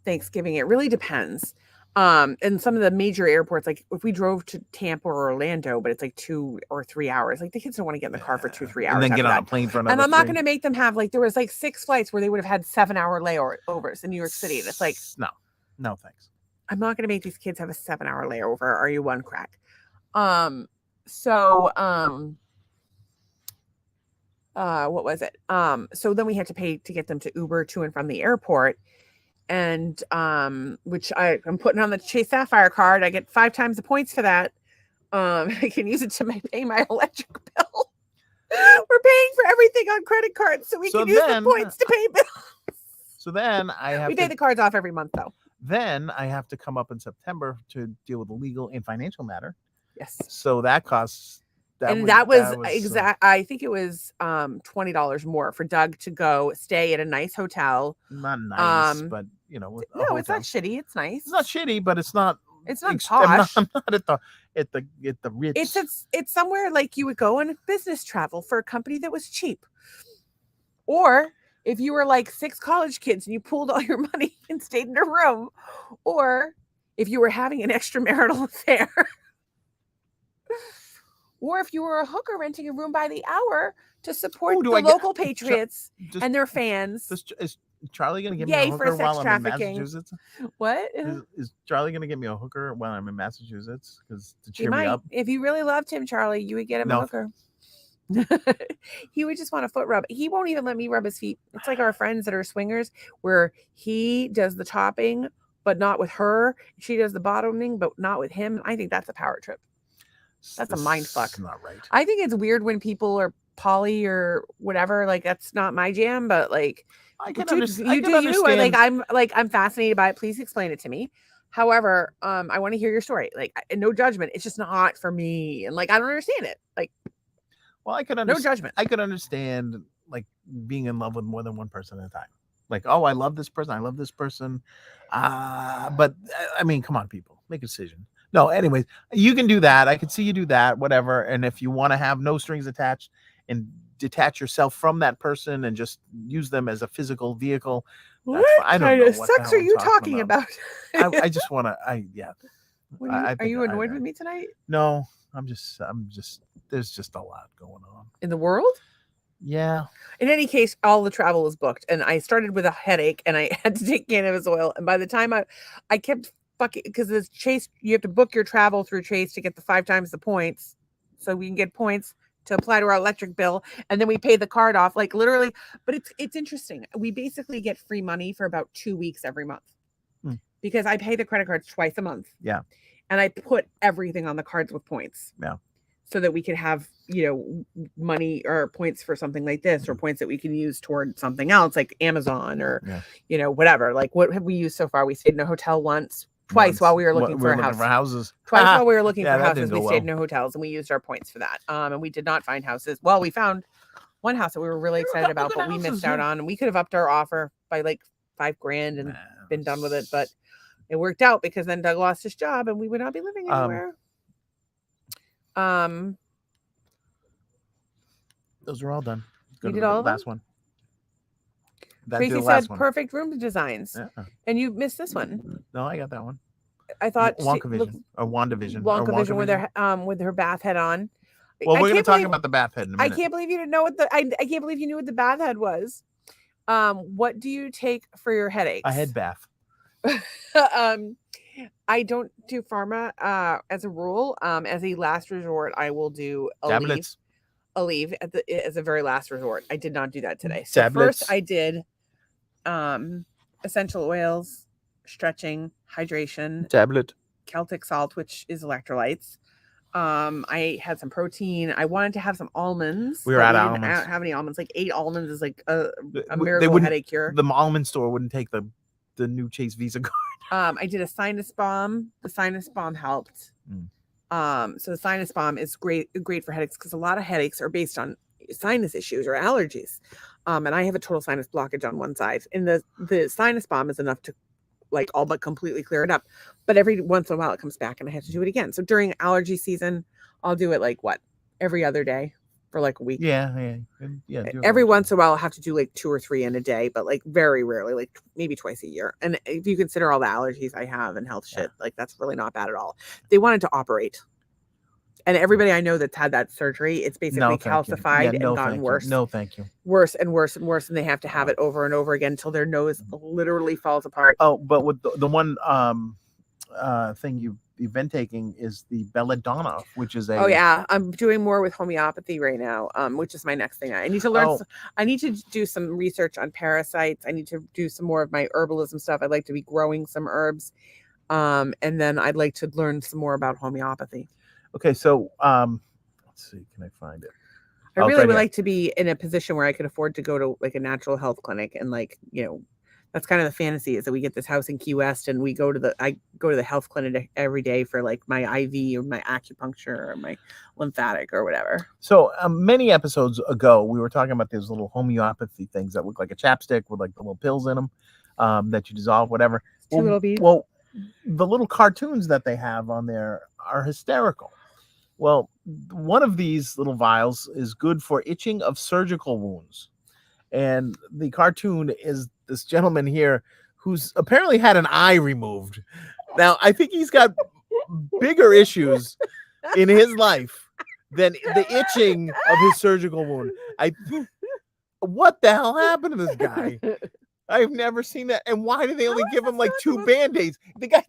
Thanksgiving. It really depends. And some of the major airports, like if we drove to Tampa or Orlando, but it's like 2 or 3 hours, like the kids don't want to get in the car for 2-3 hours and then after get on that. a plane for another. And I'm not going three. to make them have like, there was like 6 flights where they would have had 7-hour layovers in New York City. And it's like, no thanks. I'm not going to make these kids have a 7-hour layover. Are you one crack? What was it? So then we had to pay to get them to Uber to and from the airport. And which I'm putting on the Chase Sapphire card. I get 5 times the points for that. I can use it to pay my electric bill. We're paying for everything on credit cards, so we can use the points to pay bills. So then we pay the cards off every month, though. Then I have to come up in September to deal with a legal and financial matter. Yes. So that costs. That was exact. I think it was $20 more for Doug to go stay at a nice hotel. Not nice, but no, it's not shitty. It's nice. It's not shitty, but it's not. It's not posh. I'm not at the rich. It's somewhere like you would go on business travel for a company that was cheap, or if you were like 6 college kids and you pooled all your money and stayed in a room, or if you were having an extramarital affair. Or if you were a hooker renting a room by the hour to support the local patriots and their fans. Is Charlie going to give me a hooker while I'm in Massachusetts? What? Is Charlie going to give me a hooker while I'm in Massachusetts? Because to cheer me up. If you really loved him, Charlie, you would get him a hooker. He would just want a foot rub. He won't even let me rub his feet. It's like our friends that are swingers where he does the topping, but not with her. She does the bottoming, but not with him. I think that's a power trip. That's a mind fuck. Not right. I think it's weird when people are poly or whatever. Like that's not my jam, but like I can understand. I'm fascinated by it. Please explain it to me. However, I want to hear your story. Like no judgment. It's just not for me, and like I don't understand it. Like, well, I could no judgment. I could understand like being in love with more than one person at a time. Like, oh, I love this person. I love this person. But I mean, come on, people, make a decision. No, anyways, you can do that. I can see you do that, whatever. And if you want to have no strings attached and detach yourself from that person and just use them as a physical vehicle, what kind of sex are you talking about? I just want to. Are you annoyed with me tonight? No, I'm just. There's just a lot going on in the world. Yeah. In any case, all the travel is booked, and I started with a headache, and I had to take cannabis oil. And by the time I kept. Because it's Chase, you have to book your travel through Chase to get the 5 times the points, so we can get points to apply to our electric bill, and then we pay the card off, like literally. But it's interesting. We basically get free money for about 2 weeks every month because I pay the credit cards twice a month. Yeah, and I put everything on the cards with points. Yeah, so that we could have money or points for something like this, or points that we can use toward something else, like Amazon or whatever. Like what have we used so far? We stayed in a hotel twice while we were looking for a house. Houses. Twice while we were looking for houses, we stayed in hotels and we used our points for that. And we did not find houses. Well, we found one house that we were really excited about, but we missed out on. And we could have upped our offer by like $5,000 and been done with it. But it worked out because then Doug lost his job and we would not be living anywhere. Those are all done. You did all of them? Last one. Tracy said perfect room designs. Yeah. And you missed this one. No, I got that one. I thought WonkaVision or WandaVision. WonkaVision with her bath head on. Well, we're going to talk about the bath head in a minute. I can't believe you didn't know I can't believe you knew what the bath head was. What do you take for your headaches? A head bath. I don't do pharma as a rule. As a last resort, I will do tablets. Aleve as a very last resort. I did not do that today. So first I did essential oils, stretching, hydration, tablet, Celtic salt, which is electrolytes. I had some protein. I wanted to have some almonds. We were out of almonds. I don't have any almonds. Like 8 almonds is like a miracle headache cure. The almond store wouldn't take the new Chase Visa card. I did a sinus bomb. The sinus bomb helped. So the sinus bomb is great for headaches because a lot of headaches are based on sinus issues or allergies. And I have a total sinus blockage on one side. And the sinus bomb is enough to like all but completely clear it up. But every once in a while it comes back and I have to do it again. So during allergy season, I'll do it like every other day. for like a week. Yeah. Do Every once in a while, I'll have to do like 2 or 3 in a day, but like very rarely, like maybe twice a year. And if you consider all the allergies I have and health shit, like that's really not bad at all. They wanted to operate. And everybody I know that's had that surgery, it's basically calcified and gotten worse. No, thank you. Worse and worse and worse. And they have to have it over and over again until their nose literally falls apart. Oh, but with the one thing you've been taking is the belladonna, which is a... Oh yeah, I'm doing more with homeopathy right now, which is my next thing. I need to learn. I need to do some research on parasites. I need to do some more of my herbalism stuff. I'd like to be growing some herbs, and then I'd like to learn some more about homeopathy. Okay, so let's see, can I find it? I really would like to be in a position where I could afford to go to like a natural health clinic, and like, you know, that's kind of the fantasy, is that we get this house in Key West and I go to the health clinic every day for like my IV or my acupuncture or my lymphatic or whatever. So many episodes ago, we were talking about those little homeopathy things that look like a chapstick with like the little pills in them that you dissolve, whatever. Two little beads. Well, the little cartoons that they have on there are hysterical. Well, one of these little vials is good for itching of surgical wounds. And the cartoon is this gentleman here who's apparently had an eye removed. Now, I think he's got bigger issues in his life than the itching of his surgical wound. What the hell happened to this guy? I've never seen that. And why did they only give him like 2 Band-Aids? The guy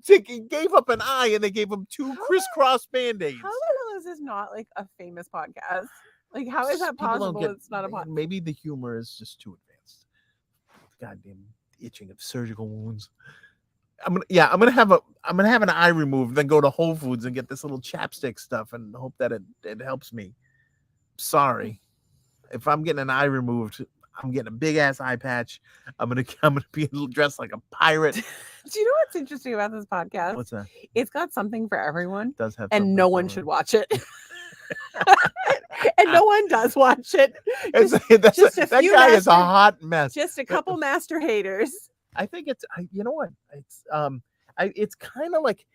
gave up an eye and they gave him 2 crisscross Band-Aids. How the hell is this not like a famous podcast? Like, how is that possible? It's not a podcast. Maybe the humor is just too advanced. Goddamn itching of surgical wounds. I'm gonna have an eye removed, then go to Whole Foods and get this little chapstick stuff and hope that it helps me. Sorry, if I'm getting an eye removed, I'm getting a big ass eye patch. I'm gonna be dressed like a pirate. Do you know what's interesting about this podcast? What's that? It's got something for everyone. It does have, and no one should watch it. And no one does watch it. That guy is a hot mess. Just a couple master haters. I think it's, you know what? It's kind of like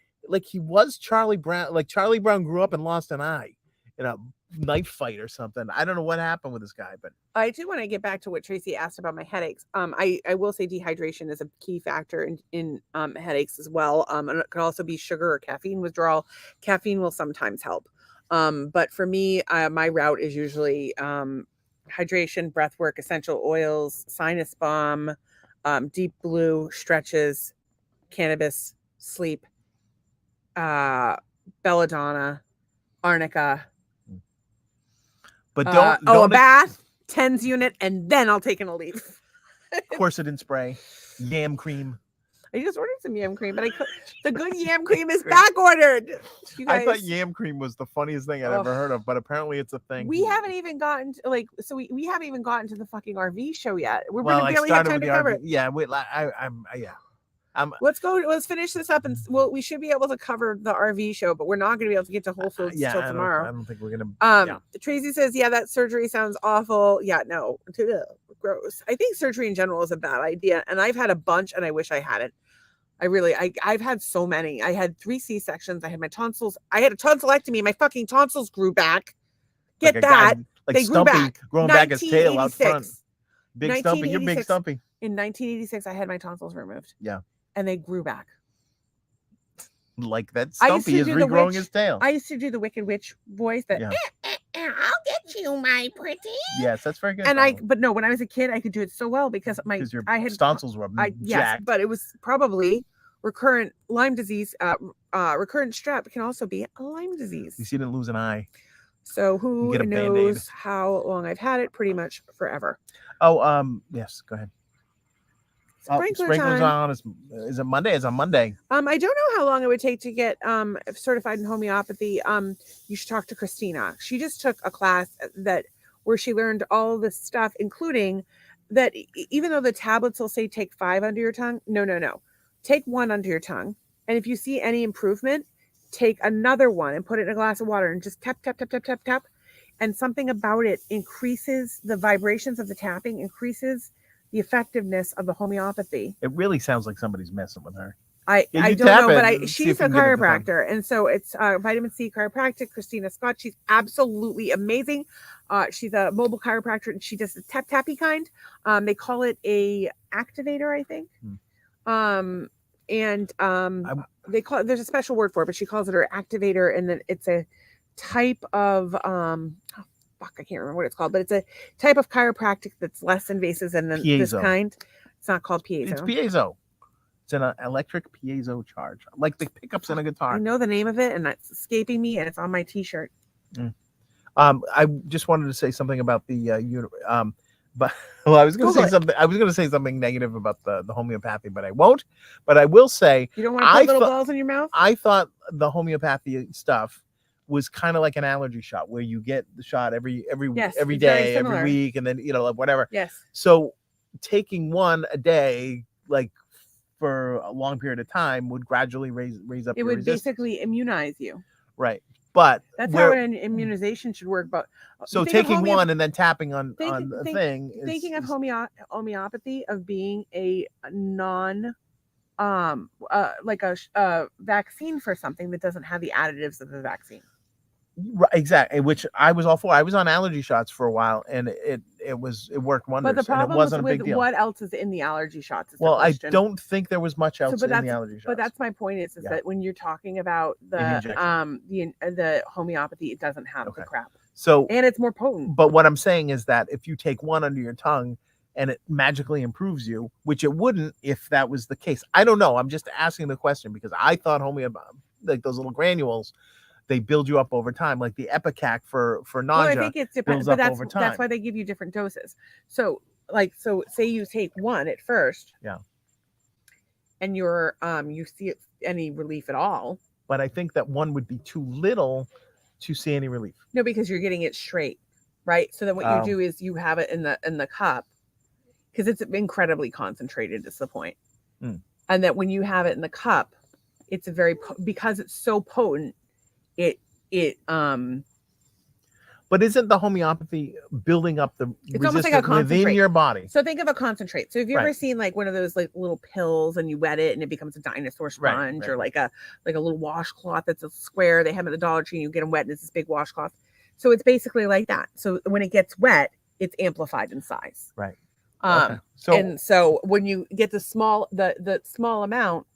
he was Charlie Brown. Like Charlie Brown grew up and lost an eye in a knife fight or something. I don't know what happened with this guy, but I do want to get back to what Tracy asked about my headaches. I will say dehydration is a key factor in headaches as well. And it could also be sugar or caffeine withdrawal. Caffeine will sometimes help. But for me, my route is usually hydration, breath work, essential oils, sinus balm, deep blue, stretches, cannabis, sleep, belladonna, arnica. But don't a bath, TENS unit, and then I'll take in a leaf. Quercetin spray, yam cream. I just ordered some yam cream, but the good yam cream is back ordered. I thought yam cream was the funniest thing I'd ever heard of, but apparently it's a thing. We haven't even gotten to, we haven't even gotten to the fucking RV show yet. We're gonna barely have time to cover it. Yeah, let's finish this up, and we should be able to cover the RV show, but we're not going to be able to get to Whole Foods until tomorrow. I don't think we're gonna. Tracy says, "Yeah, that surgery sounds awful." Yeah, no, gross. I think surgery in general is a bad idea, and I've had a bunch, and I wish I hadn't. I've had so many. I had 3 C-sections. I had my tonsils. I had a tonsillectomy. My fucking tonsils grew back. Get like that? They grew back. Growing back his tail out front. Big Stumpy, you're Big Stumpy. In 1986, I had my tonsils removed. Yeah. And they grew back. Like that Stumpy is regrowing his tail. I used to do the Wicked Witch voice that I'll get you, my pretty. Yes, that's very good. And when I was a kid, I could do it so well because I had tonsils were jacked. Yes, but it was probably recurrent Lyme disease. Recurrent strep can also be a Lyme disease. You didn't lose an eye. So who knows how long I've had it? Pretty much forever. Oh, yes, go ahead. Sprinklers on. Is it Monday? It's on Monday. I don't know how long it would take to get certified in homeopathy. You should talk to Christina. She just took a class where she learned all this stuff, including that even though the tablets will say take 5 under your tongue, no. Take 1 under your tongue. And if you see any improvement, take another one and put it in a glass of water and just tap, tap, tap, tap, tap, tap. And something about it increases the vibrations of the tapping, increases the effectiveness of the homeopathy. It really sounds like somebody's messing with her. I you don't tap know, it but and see she's if you a can get it to thumb. chiropractor, and so it's vitamin C chiropractic. Christina Scott, she's absolutely amazing. She's a mobile chiropractor, and she does the tap tappy kind. They call it a activator, I think. They call it, there's a special word for it, but she calls it her activator, and then it's a type of oh, fuck, I can't remember what it's called, but it's a type of chiropractic that's less invasive than this Piezo. kind. It's not called piezo. It's piezo. It's an electric piezo charge, like the pickups in a guitar. I know the name of it, and it's escaping me, and it's on my T-shirt. I just wanted to say something about the but well, I was going to say something. I was going to say something negative about the homeopathy, but I won't. But I will say, you don't want to put little balls in your mouth. I thought the homeopathy stuff was kind of like an allergy shot, where you get the shot every day, every week, and then whatever. Yes. So taking one a day, like for a long period of time, would gradually raise up. It would basically immunize you. Right. But that's how an immunization should work. But so taking one and then tapping on the thing. Thinking of homeopathy of being a non, like a vaccine for something that doesn't have the additives of the vaccine. Right, exactly. Which I was all for. I was on allergy shots for a while, and it worked wonders. But the problem and it wasn't with a big deal. What else is in the allergy shots? Well, I don't think there was much else in the allergy shots. But that's my point is that when you're talking about the homeopathy, it doesn't have the crap. So and it's more potent. But what I'm saying is that if you take one under your tongue and it magically improves you, which it wouldn't if that was the case. I don't know. I'm just asking the question because I thought like those little granules, they build you up over time, like the Epicac for nausea. Well, I think it's different, but that's why they give you different doses. So say you take one at first, and you see any relief at all. But I think that one would be too little to see any relief. No, because you're getting it straight, right? So then what you do is you have it in the cup, because it's incredibly concentrated. Is the point? And that when you have it in the cup, it's because it's so potent. But isn't the homeopathy building up the resistance within your body? So think of a concentrate. So have you ever seen like one of those like little pills and you wet it and it becomes a dinosaur sponge, or like a little washcloth that's a square they have at the Dollar Tree and you get them wet and it's this big washcloth. So it's basically like that. So when it gets wet, it's amplified in size. Right. So when you get the small amount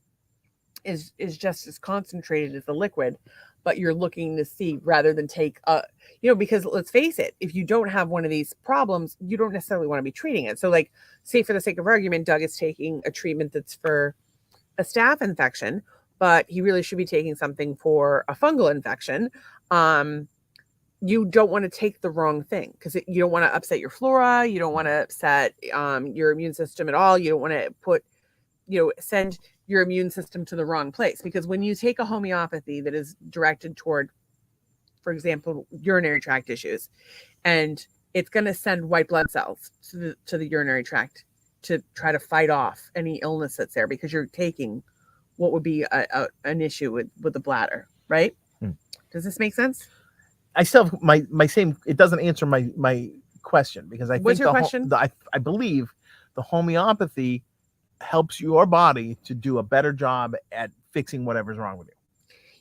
is just as concentrated as the liquid, but you're looking to see rather than take because let's face it, if you don't have one of these problems, you don't necessarily want to be treating it. So like, say for the sake of argument, Doug is taking a treatment that's for a staph infection, but he really should be taking something for a fungal infection. You don't want to take the wrong thing because you don't want to upset your flora. You don't want to upset your immune system at all. You don't want to send your immune system to the wrong place, because when you take a homeopathy that is directed toward, for example, urinary tract issues, and it's going to send white blood cells to the urinary tract to try to fight off any illness that's there, because you're taking what would be an issue with the bladder, right? Does this make sense? I still have my same. It doesn't answer my question, because I What's think your question? I believe the homeopathy helps your body to do a better job at fixing whatever's wrong with you.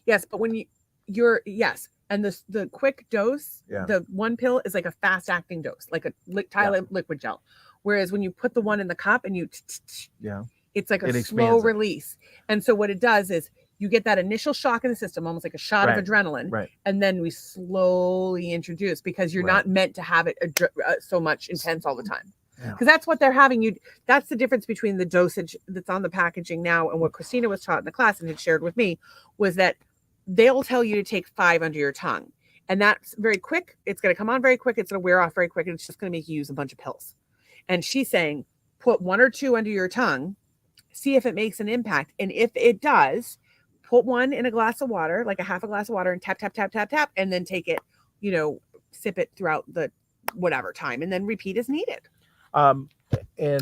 Yes, but when yes, and the quick dose, the one pill is like a fast acting dose, like a liquid gel. Whereas when you put the one in the cup and it's like a slow release. And so what it does is you get that initial shock in the system, almost like a shot of adrenaline, and then we slowly introduce, because you're not meant to have it so much intense all the time. Because that's what they're having that's the difference between the dosage that's on the packaging now and what Christina was taught in the class and had shared with me, was that they'll tell you to take 5 under your tongue, and that's very quick. It's going to come on very quick. It's going to wear off very quick, and it's just going to make you use a bunch of pills. And she's saying, put 1 or 2 under your tongue, see if it makes an impact. And if it does, put one in a glass of water, like a half a glass of water, and tap, tap, tap, tap, tap, and then take it, sip it throughout the whatever time, and then repeat as needed. And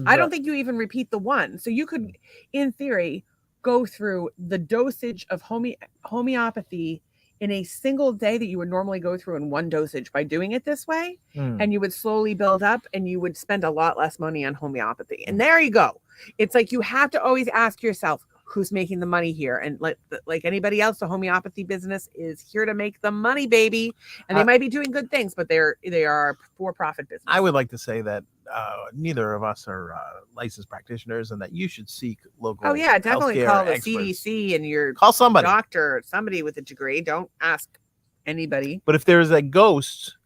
I don't think you even repeat the one. So you could, in theory, go through the dosage of homeopathy in a single day that you would normally go through in one dosage by doing it this way. And you would slowly build up, and you would spend a lot less money on homeopathy. And there you go. It's like you have to always ask yourself, who's making the money here. And like anybody else, the homeopathy business is here to make the money, baby. And they might be doing good things, but they are a for-profit business. I would like to say that neither of us are licensed practitioners, and that you should seek local. Oh yeah, definitely call the experts. CDC and your call somebody, doctor, somebody with a degree. Don't ask anybody. But if there's a ghost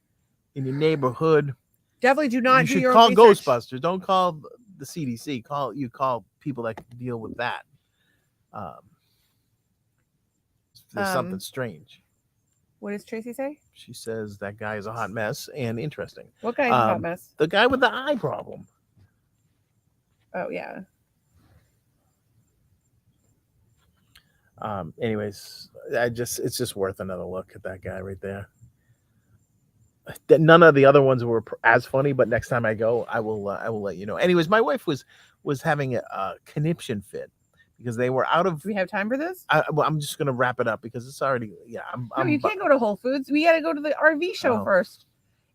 in your neighborhood, definitely do not. You do should your call own Ghostbusters. Don't call the CDC. Call people that can deal with that. There's something strange. What does Tracy say? She says that guy is a hot mess and interesting. What guy is a hot mess? The guy with the eye problem. Oh yeah. Anyways, it's just worth another look at that guy right there. None of the other ones were as funny, but next time I go, I will let you know. Anyways, my wife was having a conniption fit because they were out of. Do we have time for this? I'm just gonna wrap it up because it's already. Yeah, you can't go to Whole Foods. We got to go to the RV show first,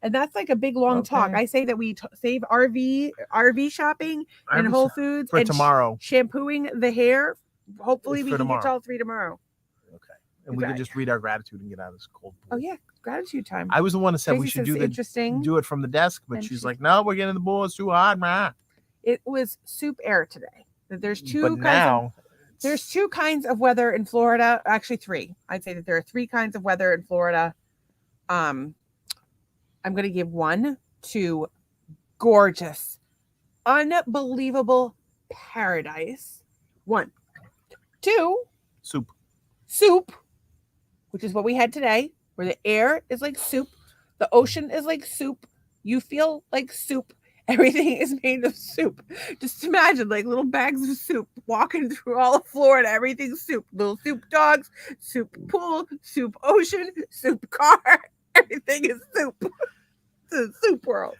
and that's like a big long talk. I say that we save RV shopping and Whole Foods for and tomorrow. Shampooing the hair. Hopefully, we can get to all three tomorrow. Okay, and we can just read our gratitude and get out of this cold pool. Oh yeah, gratitude time. I was the one that said Tracy we should do it from the desk, but she's like, "No, we're getting the pool. It's too hot, man." It was soup air today. There's two but kinds now. There's two kinds of weather in Florida. Actually, three. I'd say that there are three kinds of weather in Florida. I'm going to give one to gorgeous, unbelievable paradise. 1, 2, soup, which is what we had today, where the air is like soup, the ocean is like soup, you feel like soup. Everything is made of soup. Just imagine like little bags of soup walking through all of Florida. Everything's soup. Little soup dogs, soup pool, soup ocean, soup car. Everything is soup. It's a soup world.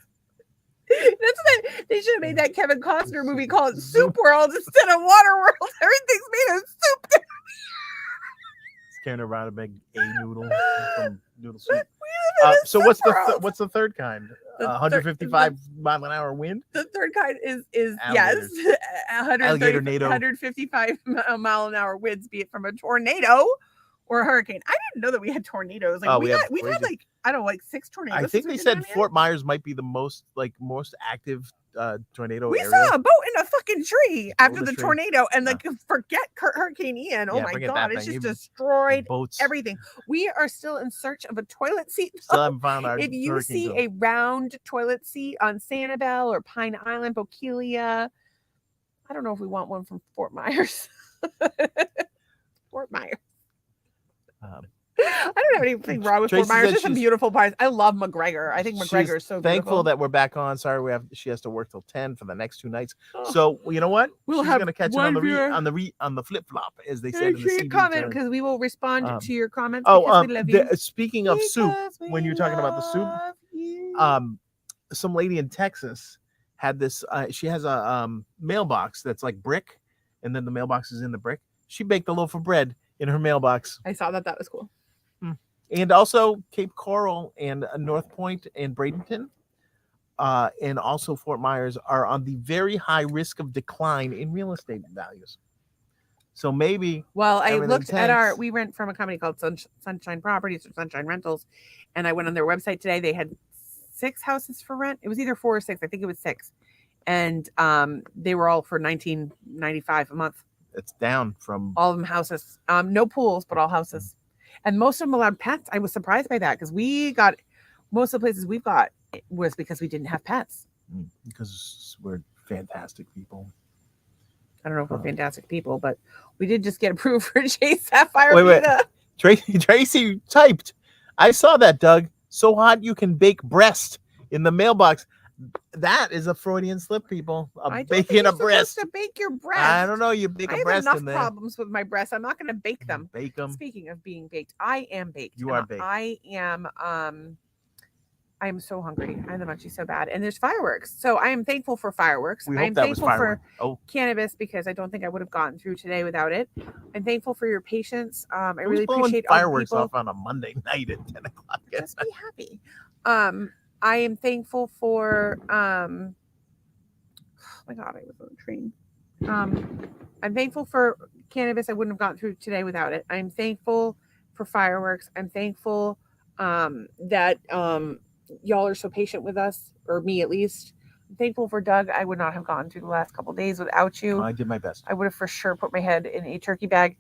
That's what they should have made that Kevin Costner movie called Soup World instead of Water World. Everything's made of soup. It's carrying around a big noodle from noodle soup. So what's the third kind? 155 mile an hour wind. The third kind is yes, 155 mile an hour winds, be it from a tornado or a hurricane. I didn't know that we had tornadoes. Like we've had like I don't know, like 6 tornadoes. I think they said Fort Myers might be the most active tornado area. We saw a boat in a fucking tree after the tornado, and forget Hurricane Ian. Oh my god, it's just destroyed everything. We are still in search of a toilet seat. Still haven't found our. If you see a round toilet seat on Sanibel or Pine Island, Bokeelia, I don't know if we want one from Fort Myers. Fort Myers. I don't have anything wrong with Fort Myers. There's some beautiful parts. I love McGregor. I think McGregor is so thankful that we're back on. Sorry, she has to work till 10 for the next 2 nights. So you know what? She's gonna catch it on the flip flop, as they said in the CD comment, because we will respond to your comments. Speaking of soup, when you're talking about the soup, some lady in Texas had this. She has a mailbox that's like brick, and then the mailbox is in the brick. She baked a loaf of bread in her mailbox. I saw that. That was cool. And also Cape Coral and North Point and Bradenton, and also Fort Myers are on the very high risk of decline in real estate values. So maybe. Well, I looked at we rent from a company called Sunshine Properties or Sunshine Rentals, and I went on their website today. They had 6 houses for rent. It was either 4 or 6. I think it was 6, and they were all for $19.95 a month. It's down from all of them houses. No pools, but all houses. And most of them allowed pets. I was surprised by that because we got most of the places we've got was because we didn't have pets. Because we're fantastic people. I don't know if we're fantastic people, but we did just get approved for J Sapphire. Wait. Tracy typed. I saw that, Doug. So hot you can bake breast in the mailbox. That is a Freudian slip, people. Baking a breast. To bake your breast. I don't know. You bake a breast in there. I have enough problems with my breasts. I'm not going to bake them. Bake them. Speaking of being baked, I am baked. You are baked. I am I'm so hungry. I'm actually so bad. And there's fireworks. So I am thankful for fireworks. I'm thankful for cannabis because I don't think I would have gotten through today without it. I'm thankful for your patience. I really appreciate fireworks off on a Monday night at 10 o'clock. Just be happy. I am thankful for oh my god, I was on a train. I'm thankful for cannabis. I wouldn't have gotten through today without it. I'm thankful for fireworks. I'm thankful that y'all are so patient with us, or me at least. I'm thankful for Doug. I would not have gone through the last couple of days without you. I did my best. I would have for sure put my head in a turkey bag,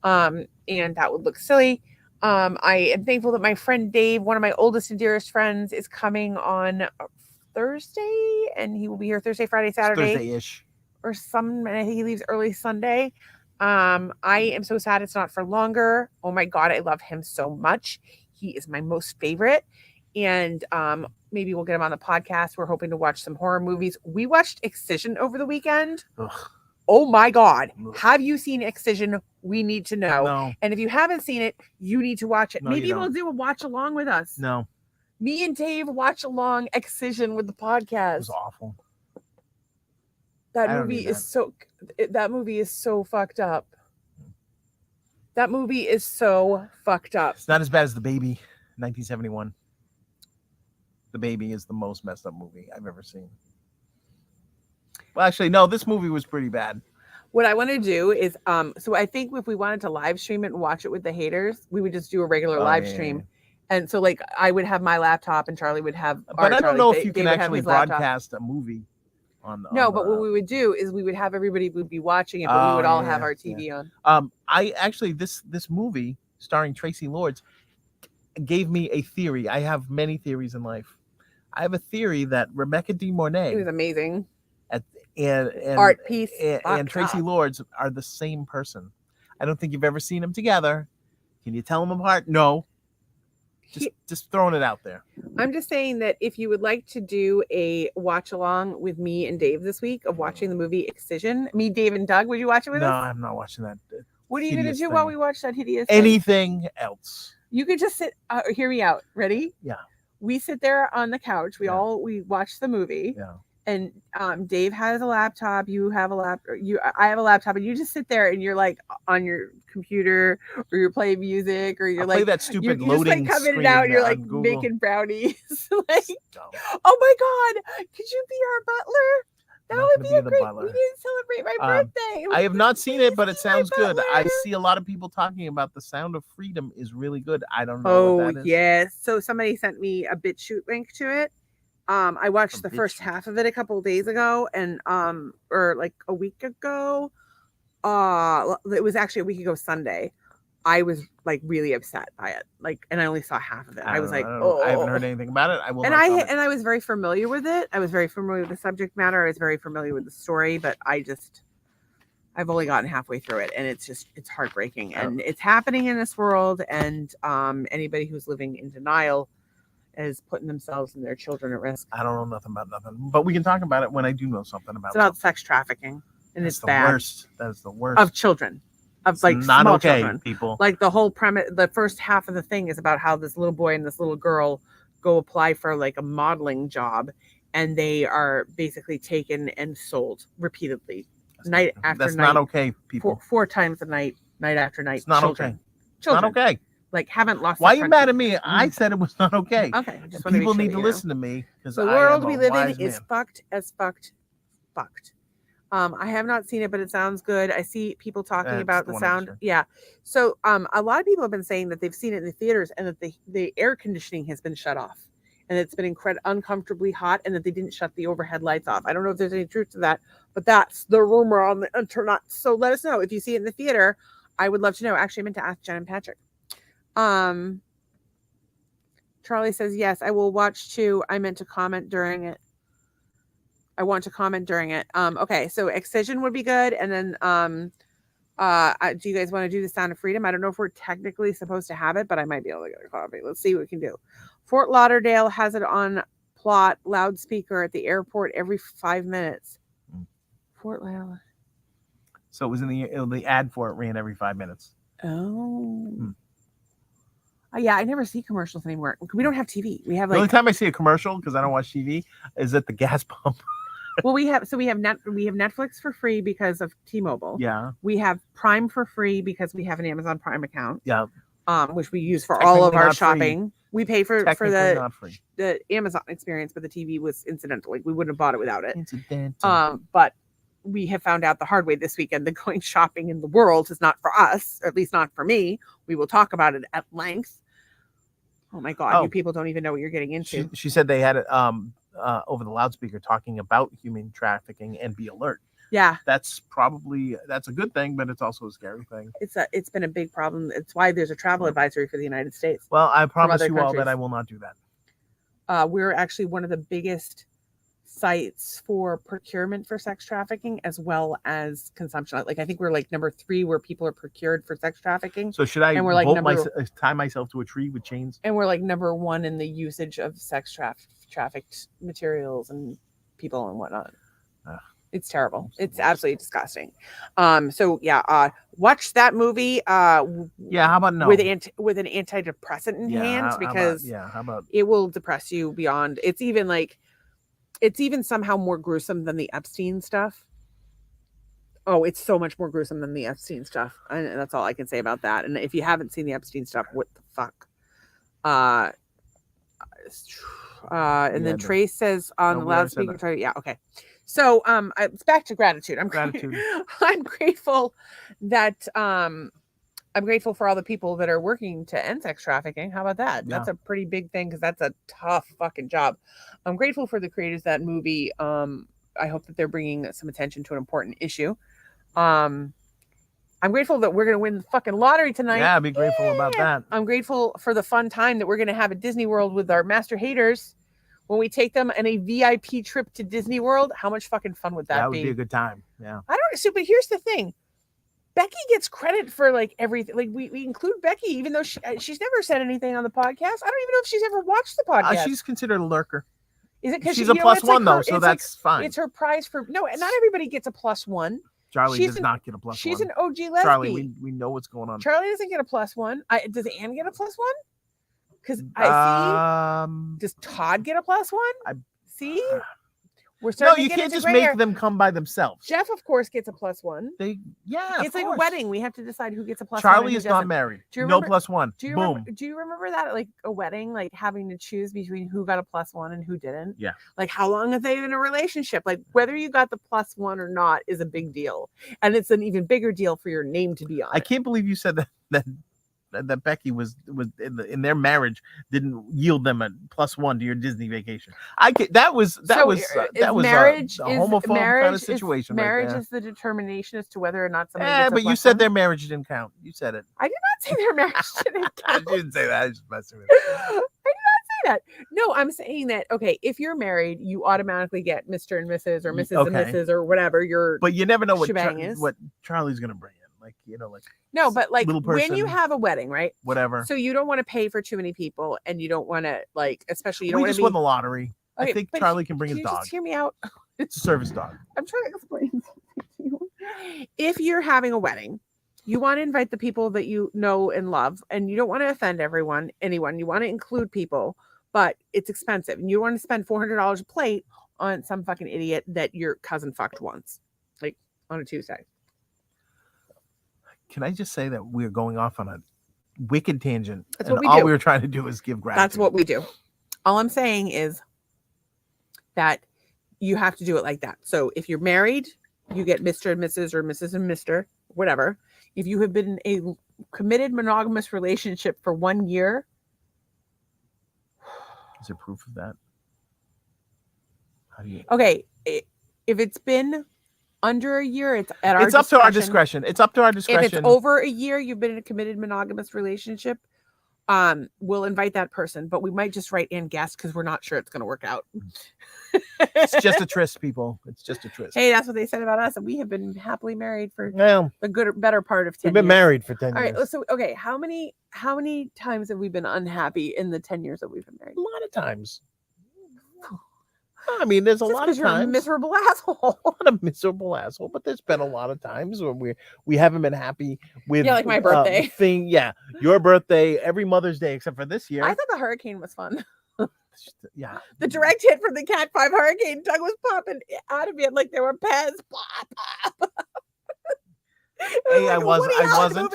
and that would look silly. I am thankful that my friend Dave, one of my oldest and dearest friends, is coming on Thursday, and he will be here Thursday, Friday, Saturday, Thursday-ish, or some. And I think he leaves early Sunday. I am so sad it's not for longer. Oh my God, I love him so much. He is my most favorite. And maybe we'll get him on the podcast. We're hoping to watch some horror movies. We watched Excision over the weekend. Ugh. Oh my God. Ugh. Have you seen Excision? We need to know. No. And if you haven't seen it, you need to watch it. No, Maybe you we'll don't. do a watch along with us. No, Me and Dave watch along Excision with the it podcast. was awful. That I don't movie need is that movie is so fucked up. That movie is so fucked up. It's not as bad as The Baby, 1971. The Baby is the most messed up movie I've ever seen. Well, actually, no, this movie was pretty bad. What I want to do is, so I think if we wanted to live stream it and watch it with the haters, we would just do a regular live stream. And so, like, I would have my laptop and Charlie would have. But I don't know if you Dave can would have actually his laptop. broadcast a movie on. No, on but the- what we would do is we would have everybody would be watching it, but we would all have yeah, our TV on. I actually this movie starring Tracy Lords gave me a theory. I have many theories in life. I have a theory that Rebecca De It was Mornay amazing. and Art piece. and Tracy Lords are the same person. I don't think you've ever seen them together. Can you tell them apart? No. Just throwing it out there. I'm just saying that if you would like to do a watch along with me and Dave this week of watching the movie Excision, me, Dave, and Doug, would you watch it with No, us? I'm not watching that. What are you going to hideous do while thing. we watch that hideous thing? Anything else? You could just sit. Hear me out. Ready? Yeah. We sit there on the couch. We watch the movie. Yeah. And Dave has a laptop. You have a laptop. I have a laptop, and you just sit there and you're like on your computer, or you're playing music, or you're I'll like play that stupid you loading just like come in and screen out. And you're on like Google. making brownies. Like, Dumb. oh my God, could you be our butler? That I'm not would gonna be a the great. butler. We didn't celebrate my birthday. I have not seen it, but it Please be my sounds good. I butler. see a lot of people talking about The Sound of Freedom is really good. I don't know what Oh that is. yes. So somebody sent me a BitChute link to it. I watched the first BitChute. half of it a couple of days ago, and or like a week ago. It was actually a week ago Sunday. I was like really upset by it. Like, and I only saw half of it. I was like, I haven't heard anything about it. I will. and not I comment. and I was very familiar with it. I was very familiar with the subject matter. I was very familiar with the story, but I've only gotten halfway through it, and it's heartbreaking, and it's happening in this world. And anybody who's living in denial is putting themselves and their children at risk. I don't know nothing about nothing, but we can talk about it when I do know something about It's about sex trafficking, and That's it's the bad worst. That is the worst. of children, of It's like not small okay, children. people. Like the whole premise, the first half of the thing is about how this little boy and this little girl go apply for like a modeling job, and they are basically taken and sold repeatedly, night after That's night. not okay, people. Four times a night, night after night. It's not children. okay. It's Children. not okay. Like haven't lost. Why are their you mad at country. me? I said it was not okay. Okay, I just wanna make People sure need that to you know. listen to me because The world we live in is fucked as fucked. I have not seen it, but it sounds good. I see people talking That's about the the one sound. extra. Yeah. So a lot of people have been saying that they've seen it in the theaters and that the air conditioning has been shut off and it's been uncomfortably hot and that they didn't shut the overhead lights off. I don't know if there's any truth to that, but that's the rumor on the internet. So let us know if you see it in the theater. I would love to know. Actually, I meant to ask Jen and Patrick. Charlie says, yes, I will watch too. I meant to comment during it. I want to comment during it. Okay, so Excision would be good. And then do you guys want to do The Sound of Freedom? I don't know if we're technically supposed to have it, but I might be able to get a copy. Let's see what we can do. Fort Lauderdale has it on plot loudspeaker at the airport every 5 minutes. Fort Lauderdale. So it was in the ad for it ran every 5 minutes. Oh. Yeah, I never see commercials anymore. We don't have TV. We have The only like time I see a commercial because I don't watch TV is at the gas pump. well, we have Netflix for free because of T-Mobile. Yeah, We have Prime for free because we have an Amazon Prime account. yeah. Which we use for all of Technically our not free. shopping. We pay for Technically not free. the Amazon experience, but the TV was incidental. Like we wouldn't have bought it without it. Incidental. But we have found out the hard way this weekend that going shopping in the world is not for us, or at least not for me. We will talk about it at length. Oh my God, you people don't even know what you're getting into. She said they had it over the loudspeaker talking about human trafficking and be alert. Yeah, that's a good thing, but it's also a scary thing. It's been a big problem. It's why there's a travel advisory for the United States. Well, I promise you all that I will not do that. We're actually one of the biggest sites for procurement for sex trafficking as well as consumption. Like I think we're like number 3 where people are procured for sex trafficking. So should I tie myself to a tree with chains? And we're like number 1 in the usage of sex trafficked materials and people and whatnot. It's terrible. It's absolutely disgusting. So yeah, watch that movie. How about no? With an antidepressant in hand, because how about it will depress you beyond. It's even somehow more gruesome than the Epstein stuff. Oh, it's so much more gruesome than the Epstein stuff. And that's all I can say about that. And if you haven't seen the Epstein stuff, what the fuck? And then Trace says on the loudspeaker. Yeah, okay. So it's back to gratitude. I'm grateful that I'm grateful for all the people that are working to end sex trafficking. How about that? Yeah. That's a pretty big thing because that's a tough fucking job. I'm grateful for the creators of that movie. I hope that they're bringing some attention to an important issue. I'm grateful that we're going to win the fucking lottery tonight. Yeah, be grateful about that. I'm grateful for the fun time that we're going to have at Disney World with our master haters. When we take them on a VIP trip to Disney World, how much fucking fun would that be? That would be a good time. Yeah. But here's the thing. Becky gets credit for like everything. Like we include Becky, even though she's never said anything on the podcast. I don't even know if she's ever watched the podcast. She's considered a lurker. Is it because she's a +1 though, so that's fine. It's her prize for not everybody gets a +1. Charlie does not get a +1. She's an OG lesbian. Charlie, we know what's going on. Charlie doesn't get a +1. Does Anne get a +1? Because I see. Does Todd get a +1? See, we're starting. No, you can't just make them come by themselves. Jeff, of course, gets a +1. It's like a wedding. We have to decide who gets a +1. Charlie is not married. No +1. Do you remember that, like a wedding, like having to choose between who got a +1 and who didn't? Yeah. Like how long have they been in a relationship? Like whether you got the +1 or not is a big deal, and it's an even bigger deal for your name to be on. I can't believe you said that Becky was in their marriage didn't yield them a +1 to your Disney vacation. That was a homophobe kind of situation. Marriage is the determination as to whether or not somebody gets a but you said their marriage didn't count. You said it. I did not say their marriage didn't count. You didn't say that. I was just messing with you. I did not say that. No, I'm saying that, okay, if you're married, you automatically get Mr. and Mrs. or Mrs. and Mrs. or whatever your But you never know what Charlie's going to bring in. No, but like when you have a wedding, right? Whatever. So you don't want to pay for too many people, and you don't want to especially we just won the lottery. Okay, I think Charlie can bring his dog. Just hear me out. It's a service dog. I'm trying to explain something to you. If you're having a wedding, you want to invite the people that you know and love, and you don't want to offend anyone. You want to include people, but it's expensive, and you don't want to spend $400 a plate on some fucking idiot that your cousin fucked once, like on a Tuesday. Can I just say that we're going off on a wicked tangent? That's what we do. All we were trying to do is give gratitude. That's what we do. All I'm saying is that you have to do it like that. So if you're married, you get Mr. and Mrs. or Mrs. and Mr. whatever. If you have been in a committed monogamous relationship for 1 year. Is there proof of that? Okay. If it's been under a year, it's up to our discretion. It's up to our discretion. If it's over a year, you've been in a committed monogamous relationship, we'll invite that person, but we might just write in guest because we're not sure it's going to work out. It's just a tryst, people. It's just a tryst. Hey, that's what they said about us, and we have been happily married for the better part of 10 years. We've been married for 10 years. All right, so okay, how many times have we been unhappy in the 10 years that we've been married? A lot of times. I mean, there's a lot of times. You're a miserable asshole. Not a miserable asshole, but there's been a lot of times where we haven't been happy with. Yeah, like my birthday. Your birthday, every Mother's Day except for this year. I thought the hurricane was fun. Yeah. The direct hit from the Cat 5 hurricane. Doug was popping out of it like there were pets. Pop. Hey, I wasn't.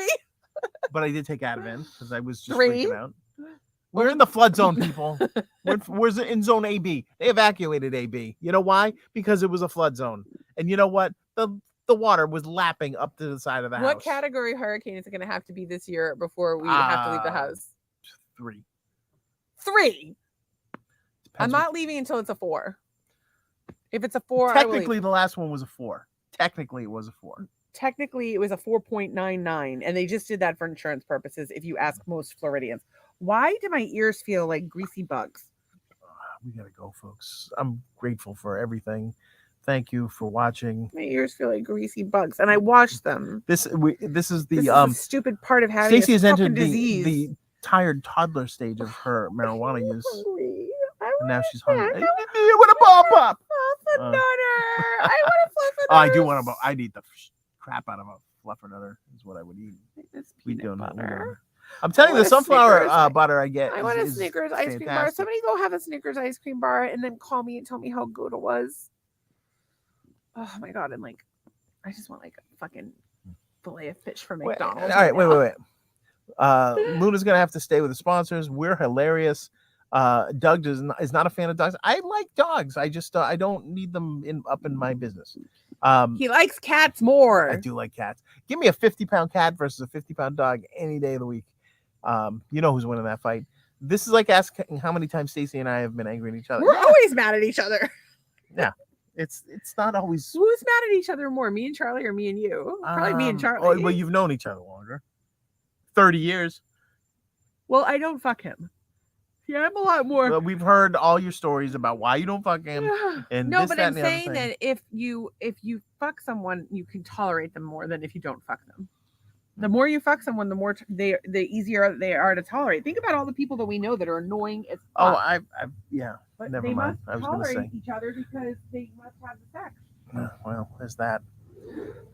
But I did take Ativan because I was just freaking out. We're in the flood zone, people. We're in zone AB. They evacuated AB. You know why? Because it was a flood zone. And you know what? the water was lapping up to the side of the house. What category hurricane is it going to have to be this year before we have to leave the house? 3. 3. I'm Depends not leaving until it's a 4. If it's a 4, I will Technically, leave. the last one was a 4. Technically, it was a 4. Technically, it was a 4.99, and they just did that for insurance purposes. If you ask most Floridians, why do my ears feel like greasy bugs? We gotta go, folks. I'm grateful for everything. Thank you for watching. My ears feel like greasy bugs, and I wash them. This is the This is the stupid part of having Stacey has this fucking entered disease. the tired toddler stage of her marijuana use. And now she's hungry. I want a ball pop. Fluffernutter. I want a fluffernutter. Oh, I do want a ball. I'd eat the crap out of a fluffernutter. Is what I would eat. It's We peanut don't butter. know. I'm telling you, want the a sunflower Snickers. butter I get. I want a is Snickers ice cream bar. fantastic. Somebody go have a Snickers ice cream bar and then call me and tell me how good it was. Oh my god! And like, I just want like a fucking fillet of fish from Wait, McDonald's. all right, now. wait. Luna's gonna have to stay with the sponsors. We're hilarious. Doug is not a fan of dogs. I like dogs. I just I don't need them up in my business. He likes cats more. I do like cats. Give me a 50-pound cat versus a 50-pound dog any day of the week. You know who's winning that fight. This is like asking how many times Stacey and I have been angry at each other. We're always mad at each other. Yeah. It's not always. Who's mad at each other more, me and Charlie or me and you? Probably me and Charlie. Oh, well, you've known each other longer. 30 years. Well, I don't fuck him. Yeah, I'm a lot more. Well, we've heard all your stories about why you don't fuck him. And No, this, but that, I'm and the other saying thing. that if you fuck someone, you can tolerate them more than if you don't fuck them. The more you fuck someone, the more the easier they are to tolerate. Think about all the people that we know that are annoying as Oh, fuck. yeah. But never they mind. must I was going to tolerate say. each other because they must have the sex. Well, there's that.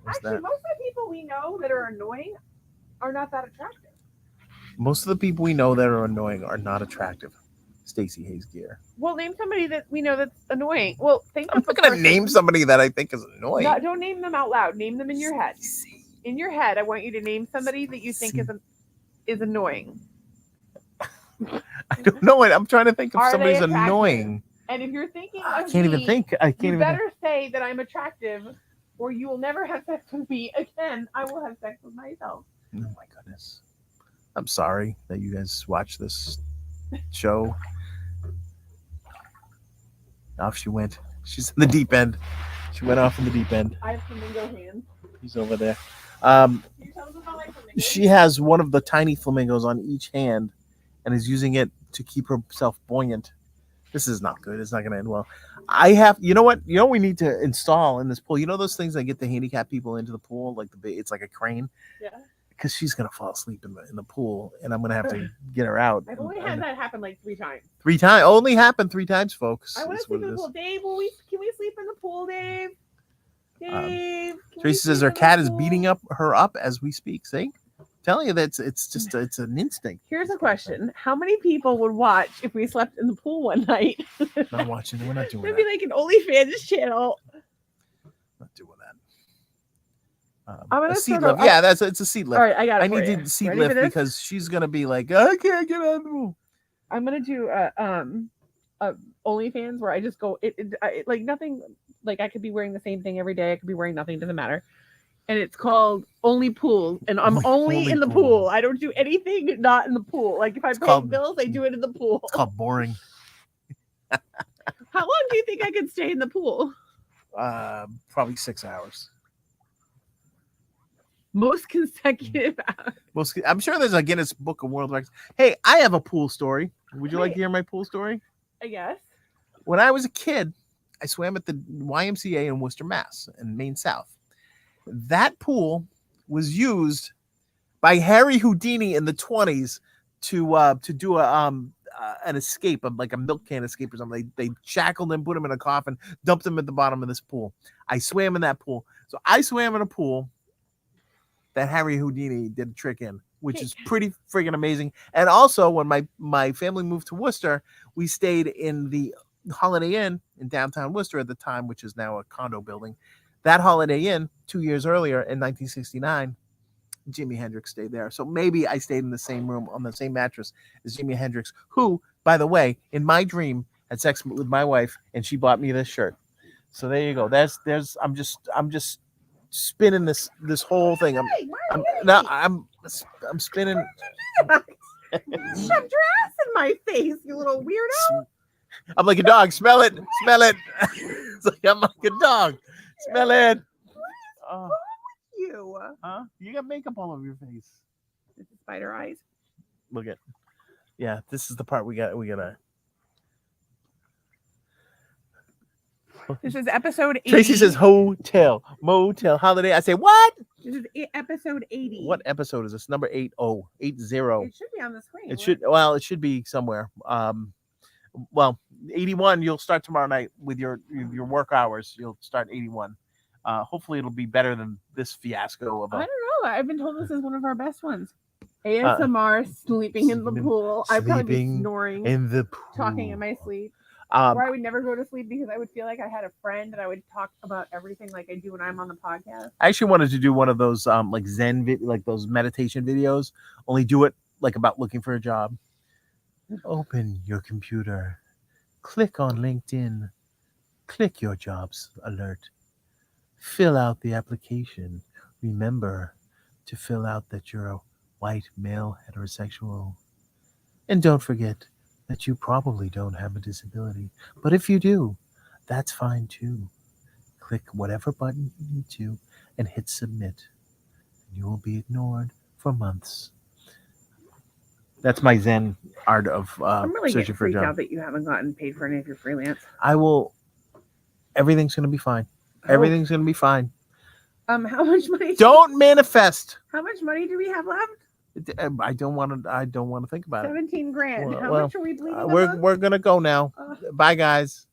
Actually, most of the people we know that are annoying are not that attractive. Most of the people we know that are annoying are not attractive. Stacey Hayes Gear. Well, name somebody that we know that's annoying. Well, think I'm of not the going to person- name somebody that I think is annoying. No, don't name them out loud. Name them in your head. In your head, I want you to name somebody that you think is annoying. I don't know it. I'm trying to think of Are somebody's they attractive? annoying. And if you're thinking of I can't even me, think. I you can't even. better say that I'm attractive, or you will never have sex with me again. I will have sex with myself. Oh my goodness. I'm sorry that you guys watch this show. Off she went. She's in the deep end. She went off in the deep end. I have flamingo hands. He's over there. Can you tell us about my flamingo? She has one of the tiny flamingos on each hand and is using it to keep herself buoyant. This is not good. It's not going to end well. You know what? You know what we need to install in this pool? You know those things that get the handicapped people into the pool? Like it's like a crane? Yeah. Because she's going to fall asleep in the pool and I'm going to have to get her out. I've only had that happen like 3 times. 3 times. Only happened 3 times, folks. I want to That's sleep what in it the is. pool. Dave, can we sleep in the pool, Dave? Dave. can we Tracy says sleep her in the cat is pool? beating her up as we speak. See? Telling you that it's an instinct. Here's a question: how many people would watch if we slept in the pool one night? Not watching. We're not doing It'd that. be like an OnlyFans channel. Not doing that. I'm gonna a seat sort of- lift. Yeah, it's a seat lift. All right, I got it. I for need you. to seat Ready for lift this? because she's gonna be like, I can't get out of the pool. I'm gonna do a OnlyFans where I just go like nothing. Like I could be wearing the same thing every day. I could be wearing nothing. Doesn't matter. And it's called Only Pool, and I'm only Only in the Pool. pool. I don't do anything not in the pool. Like if I pay called- bills, I do it in the pool. It's called boring. How long do you think I could stay in the pool? Probably 6 hours. Most consecutive hours. I'm sure there's a Guinness Book of World Records. Hey, I have a pool story. Would you like to hear my pool story? I guess. When I was a kid, I swam at the YMCA in Worcester, Mass, in Maine South. That pool was used by Harry Houdini in the 1920s to do an escape, like a milk can escape or something. They shackled him, put him in a coffin, dumped him at the bottom of this pool. I swam in that pool. So I swam in a pool that Harry Houdini did a trick in, which is pretty freaking amazing. And also, when my family moved to Worcester, we stayed in the Holiday Inn in downtown Worcester at the time, which is now a condo building. That Holiday Inn, 2 years earlier in 1969, Jimi Hendrix stayed there. So maybe I stayed in the same room on the same mattress as Jimi Hendrix, who, by the way, in my dream, had sex with my wife, and she bought me this shirt. So there you go. I'm just spinning this whole thing. Hey, why are I'm you hitting no, me? I'm spinning. Shoved your ass in my face, you little weirdo. I'm like a dog. Smell it. Smell it. It's like I'm like a dog. Smell it. Oh, You. huh? You got makeup all over your face. This is spider eyes. Look at. Yeah, this is the part we gotta. This is episode 80. Tracy says hotel, motel, holiday. I say what? This is episode 80. What episode is this? Number 80. 80. It should be on the screen. It should. Well, it should be somewhere. Well, 81. You'll start tomorrow night with your work hours. You'll start 81. Hopefully, it'll be better than this fiasco of I a. don't know. I've been told this is one of our best ones. ASMR, sleeping in the pool. I'd probably be sleeping snoring, in the pool. talking in my sleep. Um, Or I would never go to sleep because I would feel like I had a friend and I would talk about everything like I do when I'm on the podcast. I actually wanted to do one of those like Zen like those meditation videos. Only do it like about looking for a job. Open your computer, click on LinkedIn, click your jobs alert, fill out the application. Remember to fill out that you're a white male heterosexual, and don't forget that you probably don't have a disability. But if you do, that's fine too. Click whatever button you need to and hit submit. You will be ignored for months. That's my Zen art of I'm really searching getting for a freaked job. out that you haven't gotten paid for any of your freelance. I will. Everything's gonna be fine. Everything's gonna be fine. How much money? Don't manifest. How much money do we have left? I don't want to. I don't want to think about it. 17 grand. Well, How much are we bleeding? We're gonna go now. Bye, guys.